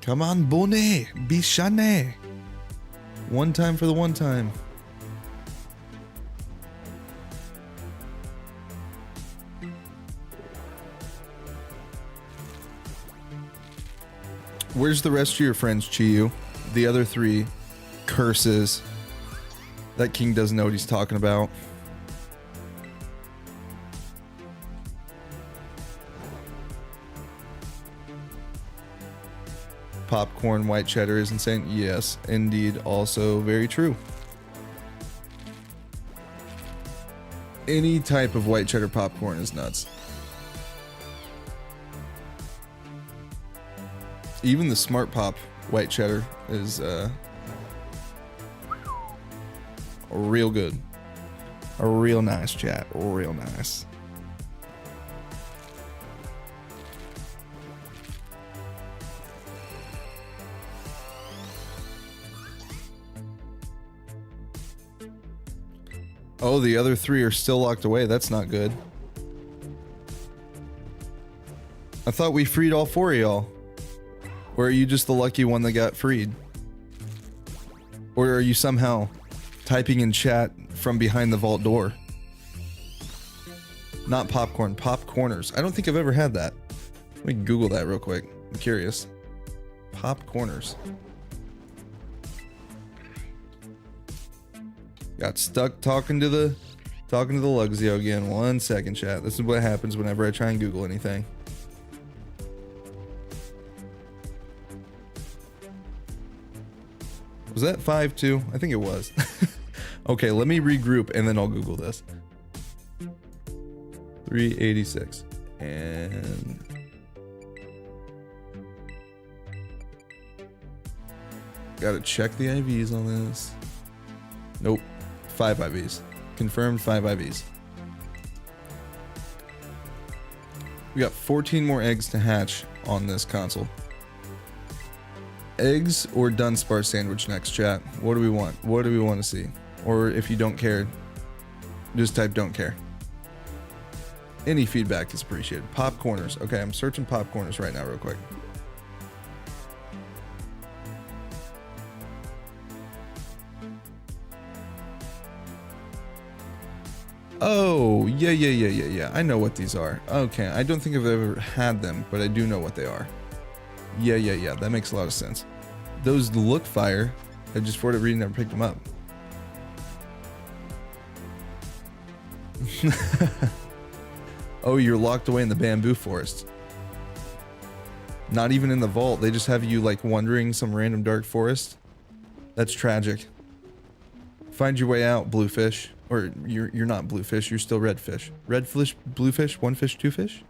Come on, Bonnet, Bichane. One time for the one time. Where's the rest of your friends, Chiyu? The other 3 curses. That king doesn't know what he's talking about. Popcorn white cheddar is insane. Yes, indeed. Also very true. Any type of white cheddar popcorn is nuts. Even the Smart Pop white cheddar is real good. A real nice, chat. Real nice. Oh, the other 3 are still locked away. That's not good. I thought we freed all 4 of y'all. Or are you just the lucky one that got freed? Or are you somehow typing in chat from behind the vault door? Not popcorn, popcorners. I don't think I've ever had that. Let me Google that real quick. I'm curious. Popcorners. Got stuck talking to the Luxio again. 1 second, chat. This is what happens whenever I try and Google anything. Was that 5-2? I think it was. Okay, let me regroup and then I'll Google this. 386. And gotta check the IVs on this. Nope. 5 IVs. Confirmed 5 IVs. We got 14 more eggs to hatch on this console. Eggs or Dudunsparce sandwich next, chat? What do we want? What do we want to see? Or if you don't care, just type don't care. Any feedback is appreciated. Popcorners. Okay, I'm searching popcorners right now real quick. Oh, yeah. I know what these are. Okay, I don't think I've ever had them, but I do know what they are. Yeah. That makes a lot of sense. Those look fire. I just for whatever reason never picked them up. Oh, you're locked away in the bamboo forest. Not even in the vault. They just have you like wandering some random dark forest. That's tragic. Find your way out, bluefish. Or you're not bluefish. You're still redfish. Redfish, bluefish, 1 fish, 2 fish.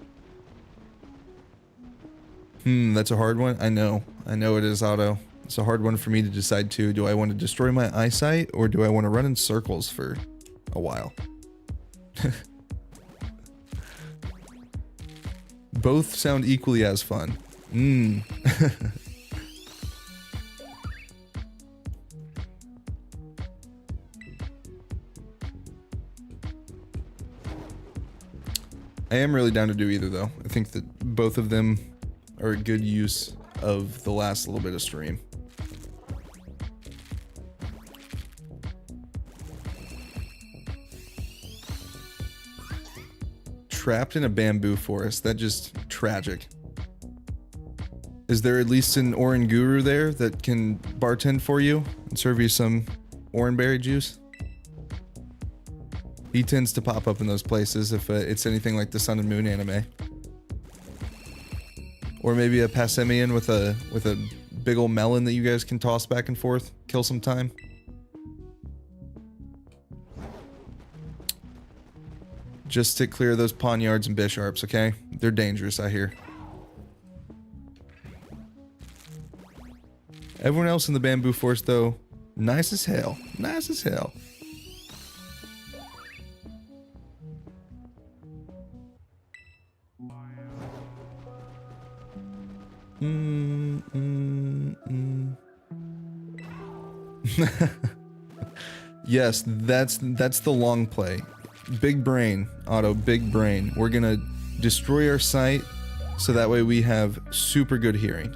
That's a hard one. I know it is, Otto. It's a hard one for me to decide too. Do I want to destroy my eyesight or do I want to run in circles for a while? Both sound equally as fun. Mmm. I am really down to do either, though. I think that both of them are a good use of the last little bit of stream. Trapped in a bamboo forest. That just tragic. Is there at least an Oranguru there that can bartend for you and serve you some oranberry juice? He tends to pop up in those places if it's anything like the Sun and Moon anime. Or maybe a Passemian with a big old melon that you guys can toss back and forth, kill some time. Just stick clear of those Pawniards and Bisharps, okay? They're dangerous, I hear. Everyone else in the bamboo forest, though, nice as hell. Nice as hell. Yes, that's the long play. Big brain, Otto, big brain. We're gonna destroy our sight so that way we have super good hearing.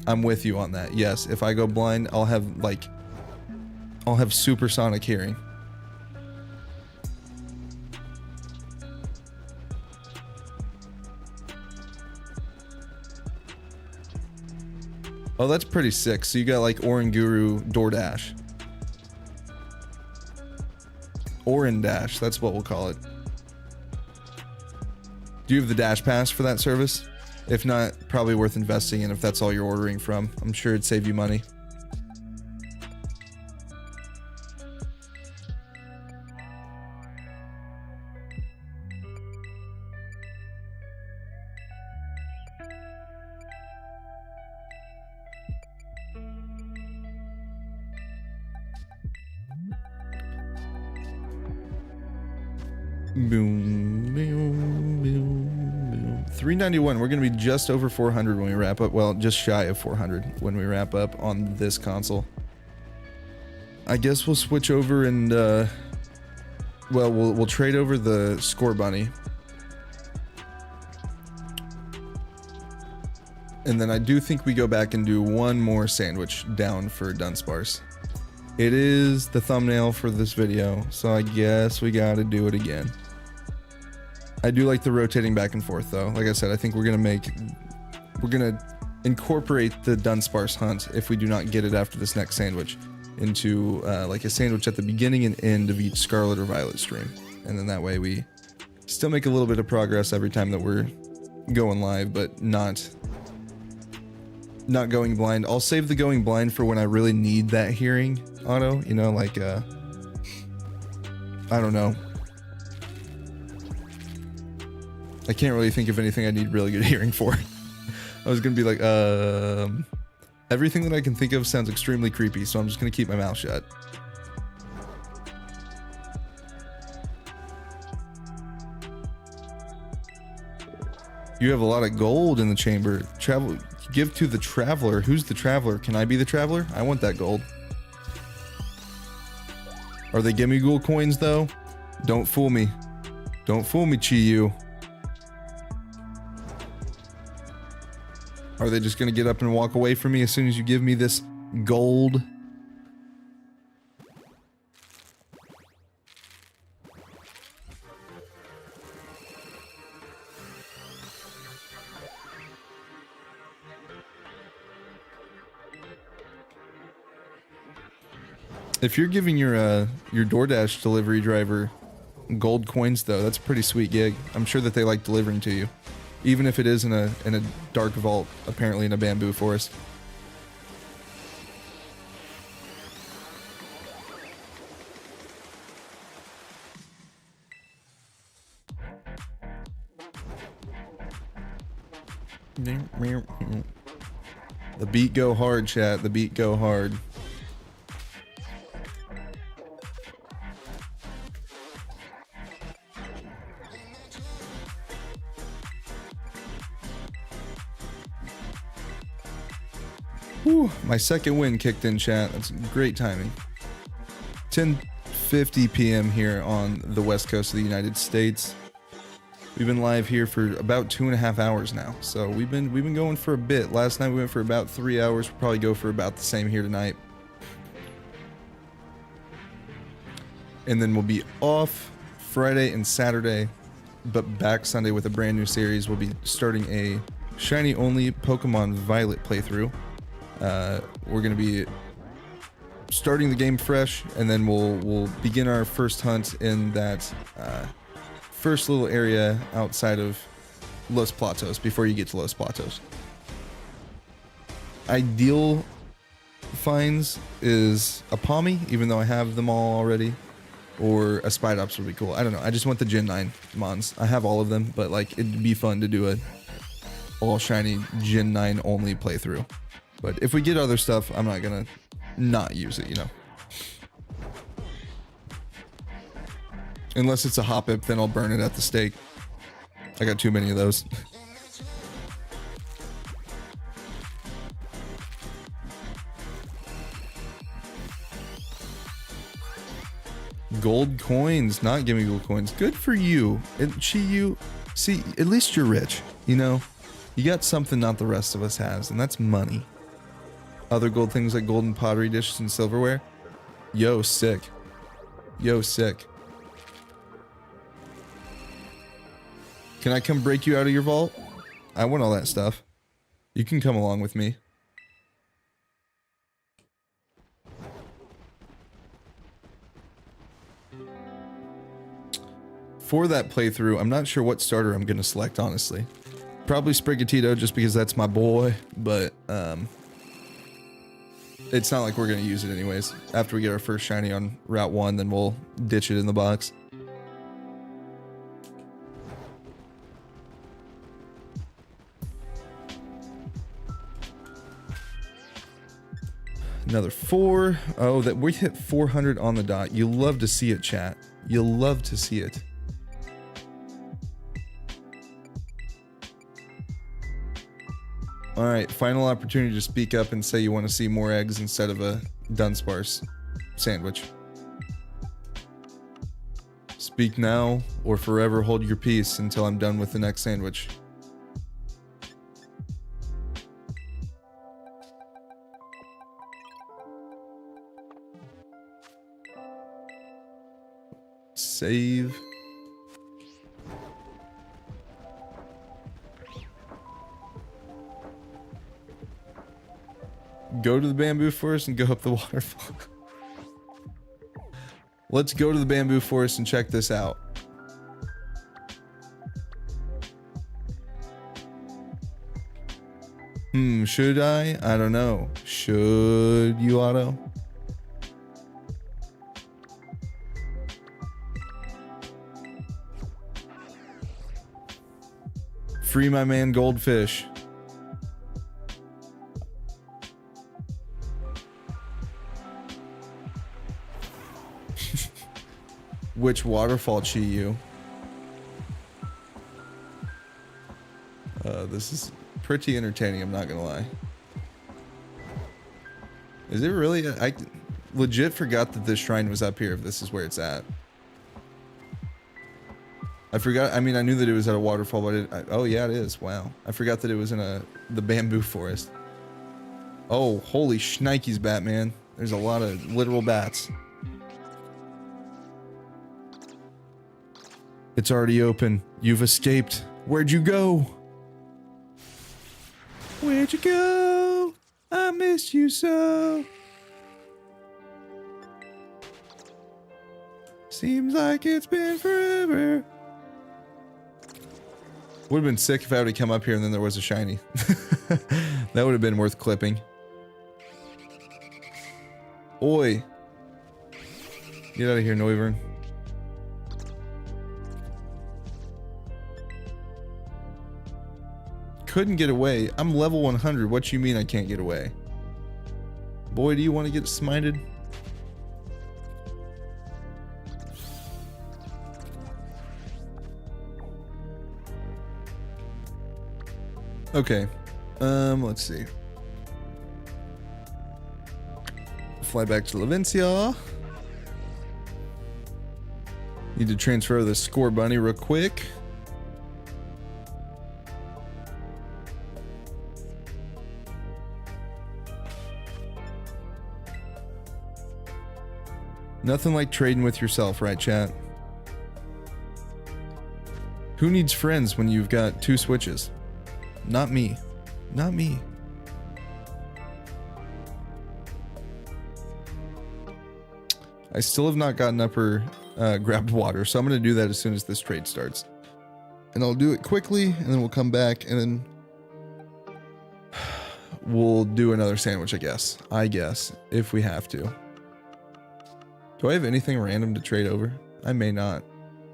I'm with you on that. Yes, if I go blind, I'll have supersonic hearing. Oh, that's pretty sick. So you got like Oranguru DoorDash. Orandash, that's what we'll call it. Do you have the Dash Pass for that service? If not, probably worth investing in if that's all you're ordering from. I'm sure it'd save you money. Boom, boom, boom, boom. 391. We're gonna be just over 400 when we wrap up. Well, just shy of 400 when we wrap up on this console. I guess we'll switch over and well, we'll trade over the Scorbunny. And then I do think we go back and do one more sandwich down for Dudunsparce. It is the thumbnail for this video, so I guess we gotta do it again. I do like the rotating back and forth though. Like I said, I think we're gonna incorporate the Dudunsparce hunt if we do not get it after this next sandwich into like a sandwich at the beginning and end of each Scarlet or Violet stream. And then that way we still make a little bit of progress every time that we're going live, but not going blind. I'll save the going blind for when I really need that hearing, Otto. You know, like I don't know. I can't really think of anything I need really good hearing for. I was gonna be like, everything that I can think of sounds extremely creepy, so I'm just gonna keep my mouth shut. You have a lot of gold in the chamber. Give to the traveler. Who's the traveler? Can I be the traveler? I want that gold. Are they gimme ghoul coins though? Don't fool me. Don't fool me, Chi-Yu. Are they just gonna get up and walk away from me as soon as you give me this gold? If you're giving your DoorDash delivery driver gold coins though, that's a pretty sweet gig. I'm sure that they like delivering to you. Even if it is in a dark vault, apparently in a bamboo forest. The beat go hard, chat. The beat go hard. Whew, my second win kicked in, chat. That's great timing. 10:50 p.m. here on the west coast of the United States. We've been live here for about 2.5 hours now, so we've been going for a bit. Last night we went for about 3 hours. We'll probably go for about the same here tonight, and then we'll be off Friday and Saturday, but back Sunday with a brand new series. We'll be starting a shiny only Pokemon Violet playthrough. We're gonna be starting the game fresh, and then we'll begin our first hunt in that first little area outside of Los Platos before you get to Los Platos. Ideal finds is a Palmy, even though I have them all already, or a Spidops would be cool. I don't know. I just want the Gen 9 mons. I have all of them, but like it'd be fun to do a all shiny Gen 9 only playthrough. But if we get other stuff, I'm not gonna not use it, you know. Unless it's a Hoppip, then I'll burn it at the stake. I got too many of those. Gold coins, not giving gold coins. Good for you. You see, at least you're rich, you know? You got something not the rest of us has, and that's money. Other gold things like golden pottery dishes and silverware. Yo, sick. Yo, sick. Can I come break you out of your vault? I want all that stuff. You can come along with me. For that playthrough, I'm not sure what starter I'm going to select, honestly. Probably Sprigatito, just because that's my boy, but it's not like we're going to use it anyways. After we get our first shiny on Route 1, then we'll ditch it in the box. Another 4. Oh, that we hit 400 on the dot. You love to see it, chat. You'll love to see it. Alright, final opportunity to speak up and say you want to see more eggs instead of a Dudunsparce sandwich. Speak now, or forever hold your peace until I'm done with the next sandwich. Save. Go to the bamboo forest and go up the waterfall. Let's go to the bamboo forest and check this out. Should I? I don't know. Should you, Otto? Free my man Goldfish. Which waterfall chi you? This is pretty entertaining, I'm not gonna lie. Is it really? I legit forgot that this shrine was up here, if this is where it's at. I forgot, I mean, I knew that it was at a waterfall, but oh yeah, it is. Wow. I forgot that it was in the bamboo forest. Oh, holy shnikes, Batman. There's a lot of literal bats. It's already open. You've escaped. Where'd you go? Where'd you go? I miss you so. Seems like it's been forever. Would have been sick if I would have come up here and then there was a shiny. That would have been worth clipping. Oi. Get out of here, Noivern. Couldn't get away. I'm level 100. What you mean I can't get away? Boy, do you want to get smited? Okay. Let's see. fly back to Levencia. Need to transfer the Scorbunny real quick. Nothing like trading with yourself, right, chat? Who needs friends when you've got 2 switches? Not me. Not me. I still have not gotten upper grabbed water, so I'm going to do that as soon as this trade starts. And I'll do it quickly, and then we'll come back, and then we'll do another sandwich, I guess, if we have to. Do I have anything random to trade over? I may not.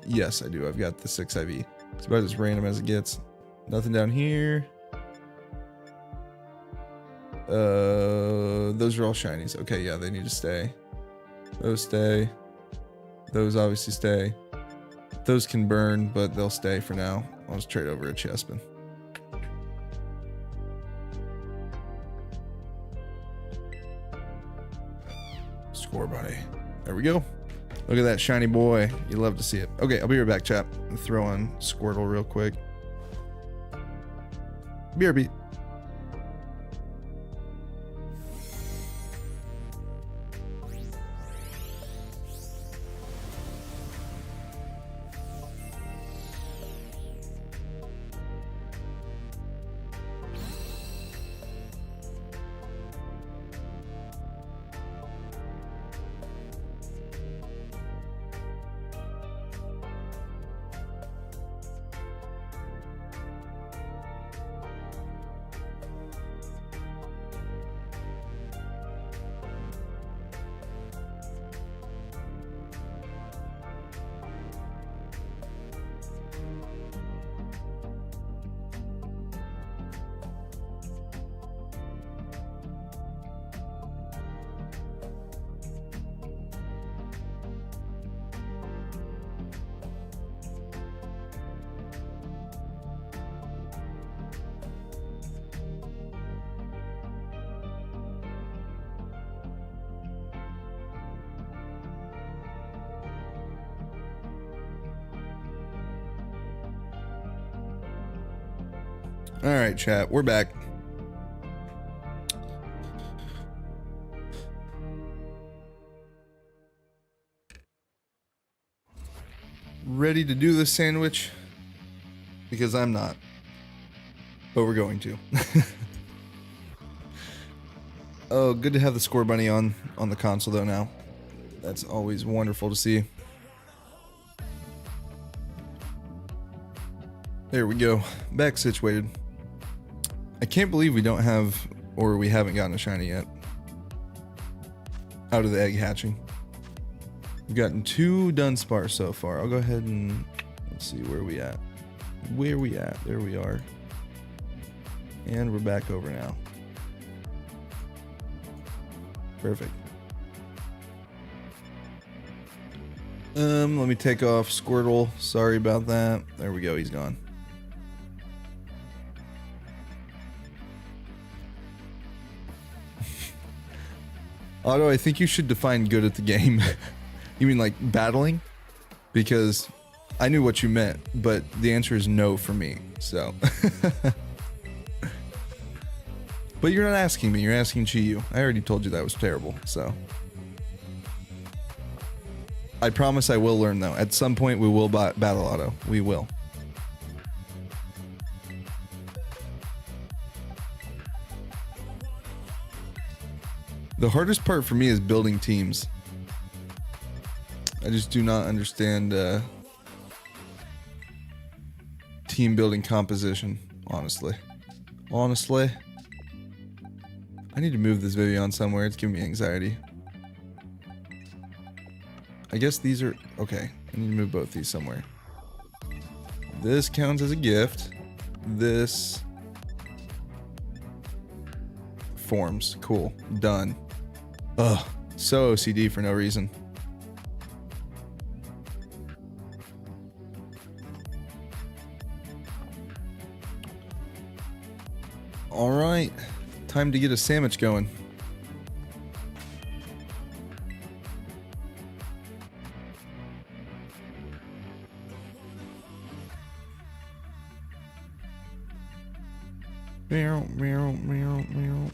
Yes, I do. I've got the 6 IV. It's about as random as it gets. Nothing down here. Those are all shinies. Okay, yeah, they need to stay. Those stay. Those obviously stay. Those can burn, but they'll stay for now. I'll just trade over a Chespin. Scorbunny. There we go. Look at that shiny boy. You love to see it. Okay, I'll be right back, chap. I'll throw on Squirtle real quick. BRB. All right, chat, we're back. Ready to do this sandwich? Because I'm not. But we're going to. Oh, good to have the Scorbunny on the console though now. That's always wonderful to see. There we go. Back situated. I can't believe we don't have, or we haven't gotten a shiny yet. Out of the egg hatching. We've gotten 2 Dudunsparce so far. I'll go ahead and, let's see, where are we at? Where are we at? There we are. And we're back over now. Perfect. Let me take off Squirtle. Sorry about that. There we go, he's gone. Otto, I think you should define good at the game. You mean like battling? Because I knew what you meant, but the answer is no for me, so. But you're not asking me, you're asking Chiyu. I already told you that was terrible, so. I promise I will learn though. At some point we will battle Otto. We will. The hardest part for me is building teams. I just do not understand team building composition, honestly. Honestly. I need to move this Vivian somewhere. It's giving me anxiety. I guess these are... Okay, I need to move both these somewhere. This counts as a gift. This... forms. Cool. Done. Ugh. So OCD for no reason. Alright. Time to get a sandwich going. Meow, meow, meow, meow.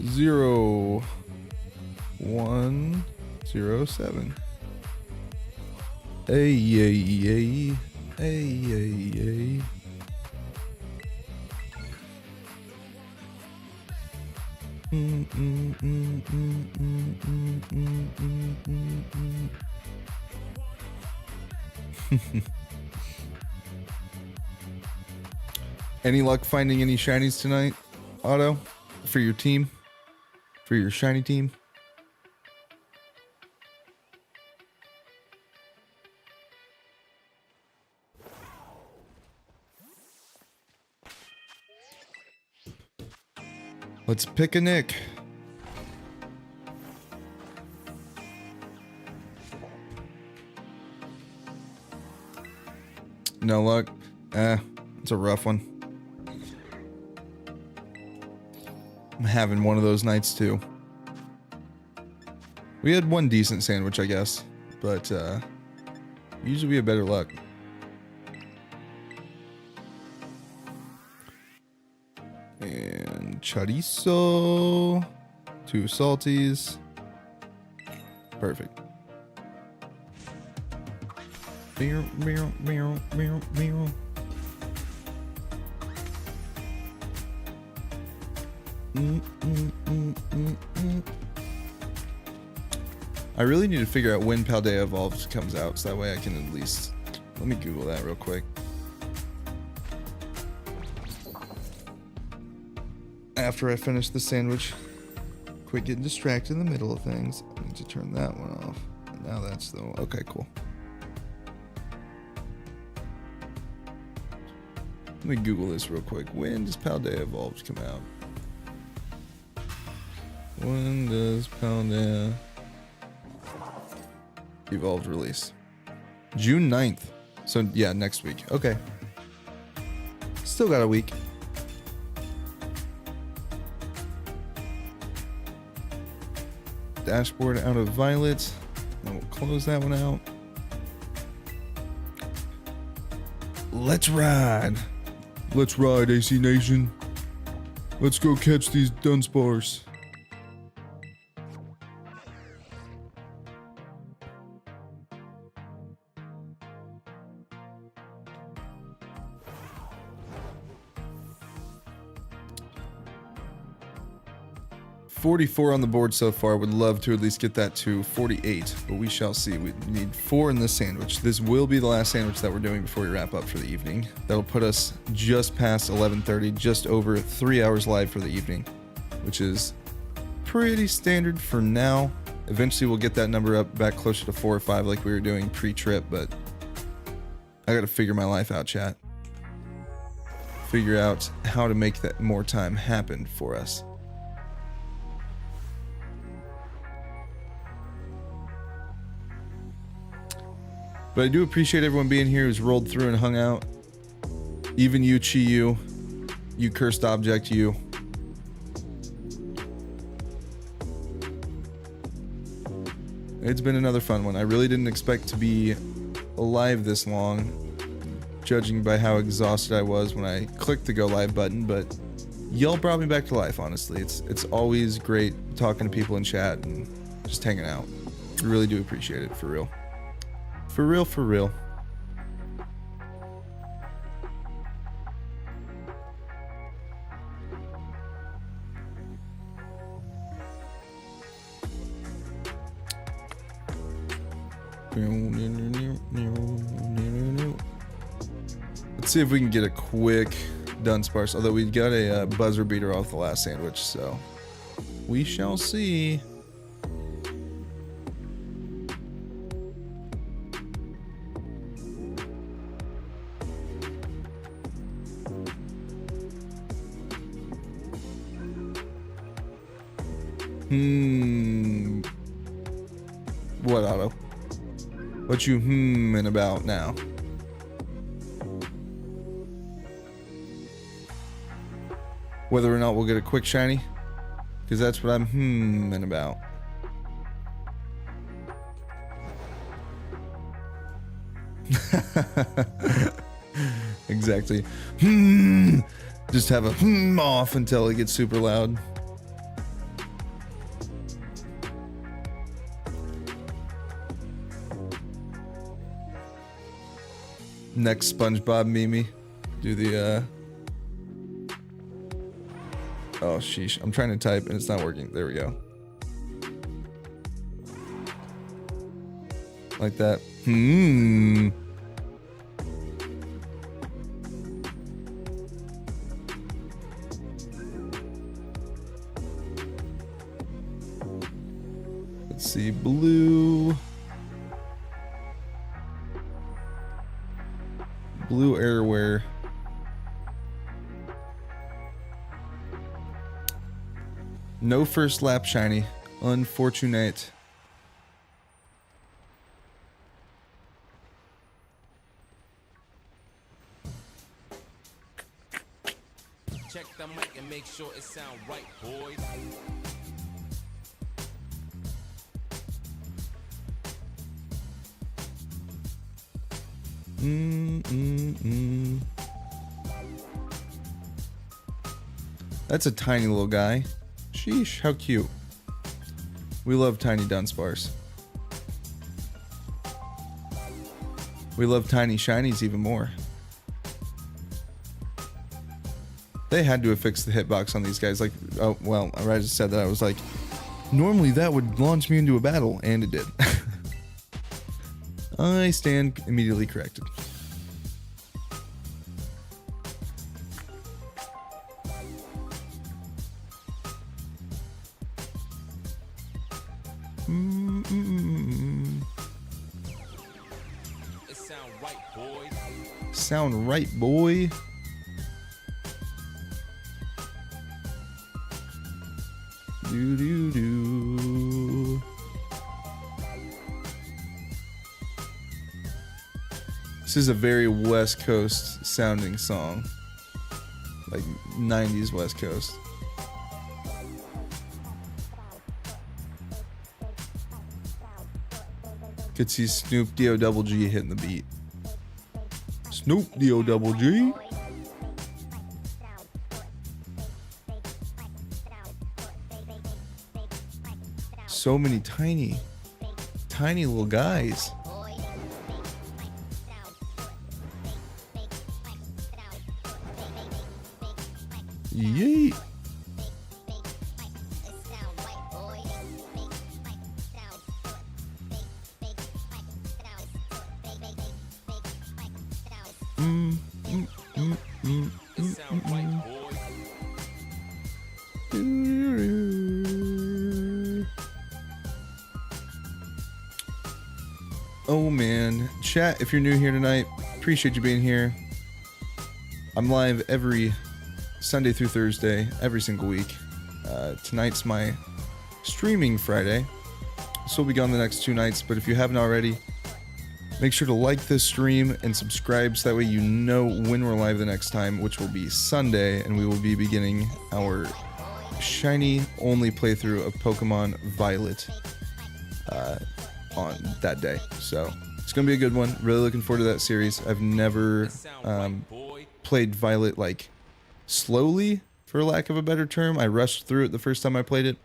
Zero, 1, 0, 7. Hey, yay, yay. Hey, yay, yay. Any luck finding any shinies tonight, Otto? For your team? For your shiny team? Let's pick a Nick. No luck. It's a rough one. I'm having one of those nights too. We had one decent sandwich, I guess, but usually we have better luck. And chorizo, 2 salties. Perfect. Meow, meow, meow, meow, meow. I really need to figure out when Paldea Evolved comes out, so that way I can at least... Let me Google that real quick. After I finish the sandwich. Quit getting distracted in the middle of things. I need to turn that one off. And now that's the... Okay, cool. Let me Google this real quick. When does Paldea Evolved come out? When does Paldea Evolved release? June 9th. So yeah, next week. Okay. Still got a week. Dashboard out of Violet. And we'll close that one out. Let's ride. Let's ride, AC Nation. Let's go catch these Dudunsparce. $44 on the board so far. Would love to at least get that to 48, but we shall see. We need 4 in this sandwich. This will be the last sandwich that we're doing before we wrap up for the evening. That'll put us just past 11:30, just over 3 hours live for the evening, which is pretty standard for now. Eventually we'll get that number up back closer to 4 or 5 like we were doing pre-trip, but I gotta figure my life out, chat. Figure out how to make that more time happen for us. But I do appreciate everyone being here who's rolled through and hung out. Even you, Chi you cursed object, you. It's been another fun one. I really didn't expect to be alive this long, judging by how exhausted I was when I clicked the go live button, but y'all brought me back to life, honestly. It's always great talking to people in chat and just hanging out. I really do appreciate it, for real. For real, for real. Let's see if we can get a quick Dudunsparce, although we got a buzzer beater off the last sandwich, so we shall see. What, Otto? What you about now? Whether or not we'll get a quick shiny? Because that's what I'm about. Exactly. Just have a off until it gets super loud. Next SpongeBob Mimi. Do the oh sheesh. I'm trying to type and it's not working. There we go. Like that. Let's see, blue. Blue airwear. No first lap shiny. Unfortunate. Check the mic and make sure it sound right, boys. That's a tiny little guy. Sheesh, how cute. We love tiny Dunsparce. We love tiny shinies even more. They had to have fixed the hitbox on these guys. Like, oh, well, I just said that. I was like, normally that would launch me into a battle, and it did. I stand immediately corrected. It sound right, boys. Sound right, boy. Do do do. This is a very West Coast sounding song, like 90s West Coast. Could see Snoop D-O-double-G hitting the beat. Snoop D-O-double-G. So many tiny little guys. Yeet. It sound right, boys. Oh man, chat, if you're new here tonight, appreciate you being here. I'm live every Sunday through Thursday, every single week. Tonight's my streaming Friday, so we'll be gone the next 2 nights, but if you haven't already, make sure to like this stream and subscribe so that way you know when we're live the next time, which will be Sunday, and we will be beginning our shiny only playthrough of Pokemon Violet on that day. So it's gonna be a good one. Really looking forward to that series. I've never played Violet like slowly, for lack of a better term. I rushed through it the first time I played it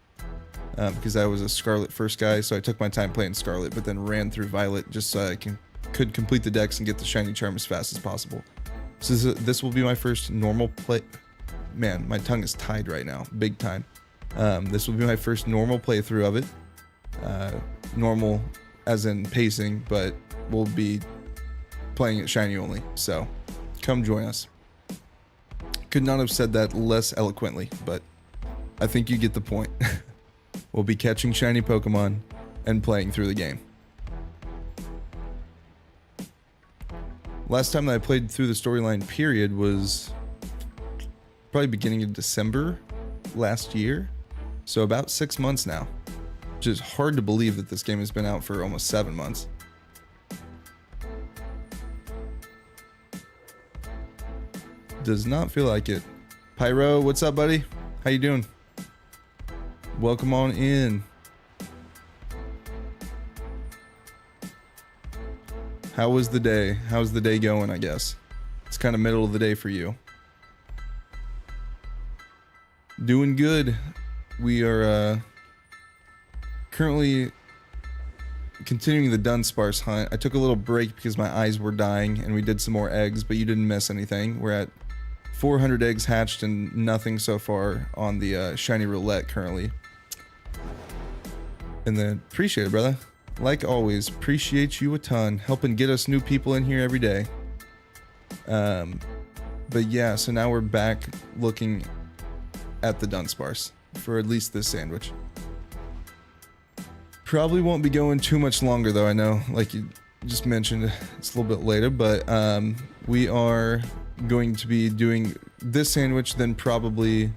because I was a Scarlet first guy, so I took my time playing Scarlet, but then ran through Violet just so I could complete the decks and get the shiny charm as fast as possible. So this will be my first normal play. Man, my tongue is tied right now, big time. This will be my first normal playthrough of it. Normal as in pacing, but we'll be playing it shiny only. So come join us. Could not have said that less eloquently, but I think you get the point. We'll be catching shiny Pokemon and playing through the game. Last time that I played through the storyline period was probably beginning of December last year. So about 6 months now. Which is hard to believe that this game has been out for almost 7 months. Does not feel like it. Pyro, what's up, buddy? How you doing? Welcome on in. How was the day? How's the day going, I guess? It's kind of middle of the day for you. Doing good. We are currently continuing the Dudunsparce hunt. I took a little break because my eyes were dying and we did some more eggs, but you didn't miss anything. We're at 400 eggs hatched and nothing so far on the Shiny Roulette currently. And then appreciate it, brother. Like always, appreciate you a ton, helping get us new people in here every day. But yeah, so now we're back looking at the Dudunsparce for at least this sandwich. Probably won't be going too much longer though, I know, like you just mentioned, it's a little bit later, but we are going to be doing this sandwich, then probably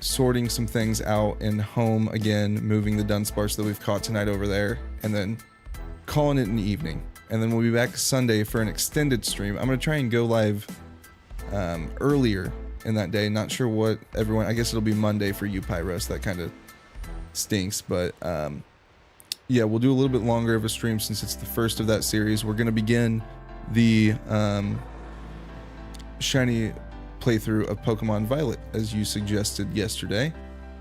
sorting some things out in home again, moving the Dudunsparce that we've caught tonight over there, and then calling it in the evening. And then we'll be back Sunday for an extended stream. I'm going to try and go live earlier in that day. Not sure what everyone, I guess it'll be Monday for you, Pyros. That kind of stinks, but yeah, we'll do a little bit longer of a stream since it's the first of that series. We're going to begin the shiny playthrough of Pokemon Violet, as you suggested yesterday.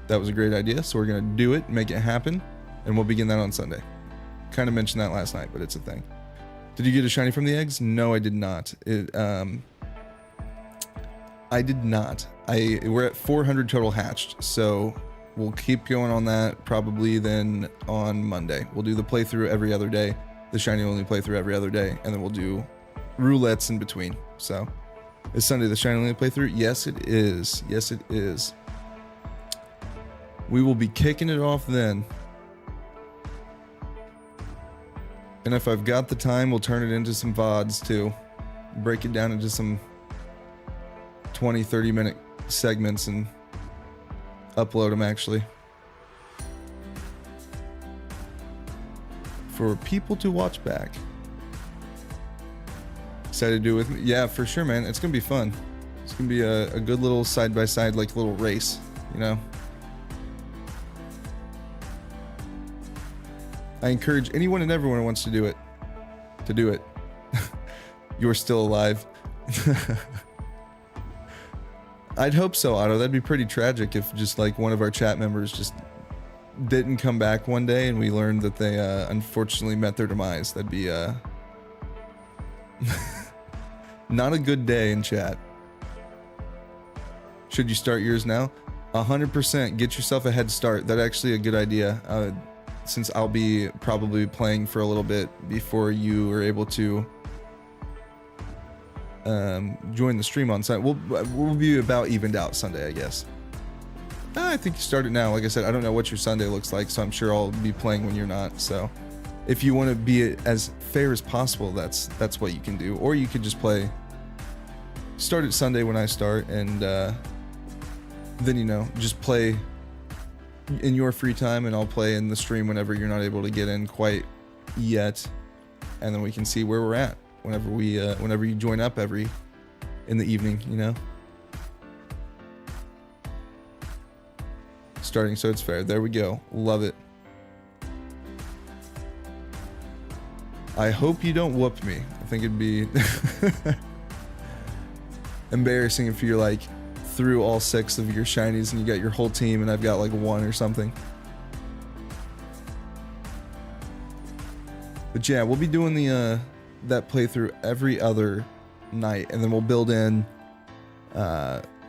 That was a great idea, so we're going to do it, make it happen, and we'll begin that on Sunday. Kind of mentioned that last night, but it's a thing. Did you get a shiny from the eggs? No, I did not. I did not. We're at 400 total hatched, so we'll keep going on that probably then on Monday. We'll do the playthrough every other day, the shiny only playthrough every other day, and then we'll do roulettes in between. So is Sunday the shiny only playthrough? Yes, it is. Yes, it is. We will be kicking it off then. And if I've got the time, we'll turn it into some VODs too. Break it down into some 20-30 minute segments and upload them actually. For people to watch back. Excited to do with me? Yeah, for sure, man. It's gonna be fun. It's gonna be a good little side-by-side, like little race, you know? I encourage anyone and everyone who wants to do it, to do it. You're still alive. I'd hope so, Otto. That'd be pretty tragic if just like one of our chat members just didn't come back one day and we learned that they unfortunately met their demise. That'd be not a good day in chat. Should you start yours now? 100%. Get yourself a head start. That's actually a good idea. Since I'll be probably playing for a little bit before you are able to join the stream on Sunday. We'll be about evened out Sunday, I guess. I think you start it now. Like I said, I don't know what your Sunday looks like, so I'm sure I'll be playing when you're not. So if you want to be as fair as possible, that's what you can do. Or you could just start it Sunday when I start, and then, you know, just play in your free time, and I'll play in the stream whenever you're not able to get in quite yet, and then we can see where we're at whenever you join up in the evening, you know. Starting so it's fair. There we go. Love it. I hope you don't whoop me. I think it'd be embarrassing if you're like through all 6 of your shinies and you got your whole team and I've got like 1 or something. But yeah, we'll be doing the that playthrough every other night, and then we'll build in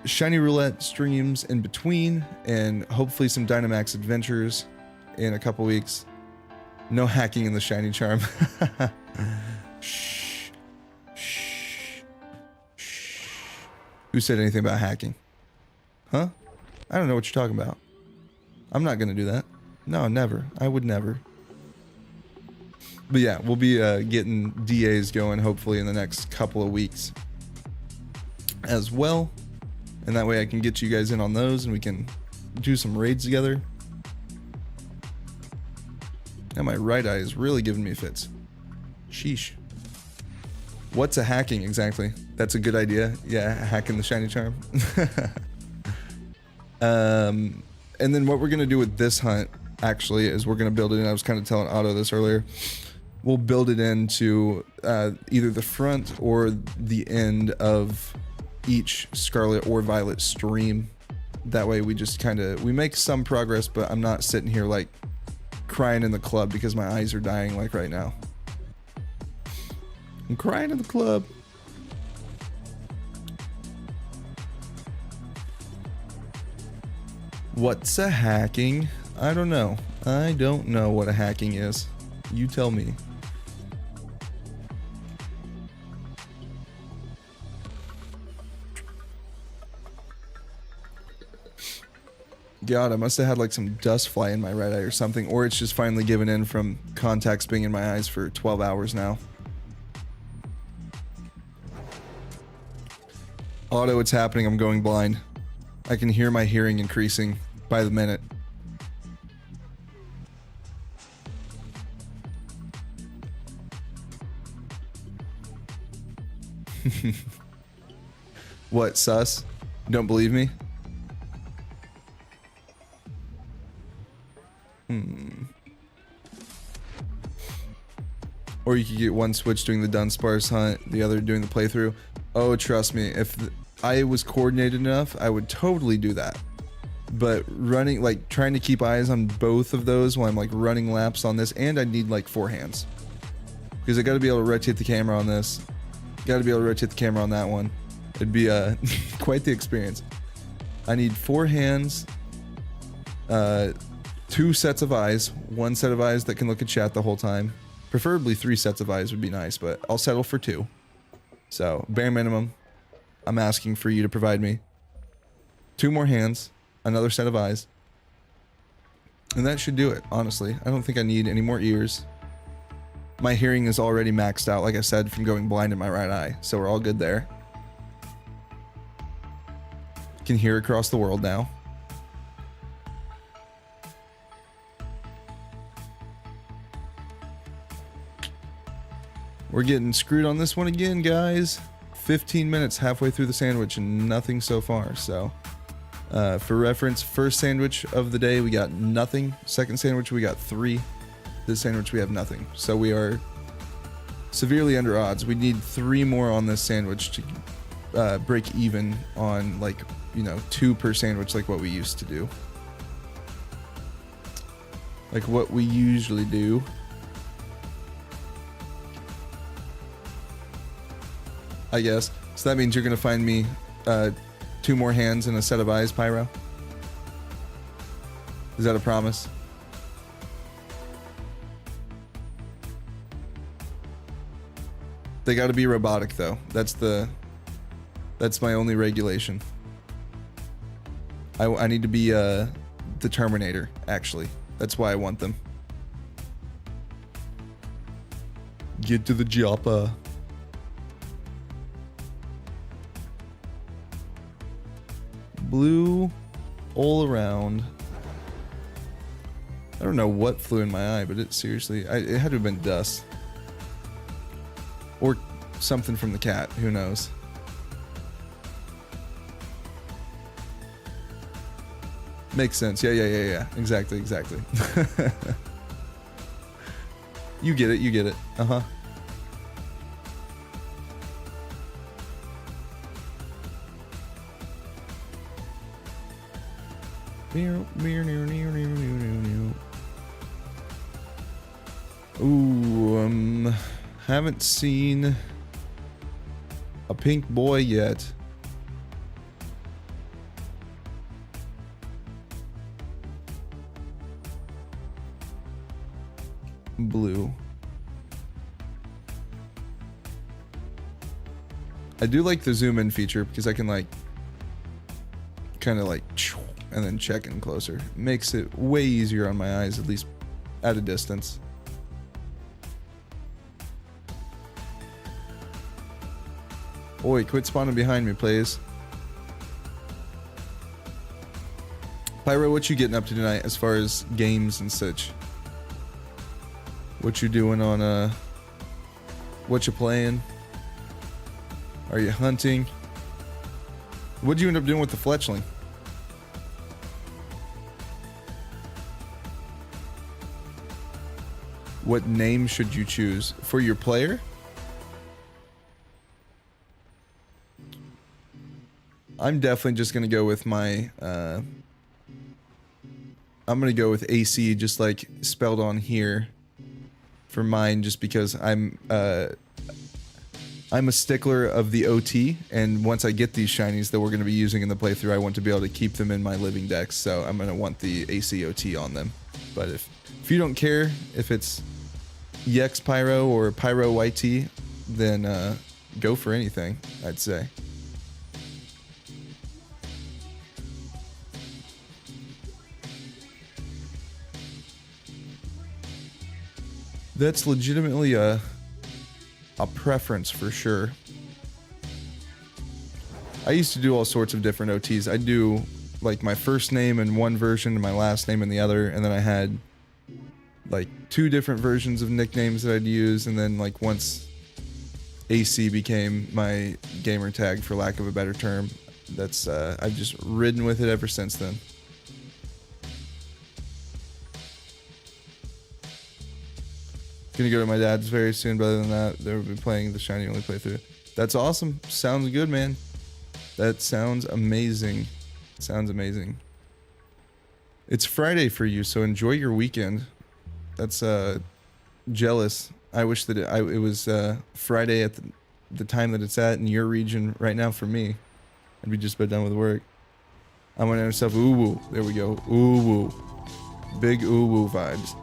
Shiny Roulette streams in between, and hopefully some Dynamax adventures in a couple weeks. No hacking in the shiny charm. Shh. Shh. Shh. Who said anything about hacking? Huh? I don't know what you're talking about. I'm not gonna do that. No, never. I would never. But yeah, we'll be getting DAs going hopefully in the next couple of weeks as well. And that way I can get you guys in on those and we can do some raids together. Now my right eye is really giving me fits. Sheesh. What's a hacking exactly? That's a good idea. Yeah, hacking the shiny charm. And then what we're going to do with this hunt actually is we're going to build it in. I was kind of telling Otto this earlier. we'll build it into either the front or the end of each Scarlet or Violet stream. That way we just we make some progress, but I'm not sitting here like crying in the club because my eyes are dying like right now. I'm crying in the club. What's a hacking? I don't know. I don't know what a hacking is. You tell me. God, I must have had like some dust fly in my right eye or something, or it's just finally given in from contacts being in my eyes for 12 hours now. Auto, it's happening. I'm going blind. I can hear my hearing increasing by the minute. What, sus? Don't believe me? Or you could get one Switch doing the Dudunsparce hunt, the other doing the playthrough. Oh, trust me, if I was coordinated enough, I would totally do that. But running, like trying to keep eyes on both of those while I'm like running laps on this, and I need like 4 hands. Because I gotta be able to rotate the camera on this. Gotta be able to rotate the camera on that one. It'd be quite the experience. I need 4 hands, 2 sets of eyes, 1 set of eyes that can look at chat the whole time. Preferably 3 sets of eyes would be nice, but I'll settle for 2. So, bare minimum, I'm asking for you to provide me 2 more hands, another set of eyes, and that should do it, honestly. I don't think I need any more ears. My hearing is already maxed out, like I said, from going blind in my right eye, so we're all good there. Can hear across the world now. We're getting screwed on this one again, guys. 15 minutes halfway through the sandwich and nothing so far. So, for reference, first sandwich of the day, we got nothing. Second sandwich, we got 3. This sandwich, we have nothing. So we are severely under odds. We need 3 more on this sandwich to break even on, like, you know, 2 per sandwich like what we used to do. Like what we usually do. I guess. So that means you're going to find me 2 more hands and a set of eyes, Pyro? Is that a promise? They got to be robotic though. That's my only regulation. I need to be the Terminator, actually. That's why I want them. Get to the Joppa. Blue all around. I don't know what flew in my eye, but it seriously, it had to have been dust. Or something from the cat, who knows. Makes sense. Yeah. Exactly. You get it. Uh-huh. Ooh, haven't seen a pink boy yet. Blue. I do like the zoom in feature because I can like kind of like and then check in closer. Makes it way easier on my eyes, at least at a distance. Oi, quit spawning behind me, please. Pyro, what you getting up to tonight as far as games and such? What you doing on, what you playing? Are you hunting? What'd you end up doing with the fletchling? What name should you choose for your player? I'm definitely just gonna go with my. I'm gonna go with AC, just like spelled on here, for mine, just because I'm a stickler of the OT, and once I get these shinies that we're gonna be using in the playthrough, I want to be able to keep them in my living decks, so I'm gonna want the AC OT on them. But if you don't care if it's EX Pyro or Pyro YT, then go for anything, I'd say. That's legitimately a preference for sure. I used to do all sorts of different OTs. I'd do like my first name in one version and my last name in the other, and then I had like 2 different versions of nicknames that I'd use, and then like once AC became my gamer tag, for lack of a better term, that's I've just ridden with it ever since then. Gonna go to my dad's very soon, but other than that, they'll be playing the Shiny only playthrough. That's awesome. Sounds good, man. That sounds amazing. Sounds amazing. It's Friday for you, so enjoy your weekend. That's jealous. I wish that it was Friday at the time that it's at in your region right now for me. I'd be just about done with work. I'm gonna have myself ooh woo. There we go. Ooh woo. Big ooh woo vibes.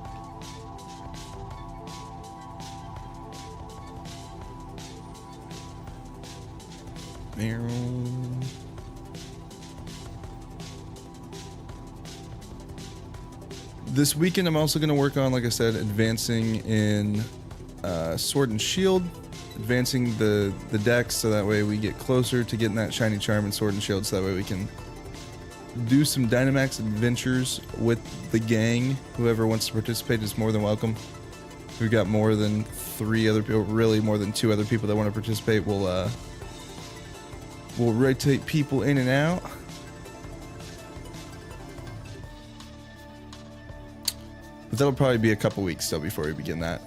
This weekend I'm also going to work on, like I said, advancing in Sword and Shield, advancing the decks so that way we get closer to getting that Shiny Charm in Sword and Shield, so that way we can do some Dynamax adventures with the gang. Whoever wants to participate is more than welcome. We've got more than 3 other people, really more than 2 other people that want to participate. We'll rotate people in and out. But that'll probably be a couple weeks still before we begin that.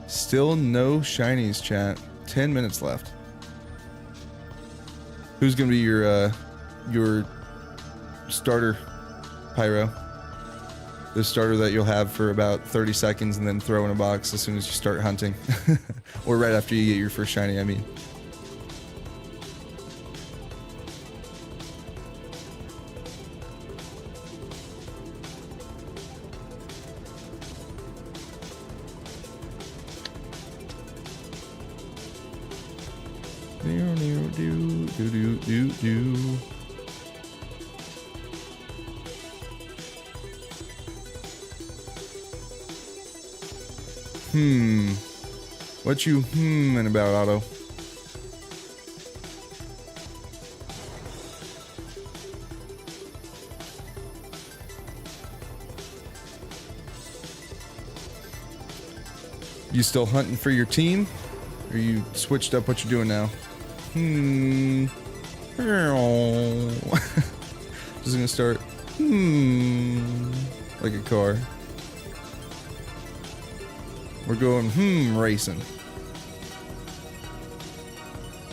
Still no shinies, chat. 10 minutes left. Who's gonna be your starter, Pyro? The starter that you'll have for about 30 seconds and then throw in a box as soon as you start hunting. Or right after you get your first shiny, I mean. What you about, Otto? You still hunting for your team? Or you switched up what you're doing now? Just gonna start like a car. We're going racing.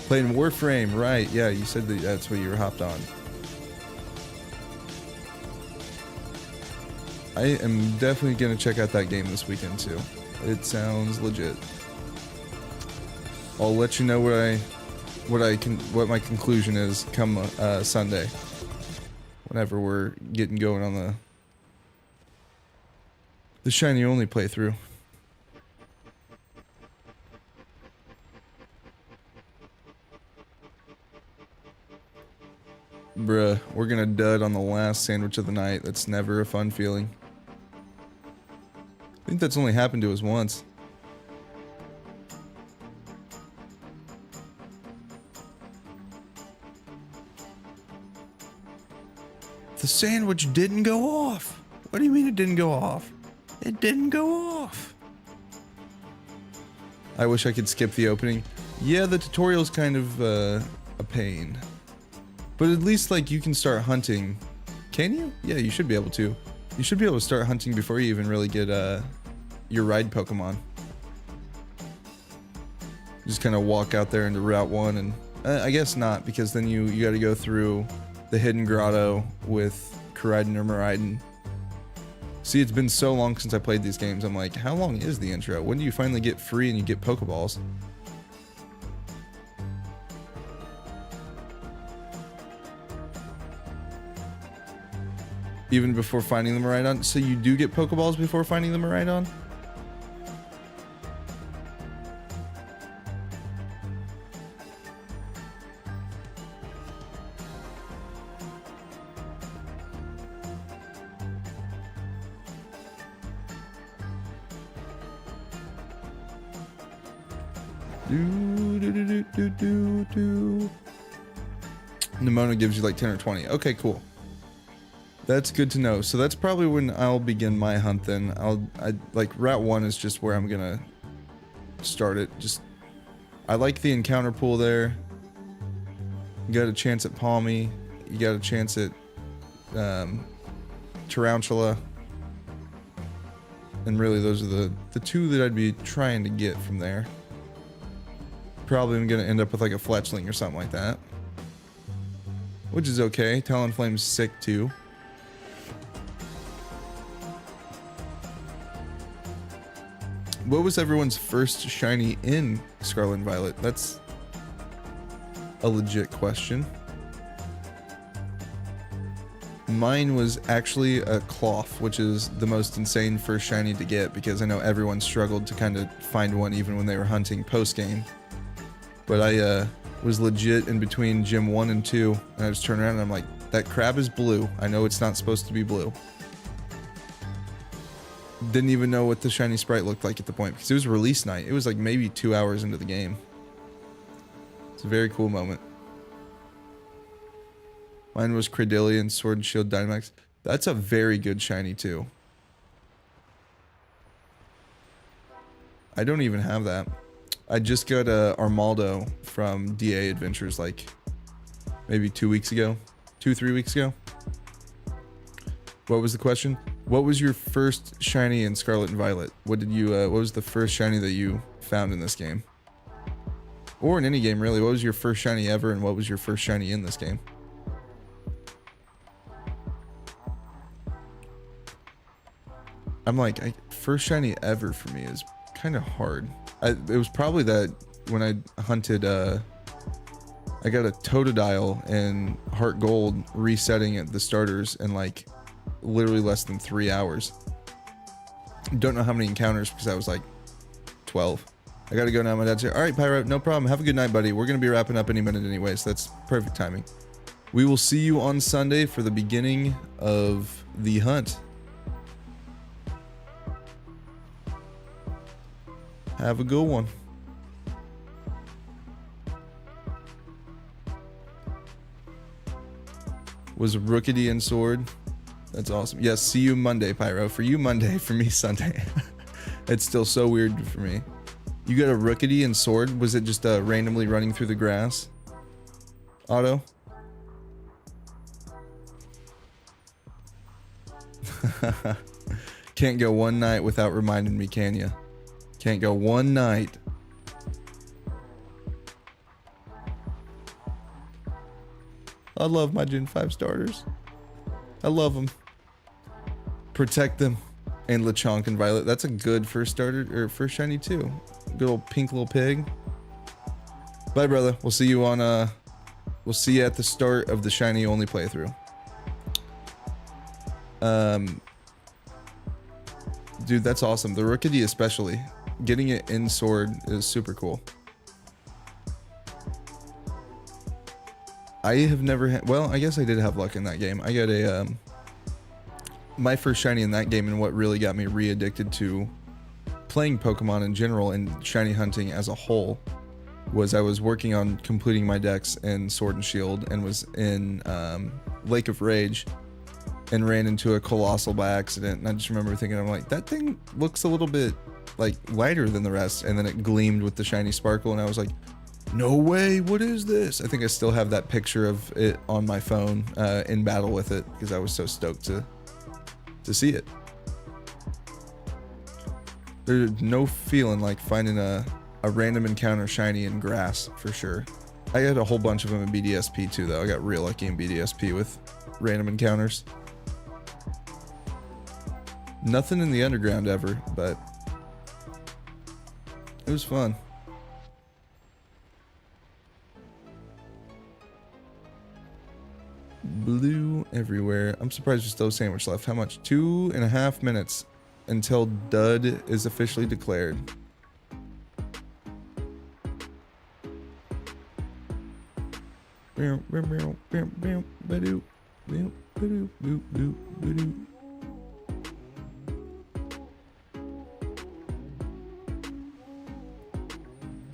Playing Warframe, right? Yeah, you said that's what you were hopped on. I am definitely gonna check out that game this weekend too. It sounds legit. I'll let you know what my conclusion is come Sunday. Whenever we're getting going on the Shiny only playthrough. Bruh, we're gonna dud on the last sandwich of the night. That's never a fun feeling. I think that's only happened to us once. The sandwich didn't go off. What do you mean it didn't go off? It didn't go off. I wish I could skip the opening. Yeah, the tutorial's kind of a pain. But at least, like, you can start hunting. Can you? Yeah, you should be able to. You should be able to start hunting before you even really get your ride Pokemon. Just kind of walk out there into Route 1 and I guess not, because then you got to go through the hidden grotto with Koraidon or Miraidon. See, it's been so long since I played these games. I'm like, how long is the intro? When do you finally get free and you get Pokeballs? Even before finding the Miraidon? So you do get Pokeballs before finding the Miraidon? Nimona gives you like 10 or 20. Okay, cool. That's good to know. So that's probably when I'll begin my hunt then. I like Route 1 is just where I'm gonna start it. Just I like the encounter pool there. You got a chance at Palmy. You got a chance at Tarantula. And really those are the two that I'd be trying to get from there. Probably I'm gonna end up with like a Fletchling or something like that. Which is okay. Talonflame's sick too. What was everyone's first shiny in Scarlet and Violet? That's a legit question. Mine was actually a Cloth, which is the most insane first shiny to get because I know everyone struggled to kind of find one even when they were hunting post-game. But I was legit in between Gym 1 and 2, and I just turned around and I'm like, that crab is blue. I know it's not supposed to be blue. Didn't even know what the shiny sprite looked like at the point because it was release night. It was like maybe 2 hours into the game. It's a very cool moment. Mine was Credillion, Sword and Shield Dynamax. That's a very good shiny too. I don't even have that. I just got a Armaldo from DA Adventures like maybe 2 weeks ago. 2-3 weeks ago. What was the question? What was your first shiny in Scarlet and Violet? What did you what was the first shiny that you found in this game? Or in any game really. What was your first shiny ever and what was your first shiny in this game? I'm like, first shiny ever for me is kind of hard. It was probably that when I hunted I got a Totodile and Heart Gold resetting at the starters in like literally less than 3 hours. Don't know how many encounters because I was like 12. I gotta go now. My dad said, all right, Pyro, no problem. Have a good night, buddy. We're gonna be wrapping up any minute anyway, so that's perfect timing. We will see you on Sunday for the beginning of the hunt. Have a good one. Was Rookity and Sword. That's awesome. Yes, see you Monday, Pyro. For you Monday, for me Sunday. It's still so weird for me. You got a Rookity and Sword? Was it just randomly running through the grass? Otto? Can't go one night without reminding me, can ya? Can't go one night. I love my Gen 5 starters. I love them. Protect them. And Lechonk and Violet. That's a good first starter, or first shiny too. Good old pink little pig. Bye, brother. We'll see you on, we'll see you at the start of the shiny only playthrough. Dude, that's awesome. The Rookity especially. Getting it in Sword is super cool. I have never had, well, I guess I did have luck in that game. I got a, my first shiny in that game and what really got me re-addicted to playing Pokemon in general and shiny hunting as a whole was I was working on completing my decks in Sword and Shield and was in Lake of Rage and ran into a Colossal by accident. And I just remember thinking, I'm like, that thing looks a little bit like lighter than the rest. And then it gleamed with the shiny sparkle and I was like, no way, what is this? I think I still have that picture of it on my phone in battle with it because I was so stoked to to see it. There's no feeling like finding a random encounter shiny in grass for sure. I had a whole bunch of them in BDSP too though. I got real lucky in BDSP with random encounters. Nothing in the underground ever, but it was fun. Blue everywhere. I'm surprised there's still a sandwich left. How much? 2.5 minutes until dud is officially declared.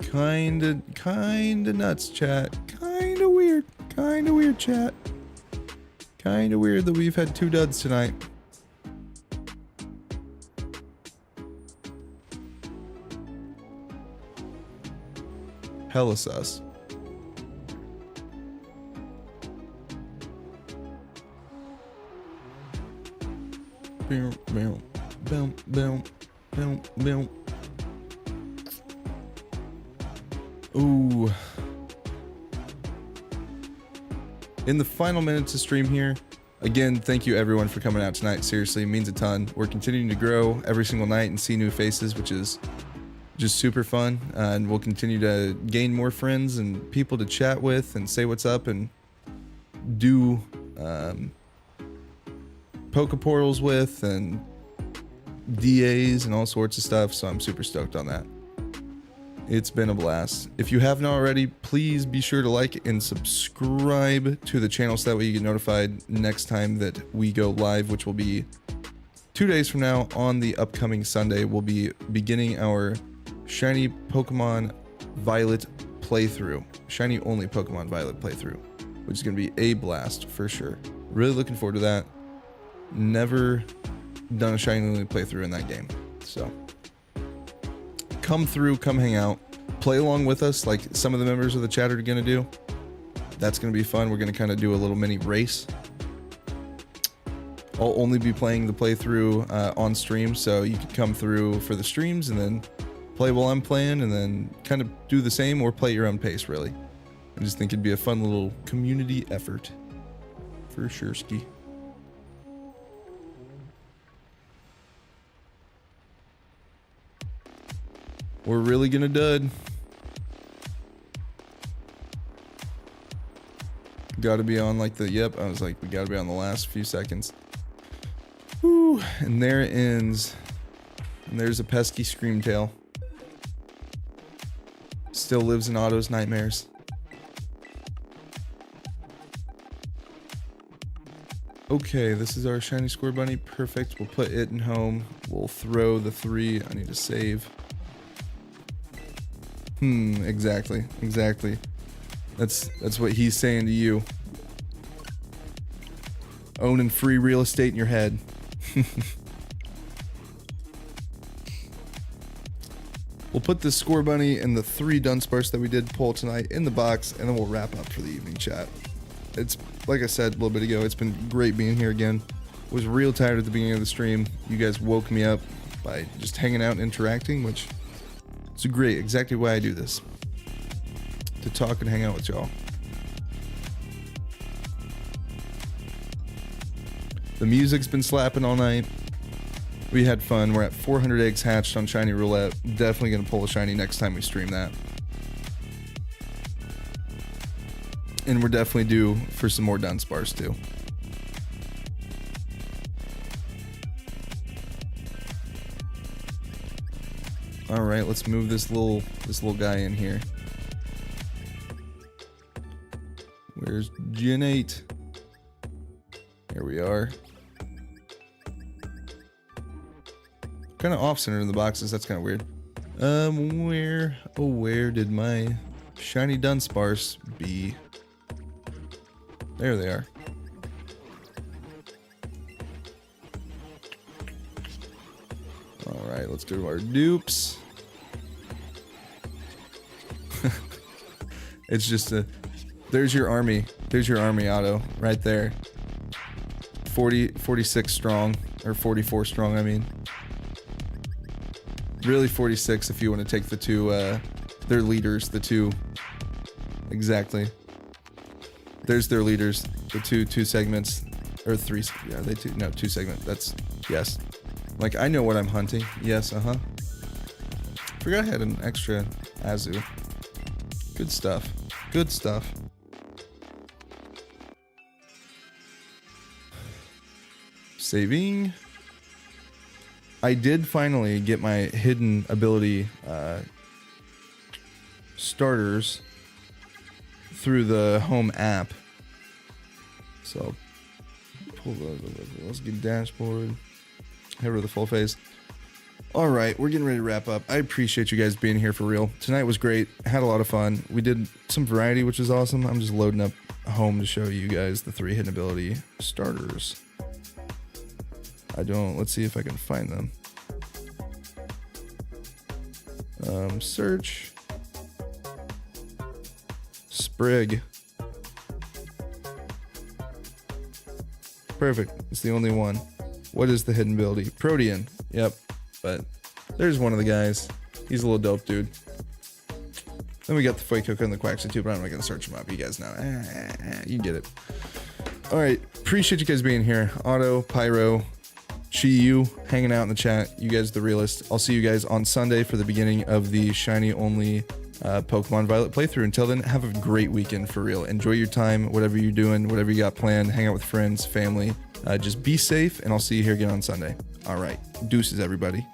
Kinda nuts, chat. Kinda weird, chat. Kinda weird that we've had 2 duds tonight. Hella sus. Ooh. In the final minutes of stream here, again, thank you everyone for coming out tonight. Seriously, it means a ton. We're continuing to grow every single night and see new faces, which is just super fun. And we'll continue to gain more friends and people to chat with and say what's up and do Poke Portals with and DAs and all sorts of stuff. So I'm super stoked on that. It's been a blast. If you haven't already, please be sure to like and subscribe to the channel so that way you get notified next time that we go live, which will be 2 days from now on the upcoming Sunday. We'll be beginning our Shiny Pokemon Violet playthrough. Shiny only Pokemon Violet playthrough, which is going to be a blast for sure. Really looking forward to that. Never done a Shiny only playthrough in that game. So come through, come hang out, play along with us like some of the members of the chat are going to do. That's going to be fun. We're going to kind of do a little mini race. I'll only be playing the playthrough on stream, so you can come through for the streams and then play while I'm playing and then kind of do the same or play at your own pace, really. I just think it'd be a fun little community effort for sure, ski. We're really gonna dud. Gotta be on like the, yep, I was like, we gotta be on the last few seconds. Woo, and there it ends. And there's a pesky Screamtail. Still lives in Otto's nightmares. Okay, this is our shiny Scorbunny. Perfect. We'll put it in home. We'll throw the 3. I need to save. Exactly. That's what he's saying to you. Owning free real estate in your head. We'll put the Scorbunny and the 3 Dudunsparce that we did pull tonight in the box, and then we'll wrap up for the evening chat. It's, like I said a little bit ago, it's been great being here again. Was real tired at the beginning of the stream. You guys woke me up by just hanging out and interacting, which is great. Exactly why I do this. To talk and hang out with y'all. The music's been slapping all night. We had fun. We're at 400 eggs hatched on Shiny Roulette. Definitely going to pull a shiny next time we stream that. And we're definitely due for some more Dudunsparce too. All right, let's move this little guy in here. Where's Gen 8? Here we are. Kind of off center in the boxes. That's kind of weird. Where did my shiny Dudunsparce be? There they are. All right, let's go to our dupes. It's just a, there's your army. There's your army, Otto, right there. 46 strong. or 44 strong, I mean. Really 46 if you want to take the two, their leaders, the two. Exactly. There's their leaders, the two segments, or three, yeah, they two, no, two segment, that's, yes. Like, I know what I'm hunting, yes, Forgot I had an extra Azu. Good stuff, good stuff. Saving. I did finally get my hidden ability starters through the home app. So pull those over. Let's get dashboard. Head over to the full face. All right, we're getting ready to wrap up. I appreciate you guys being here for real. Tonight was great. Had a lot of fun. We did some variety, which is awesome. I'm just loading up home to show you guys the 3 hidden ability starters. Let's see if I can find them. Search. Sprig. Perfect. It's the only one. What is the hidden ability? Protean. Yep. But there's one of the guys. He's a little dope dude. Then we got the Fuecoca and the Quaxly too, but I'm not going to search them up. You guys know. You get it. Alright. Appreciate you guys being here. Otto, Pyro, Shiyu, hanging out in the chat. You guys are the realest. I'll see you guys on Sunday for the beginning of the shiny only Pokemon Violet playthrough. Until then, have a great weekend for real. Enjoy your time, whatever you're doing, whatever you got planned. Hang out with friends, family. Just be safe, and I'll see you here again on Sunday. All right. Deuces, everybody.